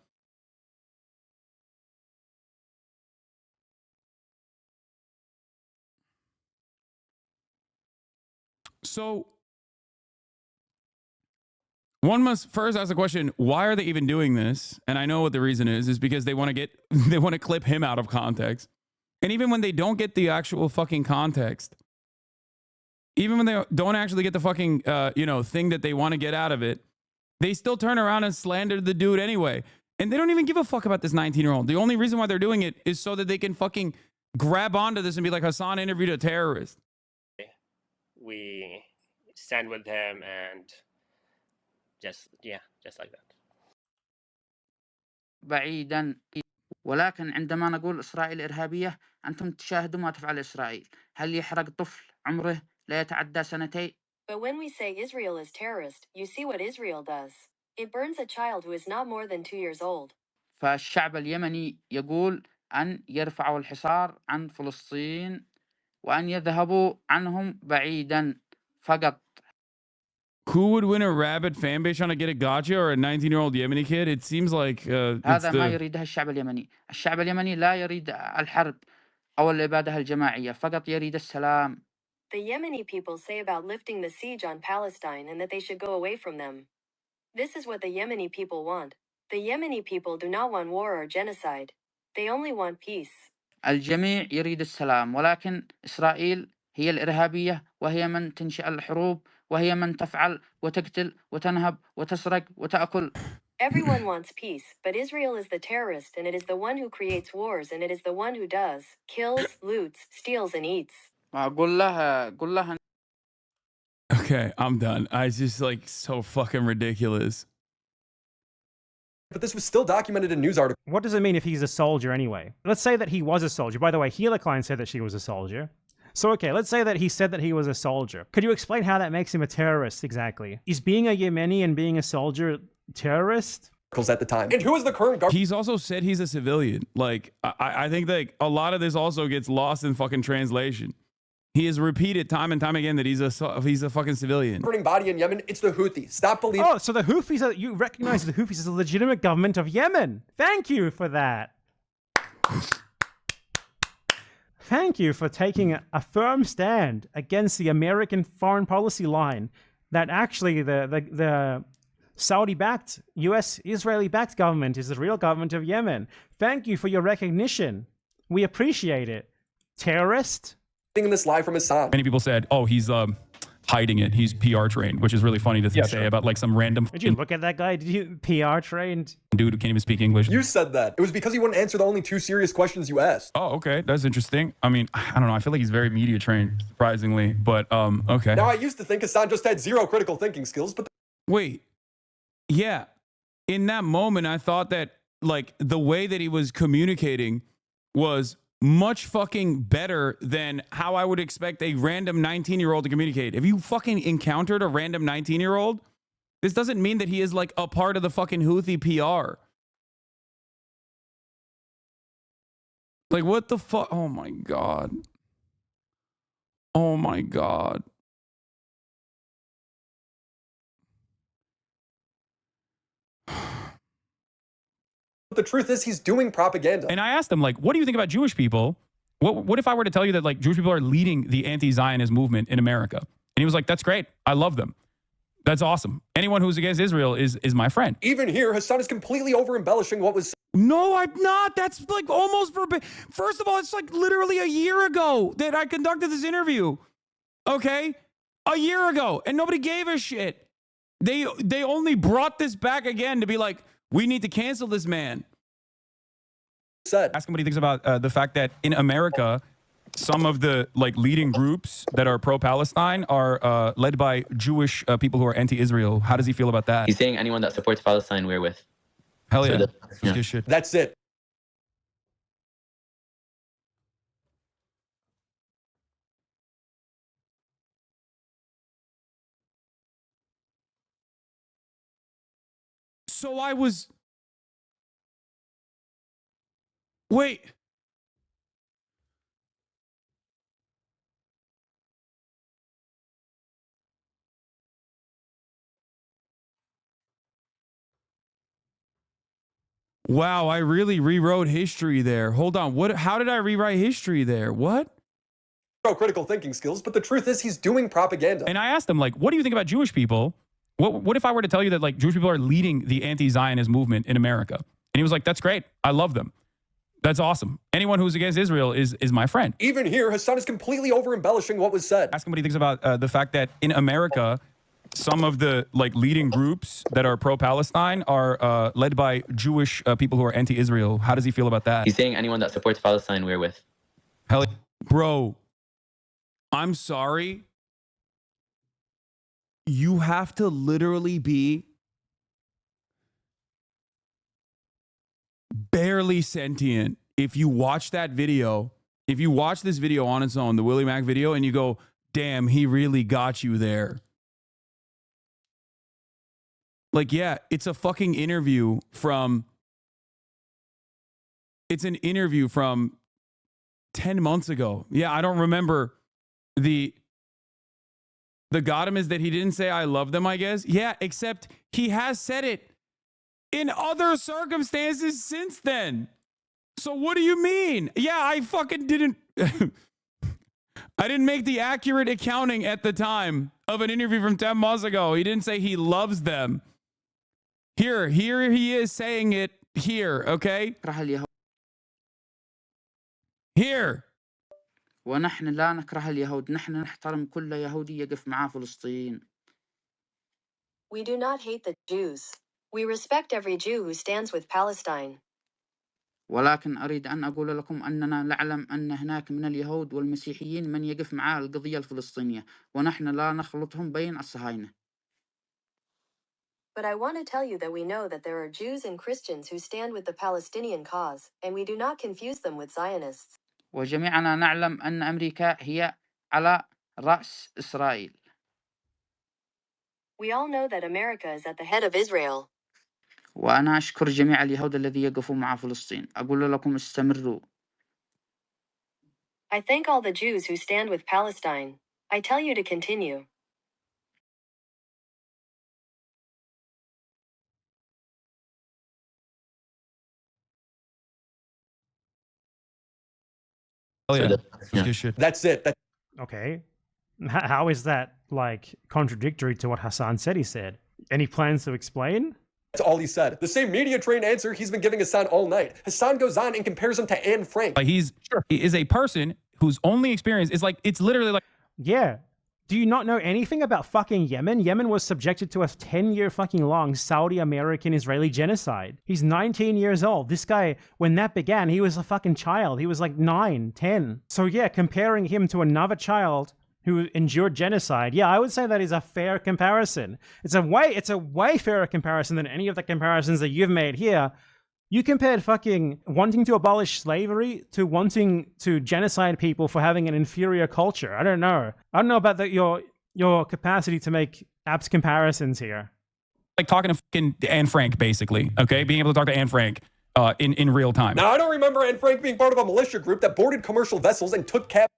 So one must first ask the question, why are they even doing this? And I know what the reason is because they want to clip him out of context. And even when they don't get the actual fucking context, even when they don't actually get the fucking, thing that they want to get out of it, they still turn around and slander the dude anyway. And they don't even give a fuck about this 19-year-old. The only reason why they're doing it is so that they can fucking grab onto this and be like, Hasan interviewed a terrorist. We stand with him and just like that. بعيدا، ولكن عندما نقول إسرائيل إرهابية أنتم تشاهدوا ما تفعل إسرائيل، هل يحرق طفل عمره لا يتعدى 2 But when we say Israel is terrorist, you see what Israel does. It burns a child who is not more than 2 years old. فالشعب اليمني يقول أن يرفعوا الحصار عن فلسطين وأن يذهبوا عنهم بعيدا فقط. Who would win a rabid fan base trying to get a gotcha or a 19-year-old Yemeni kid? It seems like هذا ما يريده الشعب اليمني. الشعب اليمني لا يريد الحرب أو الإبادة الجماعية، فقط يريد السلام. The Yemeni people say about lifting the siege on Palestine and that they should go away from them. This is what the Yemeni people want. The Yemeni people do not want war or genocide. They only want peace. الجميع يريد السلام، ولكن إسرائيل هي الإرهابية وهي من تنشئ الحروب وهي من تفعل وتقتل وتنهب وتسرق وتأكل. Everyone wants peace, but Israel is the terrorist and it is the one who creates wars and it is the one who does, kills, loots, steals and eats. قل لها. Okay, I'm done. I just like so fucking ridiculous. But this was still documented in news articles. What does it mean if he's a soldier anyway? Let's say that he was a soldier. By the way, Healer Klein said that she was a soldier. So, okay, let's say that he said that he was a soldier. Could you explain how that makes him a terrorist exactly? Is being a Yemeni and being a soldier terrorist? At the time. And who is the current government? He's also said he's a civilian. Like, I think like a lot of this also gets lost in fucking translation. He has repeated time and time again that he's a fucking civilian. Governing body in Yemen, it's the Houthis. Stop believing. Oh, so the Houthis you recognize the Houthis as a legitimate government of Yemen. Thank you for that. Thank you for taking a firm stand against the American foreign policy line that actually the Saudi-backed, US, Israeli-backed government is the real government of Yemen. Thank you for your recognition. We appreciate it. Terrorist? This live from Hasan. Many people said, oh, he's hiding it. He's PR trained, which is really funny to say about like some random. Did you look at that guy? Did you PR trained? Dude who can't even speak English. You said that. It was because he wouldn't answer the only 2 serious questions you asked. Oh, okay. That's interesting. I mean, I don't know. I feel like he's very media trained, surprisingly. But okay. Now, I used to think Hasan just had 0 critical thinking skills, but... Wait. Yeah. In that moment, I thought that like the way that he was communicating was much fucking better than how I would expect a random 19-year-old to communicate. If you fucking encountered a random 19-year-old, this doesn't mean that he is like a part of the fucking Houthi PR. Like, what the fuck? Oh my God. Oh my God. But the truth is he's doing propaganda. And I asked him, like, what do you think about Jewish people? What if I were to tell you that, like, Jewish people are leading the anti-Zionist movement in America? And he was like, that's great. I love them. That's awesome. Anyone who's against Israel is my friend. Even here, Hasan is completely over-embellishing what was said. No, I'm not. That's like almost verbatim. First of all, it's like literally a year ago that I conducted this interview. Okay? A year ago. And nobody gave a shit. They only brought this back again to be like, we need to cancel this man. Ask him what he thinks about the fact that in America, some of the like leading groups that are pro-Palestine are led by Jewish people who are anti-Israel. How does he feel about that? He's saying anyone that supports Palestine, we're with. Hell So yeah. yeah. Good shit. That's it. So I was... Wait. Wow, I really rewrote history there. Hold on. How did I rewrite history there? What? Critical thinking skills, but the truth is he's doing propaganda. And I asked him, like, what do you think about Jewish people? What if I were to tell you that, like, Jewish people are leading the anti-Zionist movement in America? And he was like, that's great. I love them. That's awesome. Anyone who's against Israel is my friend. Even here, Hasan is completely over-embellishing what was said. Ask him what he thinks about the fact that in America, some of the like leading groups that are pro-Palestine are led by Jewish people who are anti-Israel. How does he feel about that? He's saying anyone that supports Palestine, we're with. Hell, bro, I'm sorry. You have to literally be barely sentient if you watch that video. If you watch this video on its own, the Willie Mack video, and you go, damn, he really got you there. Like, yeah, it's a fucking interview from... It's an interview from 10 months ago. Yeah, I don't remember the got him is that he didn't say I love them, I guess. Yeah, except he has said it in other circumstances since then. So what do you mean? Yeah, I fucking didn't... I didn't make the accurate accounting at the time of an interview from 10 months ago. He didn't say he loves them. Here he is saying it here, okay? Here. ونحن لا نكره اليهود، نحن نحترم كل يهودي يقف مع فلسطين. We do not hate the Jews. We respect every Jew who stands with Palestine. ولكن أريد أن أقول لكم أننا نعلم أن هناك من اليهود والمسيحيين من يقف مع القضية الفلسطينية، ونحن لا نخلطهم بين الصهاينة. But I want to tell you that we know that there are Jews and Christians who stand with the Palestinian cause, and we do not confuse them with Zionists. وجميعنا نعلم أن أمريكا هي على رأس إسرائيل. We all know that America is at the head of Israel. وأنا أشكر جميع اليهود الذين يقفوا مع فلسطين. أقول لكم استمروا. I thank all the Jews who stand with Palestine. I tell you to continue. Oh yeah. That's it. Okay. How is that, like, contradictory to what Hasan said he said? Any plans to explain? That's all he said. The same media-trained answer he's been giving Hasan all night. Hasan goes on and compares him to Anne Frank. Like he is a person whose only experience is like, it's literally like... Yeah. Do you not know anything about fucking Yemen? Yemen was subjected to a 10-year fucking long Saudi American-Israeli genocide. He's 19 years old. This guy, when that began, he was a fucking child. He was like 9, 10. So yeah, comparing him to another child who endured genocide, yeah, I would say that is a fair comparison. It's a way fairer comparison than any of the comparisons that you've made here. You compared fucking wanting to abolish slavery to wanting to genocide people for having an inferior culture. I don't know. I don't know about your capacity to make apt comparisons here. Like talking to fucking Anne Frank, basically. Okay, being able to talk to Anne Frank in real time. Now, I don't remember Anne Frank being part of a militia group that boarded commercial vessels and took cap.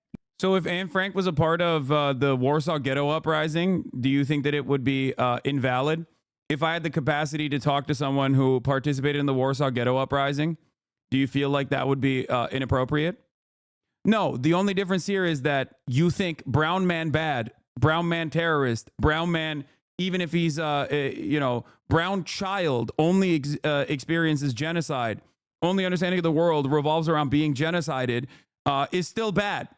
So if Anne Frank was a part of the Warsaw Ghetto Uprising, do you think that it would be invalid if I had the capacity to talk to someone who participated in the Warsaw Ghetto Uprising, do you feel like that would be inappropriate? No, the only difference here is that you think brown man bad, brown man terrorist, brown man, even if he's, brown child only experiences genocide, only understanding of the world revolves around being genocided, is still bad.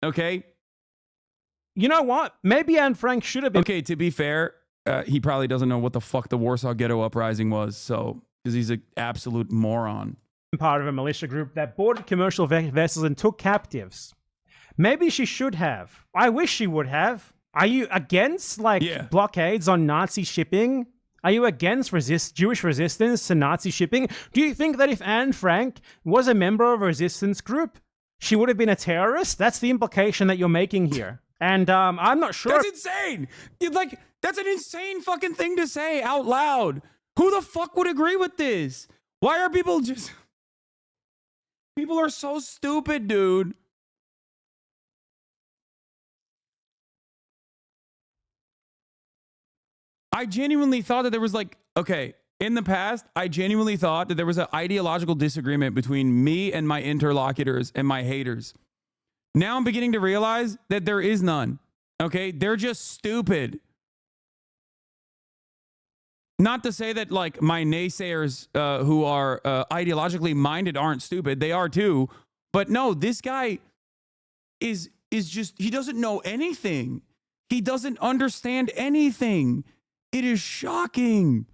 Okay? You know what? Maybe Anne Frank should have been. Okay, to be fair, he probably doesn't know what the fuck the Warsaw Ghetto Uprising was, so, because he's an absolute moron. Part of a militia group that boarded commercial vessels and took captives. Maybe she should have. I wish she would have. Are you against blockades on Nazi shipping? Are you against Jewish resistance to Nazi shipping? Do you think that if Anne Frank was a member of a resistance group, she would have been a terrorist? That's the implication that you're making here. And I'm not sure. That's insane. That's an insane fucking thing to say out loud. Who the fuck would agree with this? Why are people just... People are so stupid, dude. I genuinely thought that there was in the past, I genuinely thought that there was an ideological disagreement between me and my interlocutors and my haters. Now I'm beginning to realize that there is none. Okay? They're just stupid. Not to say that my naysayers who are ideologically minded aren't stupid. They are too. But no, this guy is just, he doesn't know anything. He doesn't understand anything. It is shocking.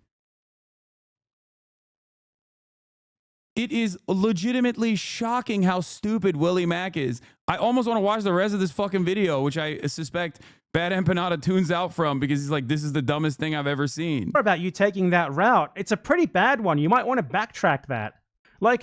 It is legitimately shocking how stupid Willie Mack is. I almost want to watch the rest of this fucking video, which I suspect Bad Empanada tunes out from because he's like, this is the dumbest thing I've ever seen. About you taking that route, it's a pretty bad one. You might want to backtrack that.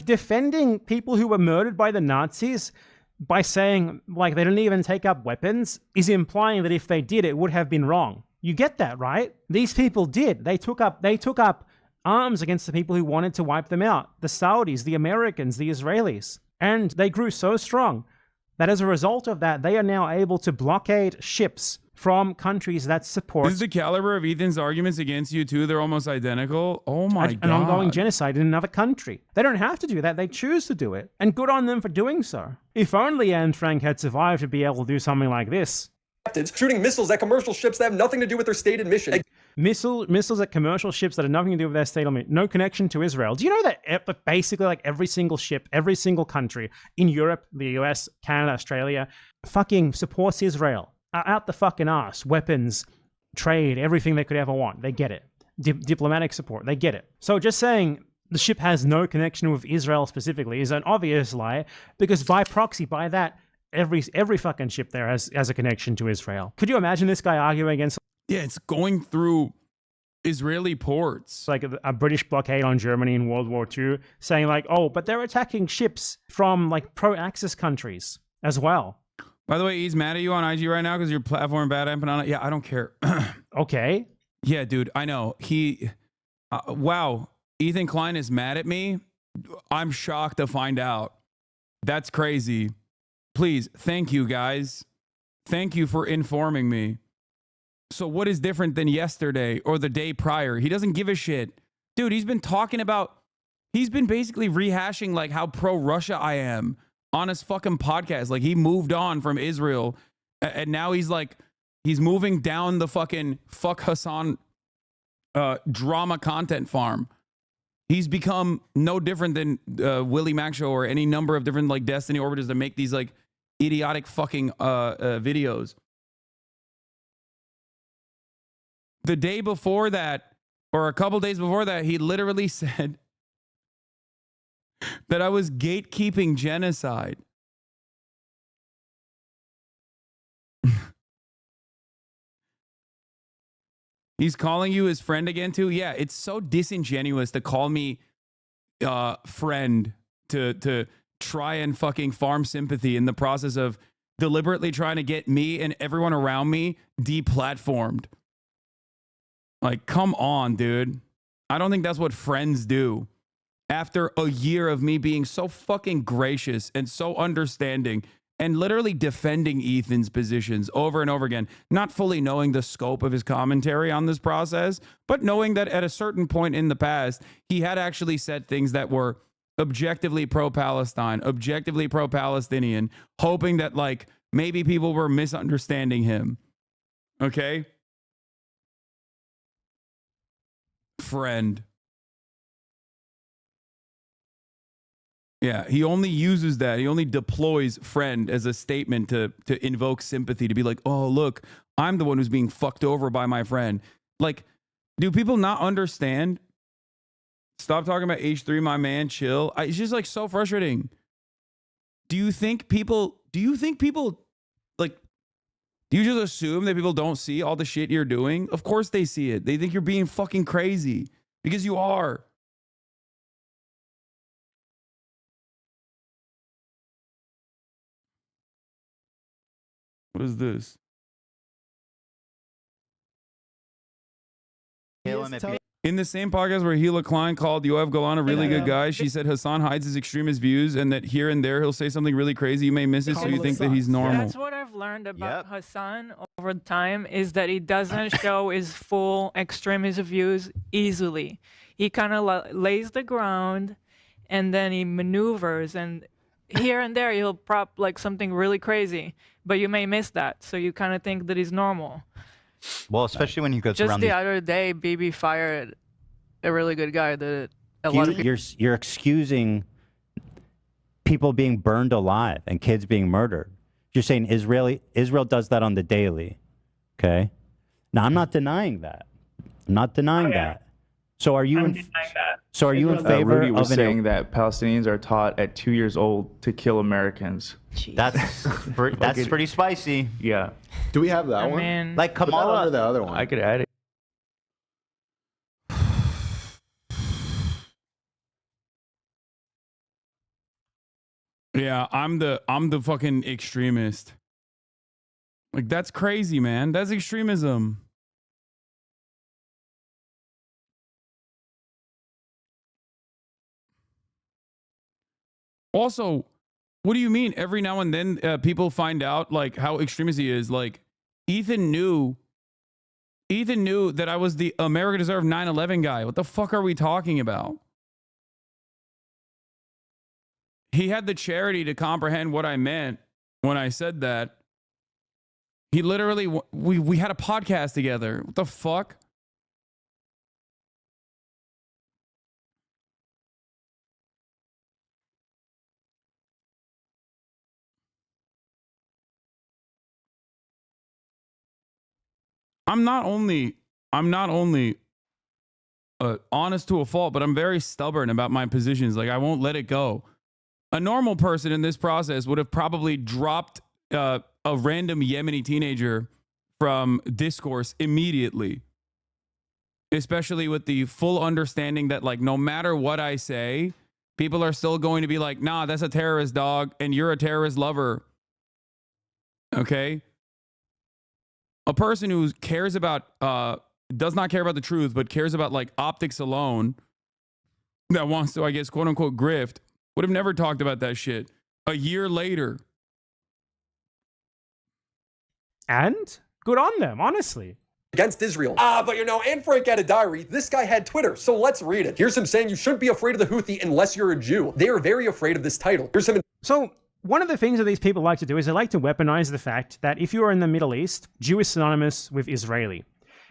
Defending people who were murdered by the Nazis by saying they didn't even take up weapons is implying that if they did, it would have been wrong. You get that, right? These people did. They took up arms against the people who wanted to wipe them out. The Saudis, the Americans, the Israelis. And they grew so strong that as a result of that, they are now able to blockade ships from countries that support... This is the caliber of Ethan's arguments against you too. They're almost identical. Oh my God. An ongoing genocide in another country. They don't have to do that. They choose to do it. And good on them for doing so. If only Anne Frank had survived to be able to do something like this. Shooting missiles at commercial ships that have nothing to do with their stated mission. Missiles at commercial ships that have nothing to do with their state mission. No connection to Israel. Do you know that basically every single ship, every single country in Europe, the US, Canada, Australia, fucking supports Israel? Out the fucking ass. Weapons, trade, everything they could ever want. They get it. Diplomatic support. They get it. So just saying the ship has no connection with Israel specifically is an obvious lie because by proxy, by that, every fucking ship there has a connection to Israel. Could you imagine this guy arguing against... Yeah, it's going through Israeli ports. A British blockade on Germany in World War II, saying but they're attacking ships from pro-Axis countries as well. By the way, he's mad at you on IG right now because your platform Bad Empanada. Yeah, I don't care. Okay. Yeah, dude, I know. Wow, Ethan Klein is mad at me. I'm shocked to find out. That's crazy. Please, thank you guys. Thank you for informing me. So what is different than yesterday or the day prior? He doesn't give a shit. Dude, he's been basically rehashing how pro-Russia I am on his fucking podcast. He moved on from Israel and now he's moving down the fucking fuck Hasan drama content farm. He's become no different than Willie Mack Show or any number of different Destiny orbiters that make these idiotic fucking videos. The day before that, or a couple days before that, he literally said that I was gatekeeping genocide. He's calling you his friend again too? Yeah, it's so disingenuous to call me friend to try and fucking farm sympathy in the process of deliberately trying to get me and everyone around me deplatformed. Come on, dude. I don't think that's what friends do. After a year of me being so fucking gracious and so understanding and literally defending Ethan's positions over and over again, not fully knowing the scope of his commentary on this process, but knowing that at a certain point in the past, he had actually said things that were objectively pro-Palestine, objectively pro-Palestinian, hoping that like maybe people were misunderstanding him. Okay? Friend. Yeah, he only uses that. He only deploys friend as a statement to invoke sympathy, to be like, oh, look, I'm the one who's being fucked over by my friend. Like, do people not understand? Stop talking about H3, my man, chill. It's just like so frustrating. Do you think people, like, do you just assume that people don't see all the shit you're doing? Of course they see it. They think you're being fucking crazy because you are. What is this? In the same podcast where Hila Klein called Yoav Golan a really good guy, she said Hasan hides his extremist views and that here and there he'll say something really crazy. You may miss it, so you think that he's normal. That's what I've learned about Hasan over time, is that he doesn't show his full extremist views easily. He kind of lays the ground and then he maneuvers, and here and there he'll prop like something really crazy, but you may miss that, so you kind of think that he's normal. Well, especially when he goes Just around the other day, BB fired a really good guy that a lot of people... You're excusing people being burned alive and kids being murdered. You're saying Israel does that on the daily. Okay? Now, I'm not denying that. I'm not denying that. So are you in favor Rudy was of saying that Palestinians are taught at 2 years old to kill Americans. That's pretty spicy. Yeah. Do we have that one? Like Put that Kamala, under the other one. I could add it. Yeah, I'm the fucking extremist. Like, that's crazy, man. That's extremism. Also, what do you mean every now and then people find out like how extremist he is? Like, Ethan knew that I was the America Deserve 9/11 guy. What the fuck are we talking about? He had the charity to comprehend what I meant when I said that. He literally, we had a podcast together. What the fuck? I'm not only honest to a fault, but I'm very stubborn about my positions. Like, I won't let it go. A normal person in this process would have probably dropped a random Yemeni teenager from discourse immediately, especially with the full understanding that, like, no matter what I say, people are still going to be like, nah, that's a terrorist, dog, and you're a terrorist lover. Okay? A person who cares about, does not care about the truth, but cares about like optics alone, that wants to, I guess, quote unquote, grift, would have never talked about that shit a year later. And good on them, honestly. Against Israel. But you know, Anne Frank had a diary. This guy had Twitter, so let's read it. Here's him saying you shouldn't be afraid of the Houthi unless you're a Jew. They are very afraid of this title. Here's him. So one of the things that these people like to do is they like to weaponize the fact that if you are in the Middle East, Jew is synonymous with Israeli.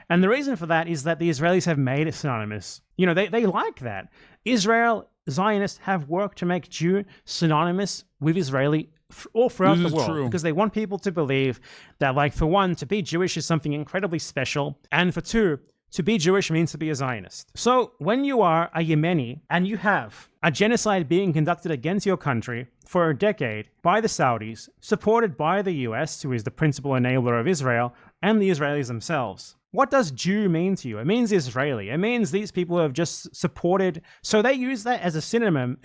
And the reason for that is that the Israelis have made it synonymous. You know, they like that. Israel, Zionists have worked to make Jew synonymous with Israeli all throughout the world. Because they want people to believe that, like, for one, to be Jewish is something incredibly special. And for two, to be Jewish means to be a Zionist. So when you are a Yemeni and you have a genocide being conducted against your country for a decade by the Saudis, supported by the US, who is the principal enabler of Israel, and the Israelis themselves, what does Jew mean to you? It means Israeli. It means these people who have just supported. So they use that as a synonym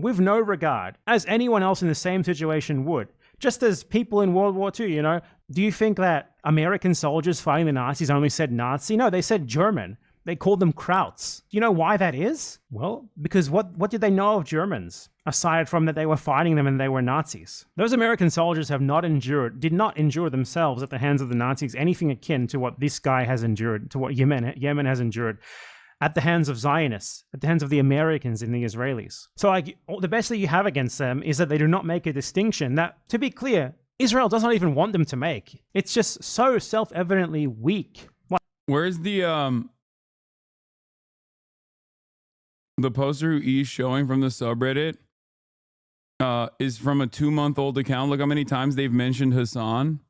with no regard, as anyone else in the same situation would. Just as people in World War II, you know, do you think that American soldiers fighting the Nazis only said Nazi? No, they said German. They called them Krauts. Do you know why that is? Well, because what did they know of Germans? Aside from that they were fighting them and they were Nazis. Those American soldiers did not endure themselves at the hands of the Nazis anything akin to what this guy has endured, to what Yemen has endured at the hands of Zionists, at the hands of the Americans and the Israelis. So like, the best that you have against them is that they do not make a distinction that, to be clear, Israel does not even want them to make. It's just so self-evidently weak. Where's the poster who he's showing from the subreddit is from a 2-month-old account. Look how many times they've mentioned Hasan.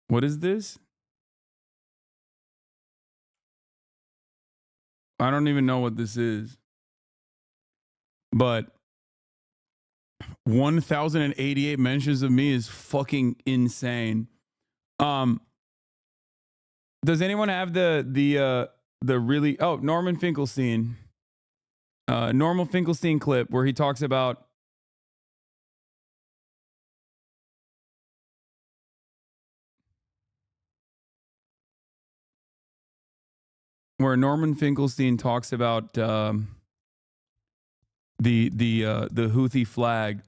What is this? I don't even know what this is. But 1,088 mentions of me is fucking insane. Does anyone have the really Norman Finkelstein Norman Finkelstein clip where he talks about the Houthi flag,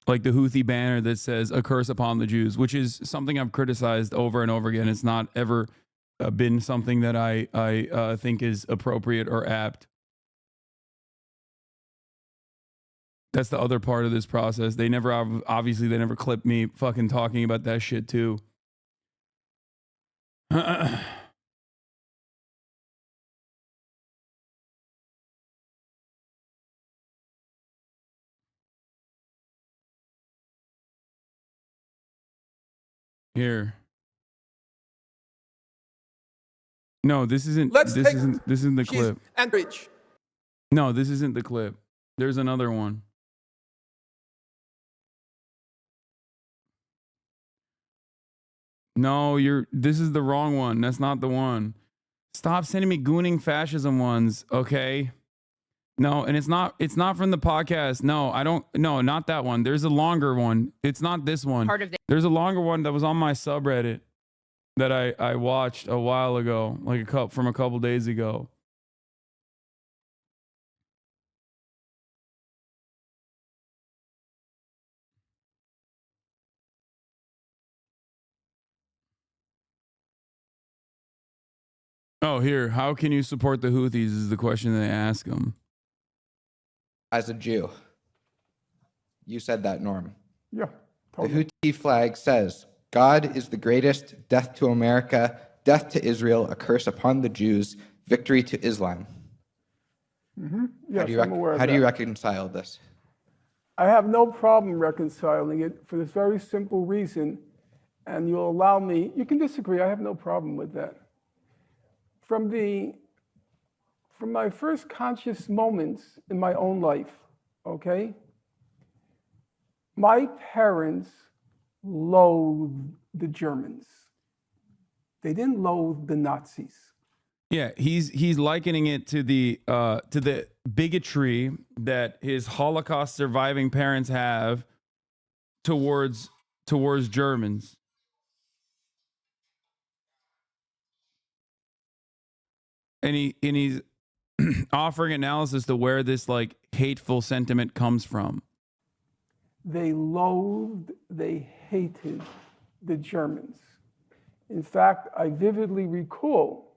like the Houthi banner that says "A curse upon the Jews," which is something I've criticized over and over again. It's not ever been something that I think is appropriate or apt. That's the other part of this process. They never clipped me fucking talking about that shit too. Here. No, this isn't the clip. Enrich. No, this isn't the clip. There's another one. No, this is the wrong one. That's not the one. Stop sending me gooning fascism ones, okay? No, and it's not from the podcast. No, not that one. There's a longer one. It's not this one. There's a longer one that was on my subreddit that I watched a while ago, like from a couple days ago. Oh, here. How can you support the Houthis is the question they ask them. As a Jew, you said that, Norm. Yeah. Totally. The Houthi flag says, God is the greatest, death to America, death to Israel, a curse upon the Jews, victory to Islam. Mm-hmm. Yes, how do you reconcile this? I have no problem reconciling it for this very simple reason, and you'll allow me, you can disagree, I have no problem with that. From my first conscious moments in my own life, okay, my parents loathed the Germans. They didn't loathe the Nazis. Yeah, he's likening it to the bigotry that his Holocaust surviving parents have towards Germans. And he's offering analysis to where this like hateful sentiment comes from. They loathed, they hated the Germans. In fact, I vividly recall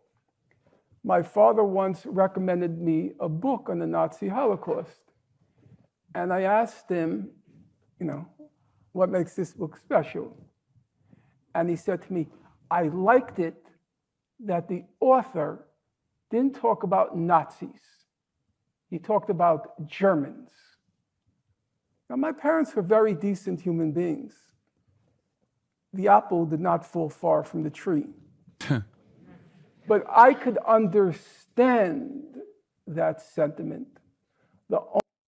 my father once recommended me a book on the Nazi Holocaust. And I asked him, what makes this book special? And he said to me, I liked it that the author didn't talk about Nazis. He talked about Germans. Now, my parents were very decent human beings. The apple did not fall far from the tree. But I could understand that sentiment.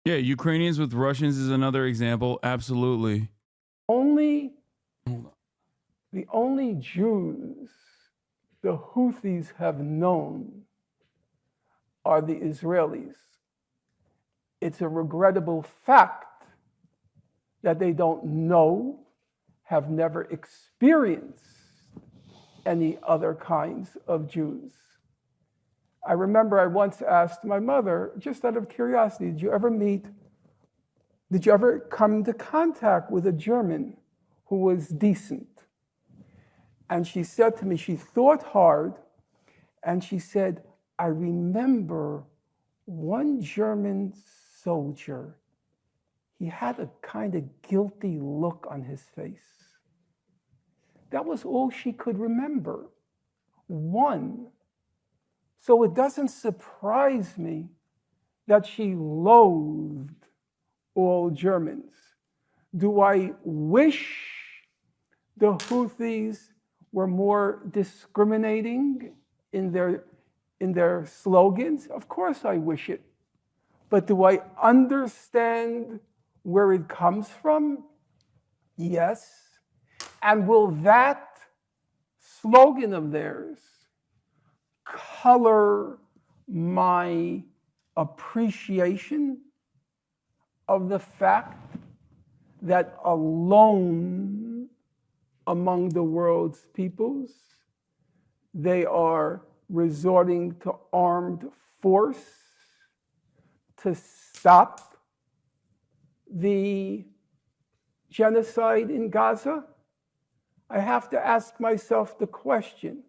Yeah, Ukrainians with Russians is another example. Absolutely. The only Jews the Houthis have known are the Israelis. It's a regrettable fact that they don't know, have never experienced any other kinds of Jews. I remember I once asked my mother, just out of curiosity, did you ever come into contact with a German who was decent? And she said to me, she thought hard, and she said, I remember one German soldier, he had a kind of guilty look on his face. That was all she could remember. One. So it doesn't surprise me that she loathed all Germans. Do I wish the Houthis were more discriminating in their slogans? Of course I wish it. But do I understand where it comes from? Yes. And will that slogan of theirs color my appreciation of the fact that alone among the world's peoples, they are resorting to armed force to stop the genocide in Gaza? I have to ask myself the question,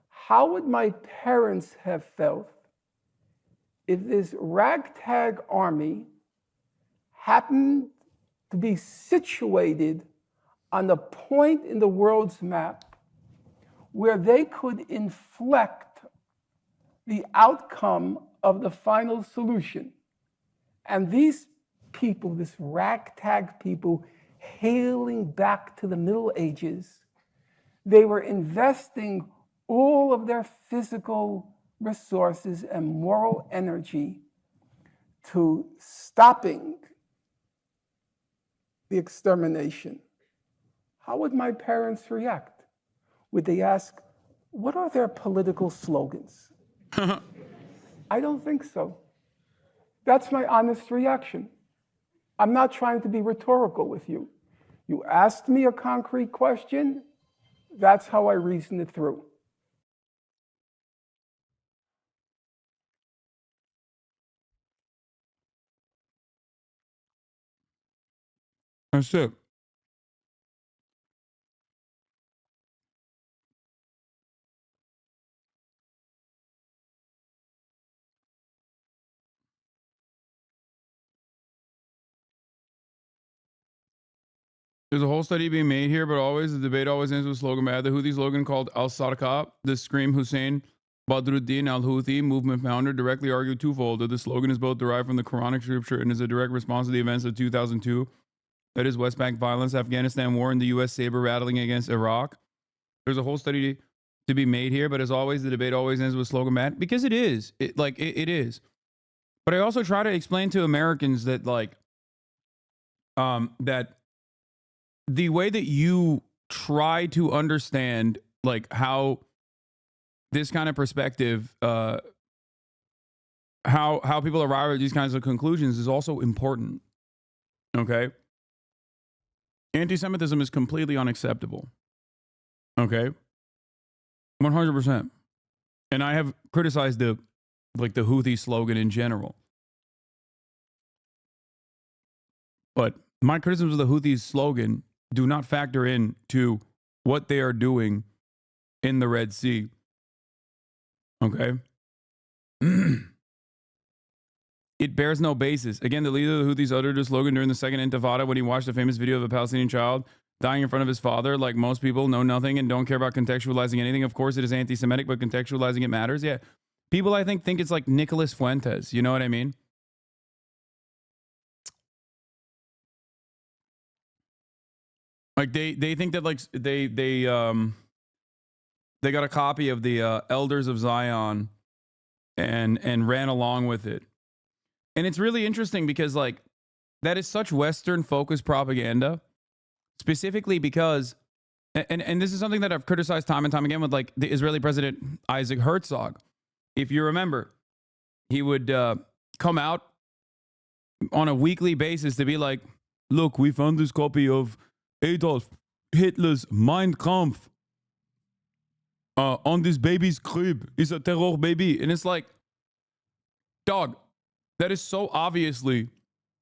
how would my parents have felt if this ragtag army happened to be situated on a point in the world's map where they could inflect the outcome of the final solution? And these people, this ragtag people, hailing back to the Middle Ages, they were investing all of their physical resources and moral energy to stopping the extermination. How would my parents react? Would they ask, what are their political slogans? I don't think so. That's my honest reaction. I'm not trying to be rhetorical with you. You asked me a concrete question, that's how I reasoned it through. That's it. There's a whole study being made here, but always the debate always ends with a slogan by the Houthi slogan called Al-Sarqa. The Scream Hussein Badruddin al-Houthi movement founder directly argued twofold that the slogan is both derived from the Quranic scripture and is a direct response to the events of 2002, that is West Bank violence, Afghanistan war, and the U.S. saber rattling against Iraq. There's a whole study to be made here, but as always, the debate always ends with slogan Matt, because it is. It is. But I also try to explain to Americans that that the way that you try to understand how this kind of perspective, how people arrive at these kinds of conclusions is also important. Okay? Anti-Semitism is completely unacceptable. Okay? 100%. And I have criticized the Houthi slogan in general. But my criticisms of the Houthi slogan do not factor into what they are doing in the Red Sea. Okay? It bears no basis. Again, the leader of the Houthis uttered a slogan during the Second Intifada when he watched a famous video of a Palestinian child dying in front of his father. Like most people know nothing and don't care about contextualizing anything. Of course, it is anti-Semitic, but contextualizing it matters. Yeah. People, I think it's like Nicholas Fuentes. You know what I mean? Like they think that they got a copy of the Elders of Zion and ran along with it. And it's really interesting because that is such Western focused propaganda, specifically because and this is something that I've criticized time and time again with the Israeli president Isaac Herzog. If you remember, he would come out on a weekly basis to be like, look, we found this copy of Adolf Hitler's Mein Kampf on this baby's crib is a terror baby. And it's like, dog, that is so obviously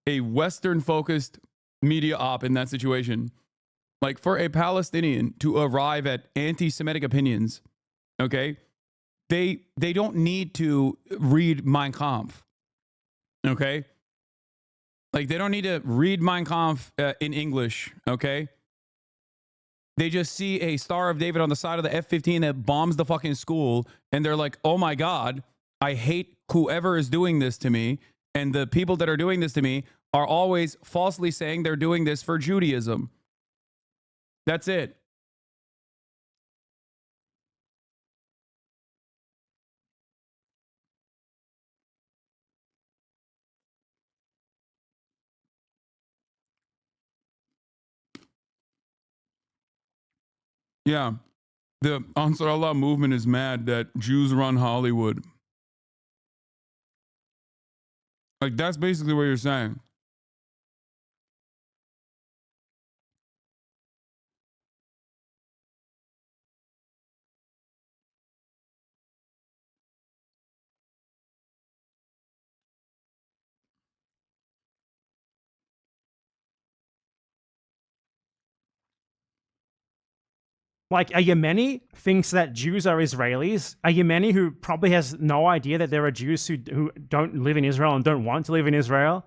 a Western-focused media op in that situation. Like, for a Palestinian to arrive at anti-Semitic opinions, okay, they don't need to read Mein Kampf, okay? Like, they don't need to read Mein Kampf in English, okay? They just see a Star of David on the side of the F-15 that bombs the fucking school, and they're like, oh my God, I hate whoever is doing this to me, and the people that are doing this to me are always falsely saying they're doing this for Judaism. That's it. Yeah. The Ansar Allah movement is mad that Jews run Hollywood. Like, that's basically what you're saying. Like, a Yemeni thinks that Jews are Israelis. A Yemeni who probably has no idea that there are Jews who don't live in Israel and don't want to live in Israel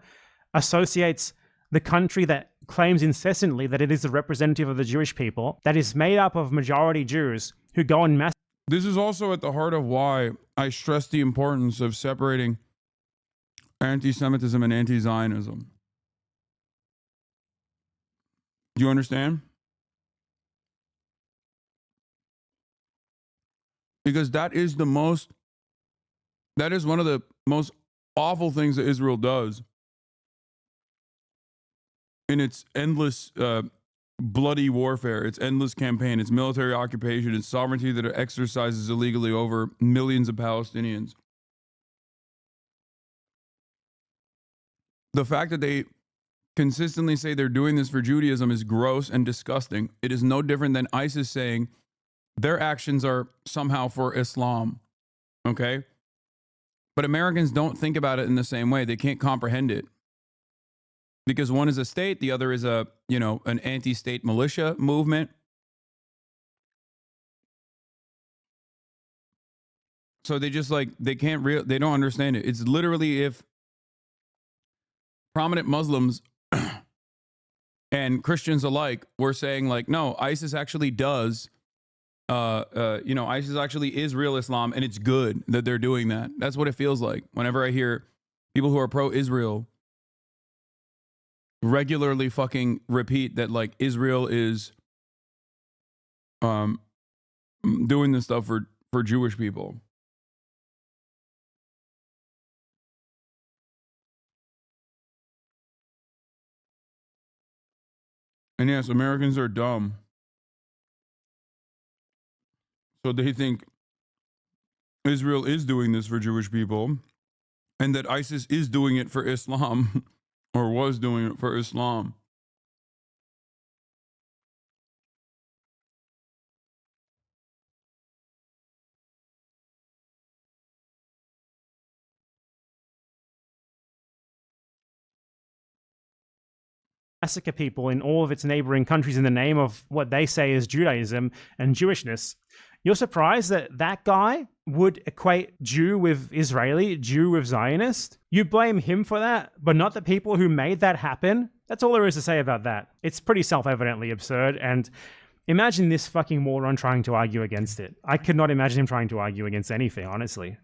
associates the country that claims incessantly that it is the representative of the Jewish people, that is made up of majority Jews who go and mass. This is also at the heart of why I stress the importance of separating anti-Semitism and anti-Zionism. Do you understand? Because that is one of the most awful things that Israel does in its endless bloody warfare, its endless campaign, its military occupation, its sovereignty that it exercises illegally over millions of Palestinians. The fact that they consistently say they're doing this for Judaism is gross and disgusting. It is no different than ISIS saying their actions are somehow for Islam, okay? But Americans don't think about it in the same way. They can't comprehend it. Because one is a state, the other is an anti-state militia movement. So they just they don't understand it. It's literally if prominent Muslims and Christians alike were saying no, ISIS actually does ISIS actually is real Islam, and it's good that they're doing that. That's what it feels like whenever I hear people who are pro-Israel regularly fucking repeat that Israel is doing this stuff for Jewish people. And yes, Americans are dumb. So they think Israel is doing this for Jewish people and that ISIS is doing it for Islam or was doing it for Islam. Massacre people in all of its neighboring countries in the name of what they say is Judaism and Jewishness. You're surprised that that guy would equate Jew with Israeli, Jew with Zionist? You blame him for that, but not the people who made that happen? That's all there is to say about that. It's pretty self-evidently absurd, and imagine this fucking moron trying to argue against it. I could not imagine him trying to argue against anything, honestly.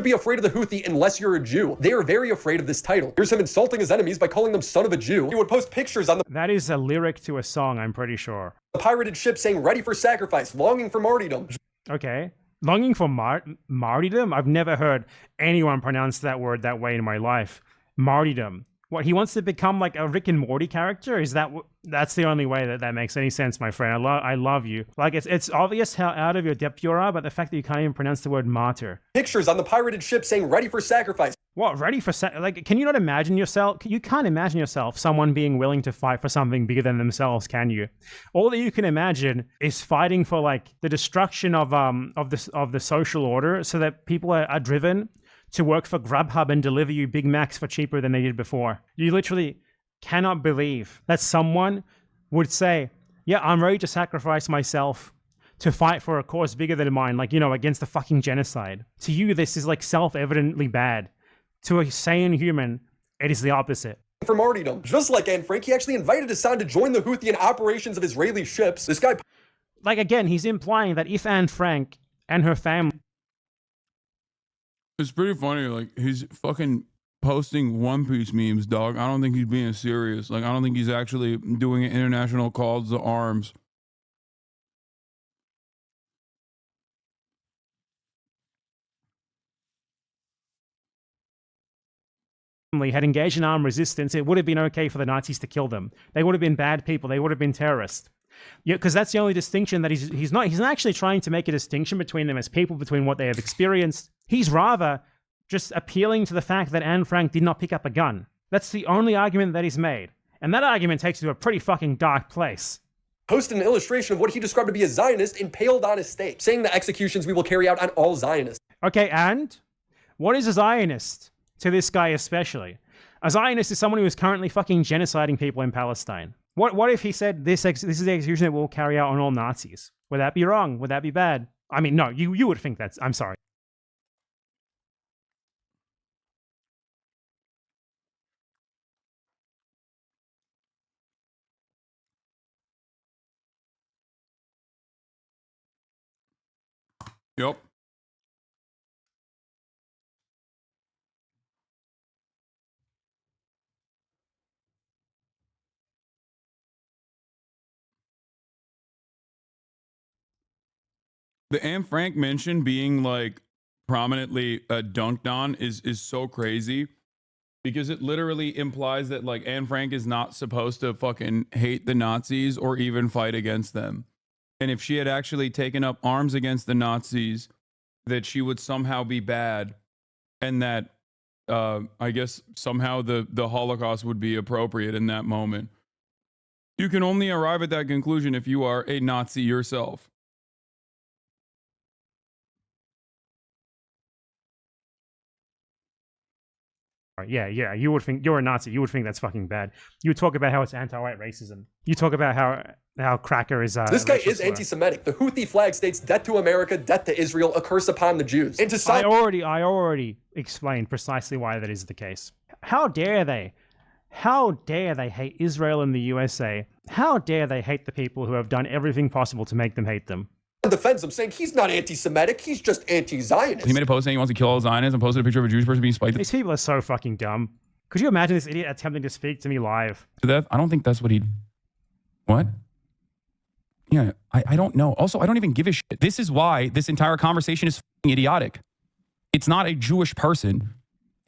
Be afraid of the Houthi unless you're a Jew. They are very afraid of this title. Here's him insulting his enemies by calling them son of a Jew. He would post pictures on the— That is a lyric to a song, I'm pretty sure. The pirated ship saying ready for sacrifice, longing for martyrdom. Okay. Longing for martyrdom? I've never heard anyone pronounce that word that way in my life. Martyrdom. What, he wants to become like a Rick and Morty character? Is that's the only way that makes any sense, my friend. I love you. Like, it's obvious how out of your depth you are, but the fact that you can't even pronounce the word martyr. Pictures on the pirated ship saying ready for sacrifice. What, ready for like? Can you not imagine yourself? You can't imagine yourself someone being willing to fight for something bigger than themselves, can you? All that you can imagine is fighting for like the destruction of the social order, so that people are driven to work for Grubhub and deliver you Big Macs for cheaper than they did before. You literally cannot believe that someone would say, "Yeah, I'm ready to sacrifice myself to fight for a cause bigger than mine," like, you know, against the fucking genocide. To you, this is like self-evidently bad. To a sane human, it is the opposite. For martyrdom. Just like Anne Frank, he actually invited Hassan to join the Houthi in operations of Israeli ships. This guy... Like, again, he's implying that if Anne Frank and her family... It's pretty funny, like, he's fucking posting One Piece memes, dog. I don't think he's being serious. Like, I don't think he's actually doing an international call to arms. had engaged in armed resistance, it would have been okay for the Nazis to kill them. They would have been bad people. They would have been terrorists. Yeah, because that's the only distinction that he's not actually trying to make a distinction between them as people, between what they have experienced. He's rather just appealing to the fact that Anne Frank did not pick up a gun. That's the only argument that he's made. And that argument takes you to a pretty fucking dark place. Posted an illustration of what he described to be a Zionist impaled on his stake, saying the executions we will carry out on all Zionists. Okay, and what is a Zionist to this guy especially? A Zionist is someone who is currently fucking genociding people in Palestine. What if he said this is the execution that we'll carry out on all Nazis? Would that be wrong? Would that be bad? I mean, no, you would think that's... I'm sorry. Yep. The Anne Frank mention being like prominently dunked on is so crazy, because it literally implies that like Anne Frank is not supposed to fucking hate the Nazis or even fight against them. And if she had actually taken up arms against the Nazis, that she would somehow be bad, and that I guess somehow the Holocaust would be appropriate in that moment. You can only arrive at that conclusion if you are a Nazi yourself. Yeah, you would think you're a Nazi. You would think that's fucking bad. You would talk about how it's anti-white racism. You talk about how Cracker is. This guy is anti-Semitic. The Houthi flag states "Death to America, death to Israel, a curse upon the Jews." And to I already explained precisely why that is the case. How dare they? How dare they hate Israel and the USA? How dare they hate the people who have done everything possible to make them hate them? Defends him, saying he's not anti-Semitic, he's just anti-Zionist. He made a post saying he wants to kill all Zionists and posted a picture of a Jewish person being spiked. These people are so fucking dumb. Could you imagine this idiot attempting to speak to me live? To death? I don't think that's what he... What? Yeah, I don't know. Also, I don't even give a shit. This is why this entire conversation is fucking idiotic. It's not a Jewish person.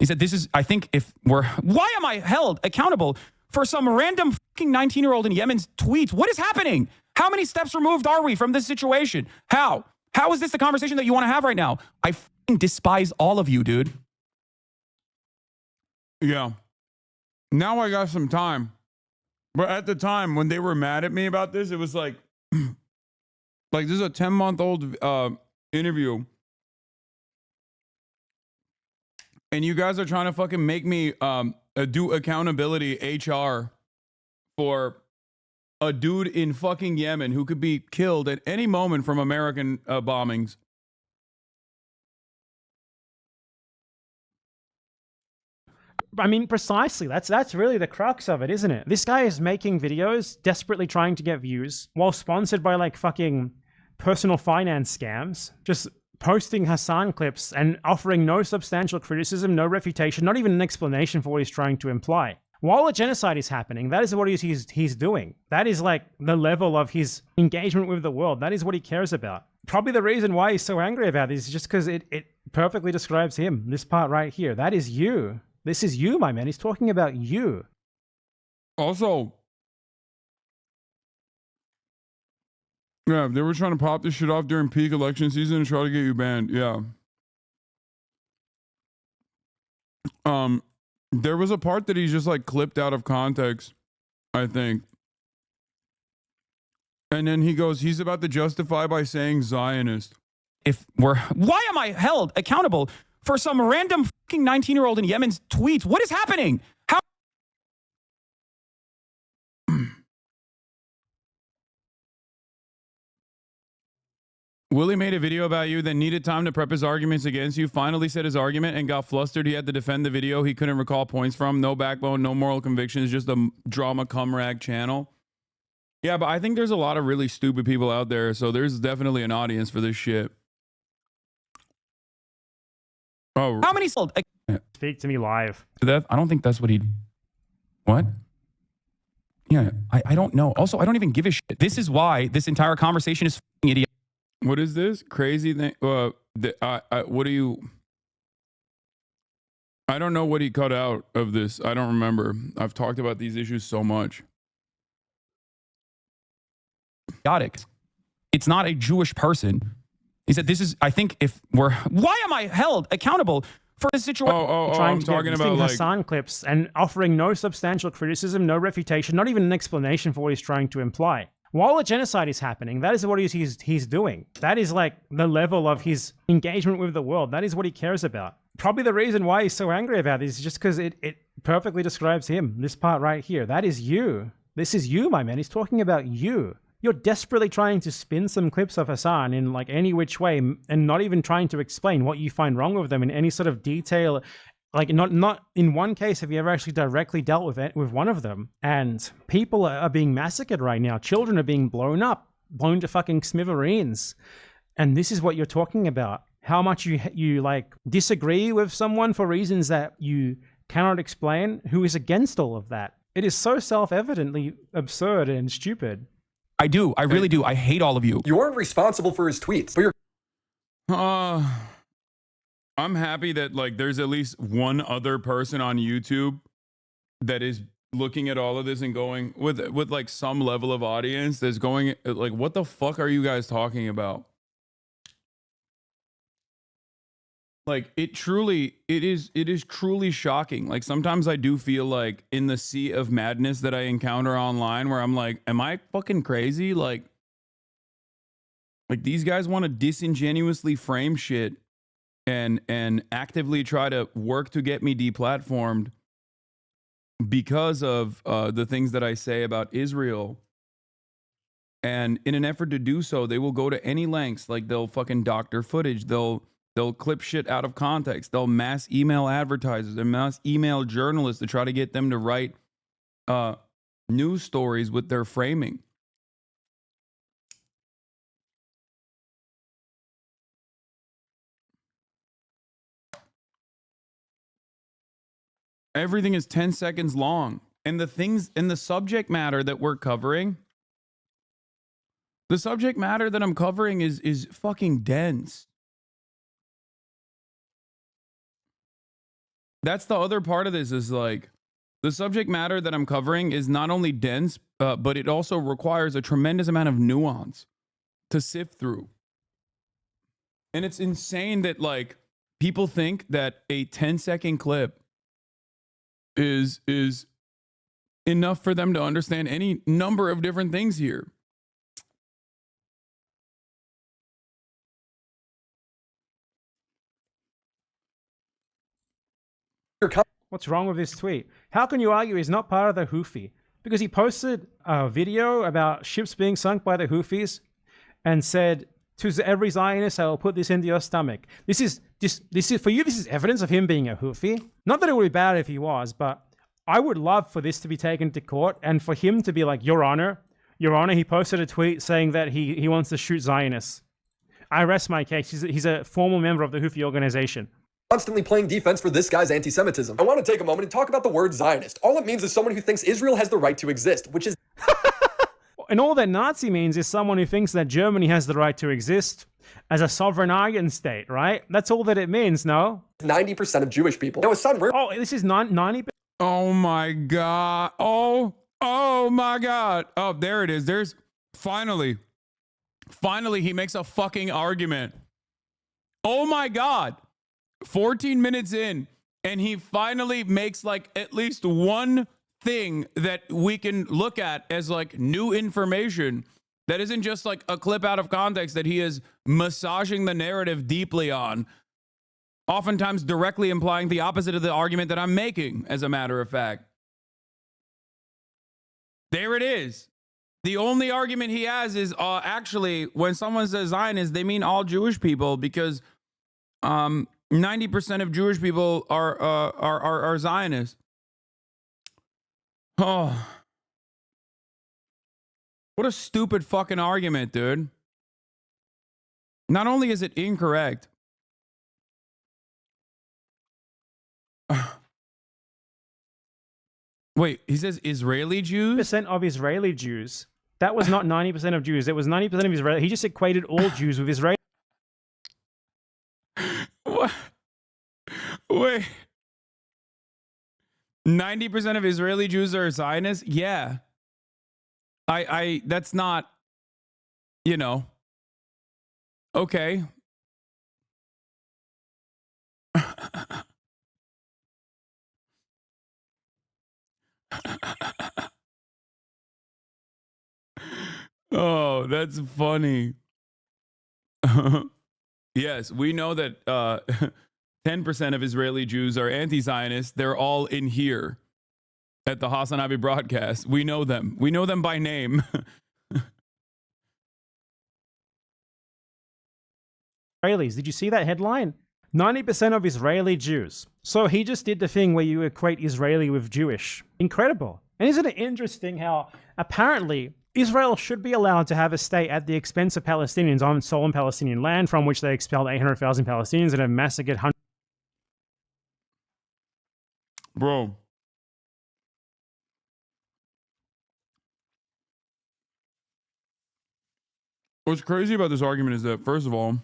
He said this is... I think if we're... Why am I held accountable for some random fucking 19-year-old in Yemen's tweets? What is happening? How many steps removed are we from this situation? How? How is this the conversation that you want to have right now? I fucking despise all of you, dude. Yeah. Now I got some time. But at the time, when they were mad at me about this, it was like... like, this is a 10-month-old interview. And you guys are trying to fucking make me do accountability HR for a dude in fucking Yemen who could be killed at any moment from American bombings. I mean, precisely. That's really the crux of it, isn't it? This guy is making videos, desperately trying to get views, while sponsored by like fucking personal finance scams, just posting Hasan clips and offering no substantial criticism, no refutation, not even an explanation for what he's trying to imply. While the genocide is happening, that is what he's doing. That is like the level of his engagement with the world. That is what he cares about. Probably the reason why he's so angry about this is just because it perfectly describes him. This part right here. That is you. This is you, my man. He's talking about you. Also, yeah, they were trying to pop this shit off during peak election season and try to get you banned. Yeah. There was a part that he's just like clipped out of context, I think. And then he goes, he's about to justify by saying Zionist. Why am I held accountable for some random fucking 19-year-old in Yemen's tweets? What is happening? How? Willie made a video about you, then needed time to prep his arguments against you, finally said his argument and got flustered. He had to defend the video he couldn't recall points from. No backbone, no moral convictions, just a drama cum rag channel. Yeah, but I think there's a lot of really stupid people out there, so there's definitely an audience for this shit. Oh, how many sold? Speak to me live. I don't think that's what he... What? Yeah, I don't know. Also, I don't even give a shit. This is why this entire conversation is fucking idiot. What is this crazy thing? What do you? I don't know what he cut out of this. I don't remember. I've talked about these issues so much. It's not a Jewish person. He said, "This is. I think if we're. Why am I held accountable for this situation?" I'm talking about like Hasan clips and offering no substantial criticism, no refutation, not even an explanation for what he's trying to imply. While a genocide is happening, that is what he's doing. That is like the level of his engagement with the world. That is what he cares about. Probably the reason why he's so angry about this is just because it perfectly describes him. This part right here. That is you. This is you, my man. He's talking about you. You're desperately trying to spin some clips of Hasan in like any which way and not even trying to explain what you find wrong with them in any sort of detail. Like not in one case have you ever actually directly dealt with it with one of them. And people are being massacred right now. Children are being blown to fucking smithereens. And this is what you're talking about. How much you like disagree with someone for reasons that you cannot explain, who is against all of that. It is so self-evidently absurd and stupid. I do. I really do. I hate all of you. You aren't responsible for his tweets, but you're... I'm happy that like there's at least one other person on YouTube that is looking at all of this and going with like some level of audience that's going like, what the fuck are you guys talking about? Like it is truly shocking. Like sometimes I do feel like in the sea of madness that I encounter online where I'm like, am I fucking crazy? Like these guys want to disingenuously frame shit and actively try to work to get me deplatformed because of the things that I say about Israel. And in an effort to do so, they will go to any lengths. Like they'll fucking doctor footage. They'll clip shit out of context. They'll mass email advertisers and mass email journalists to try to get them to write news stories with their framing. Everything is 10 seconds long. And the things in the subject matter that we're covering, the subject matter that I'm covering is fucking dense. That's the other part of this is like, the subject matter that I'm covering is not only dense, but it also requires a tremendous amount of nuance to sift through. And it's insane that like people think that a 10-second clip is enough for them to understand any number of different things here. What's wrong with this tweet? How can you argue he's not part of the Houthi? Because he posted a video about ships being sunk by the Houthis and said, to every Zionist, I will put this into your stomach. This is for you, this is evidence of him being a Houthi. Not that it would be bad if he was, but I would love for this to be taken to court and for him to be like, Your Honor, he posted a tweet saying that he wants to shoot Zionists. I rest my case. He's a formal member of the Houthi organization. Constantly playing defense for this guy's anti-Semitism. I want to take a moment and talk about the word Zionist. All it means is someone who thinks Israel has the right to exist, which is... And all that Nazi means is someone who thinks that Germany has the right to exist as a sovereign Aryan state, right? That's all that it means, no? 90% of Jewish people. Now, oh, this is 90%? Oh my God. Oh my God. Oh, there it is. There's finally he makes a fucking argument. Oh my God. 14 minutes in, And he finally makes like at least one thing that we can look at as like new information that isn't just like a clip out of context that he is massaging the narrative deeply on, oftentimes directly implying the opposite of the argument that I'm making, as a matter of fact. There it is. The only argument he has is actually when someone says Zionist, they mean all Jewish people, because 90% of Jewish people are Zionists. Oh, what a stupid fucking argument, dude. Not only is it incorrect, wait, he says Israeli Jews? Percent of Israeli Jews. That was not 90% of Jews. It was 90% of Israeli. He just equated all Jews with Israeli. What? Wait. 90% of Israeli Jews are Zionists? Yeah. That's not, you know. Okay. Oh, that's funny. Yes, we know that 10% of Israeli Jews are anti-Zionist. They're all in here at the HasanAbi broadcast. We know them. We know them by name. Israelis. Did you see that headline? 90% of Israeli Jews. So he just did the thing where you equate Israeli with Jewish. Incredible. And isn't it interesting how apparently Israel should be allowed to have a state at the expense of Palestinians on stolen Palestinian land, from which they expelled 800,000 Palestinians and have massacred hundreds. Bro. What's crazy about this argument is that, first of all,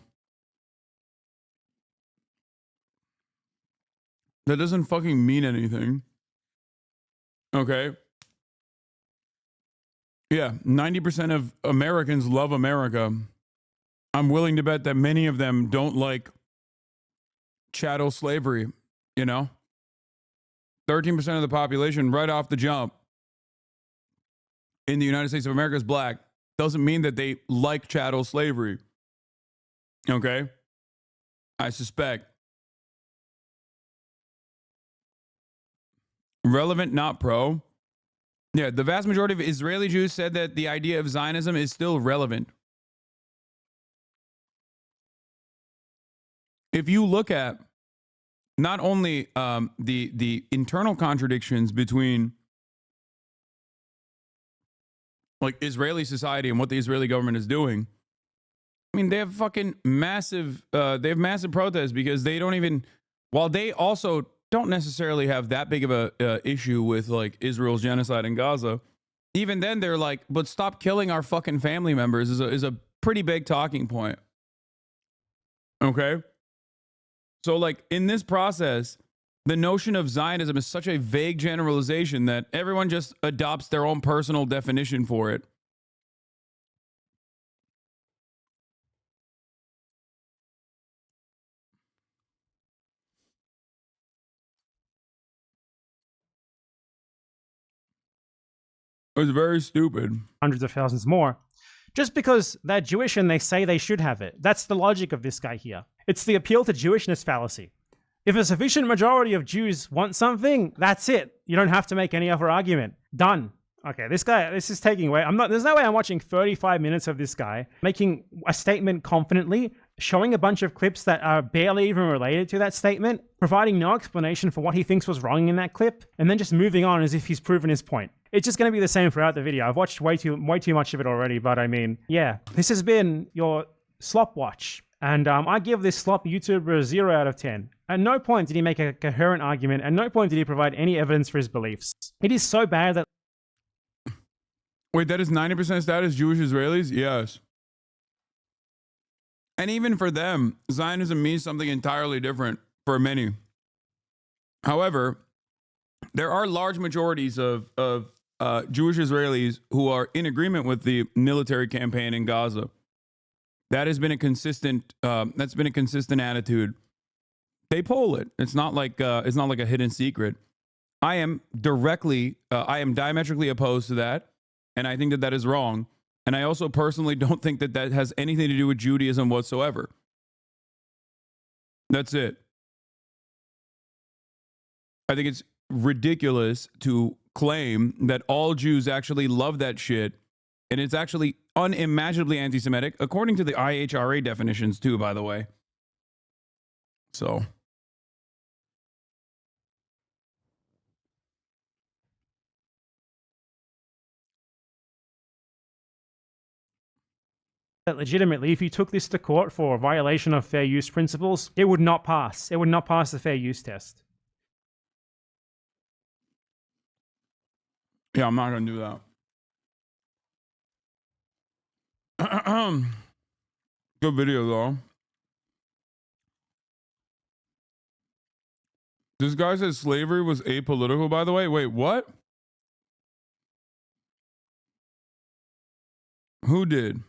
that doesn't fucking mean anything. Okay? Yeah, 90% of Americans love America. I'm willing to bet that many of them don't like chattel slavery, you know? 13% of the population right off the jump in the United States of America is black. Doesn't mean that they like chattel slavery. Okay? I suspect. Relevant, not pro. Yeah, the vast majority of Israeli Jews said that the idea of Zionism is still relevant. If you look at not only the internal contradictions between like Israeli society and what the Israeli government is doing, I mean, they have fucking massive, protests because they don't even, while they also don't necessarily have that big of a issue with like Israel's genocide in Gaza, even then they're like, but stop killing our fucking family members is a pretty big talking point. Okay? So like in this process, the notion of Zionism is such a vague generalization that everyone just adopts their own personal definition for it. It was very stupid. Hundreds of thousands more. Just because they're Jewish and they say they should have it. That's the logic of this guy here. It's the appeal to Jewishness fallacy. If a sufficient majority of Jews want something, that's it. You don't have to make any other argument. Done. Okay, this is taking away. There's no way I'm watching 35 minutes of this guy making a statement confidently, showing a bunch of clips that are barely even related to that statement, providing no explanation for what he thinks was wrong in that clip, and then just moving on as if he's proven his point. It's just going to be the same throughout the video. I've watched way too much of it already, but I mean, yeah. This has been your Slop Watch, and I give this Slop YouTuber a 0 out of 10. At no point did he make a coherent argument, at no point did he provide any evidence for his beliefs. It is so bad that... Wait, that is 90% status Jewish Israelis? Yes. And even for them, Zionism means something entirely different for many. However, there are large majorities of Jewish Israelis who are in agreement with the military campaign in Gaza. That has been a consistent attitude They poll it. It's not like a hidden secret. I am diametrically opposed to that, and I think that is wrong. And I also personally don't think that has anything to do with Judaism whatsoever. That's it. I think it's ridiculous to claim that all Jews actually love that shit, and it's actually unimaginably anti-Semitic, according to the IHRA definitions too, by the way. So. That legitimately, if you took this to court for a violation of fair use principles, it would not pass. It would not pass the fair use test. Yeah, I'm not going to do that. Good video, though. This guy says slavery was apolitical, by the way. Wait, what? Who did?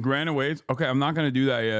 Grant awaits. Okay, I'm not going to do that yet.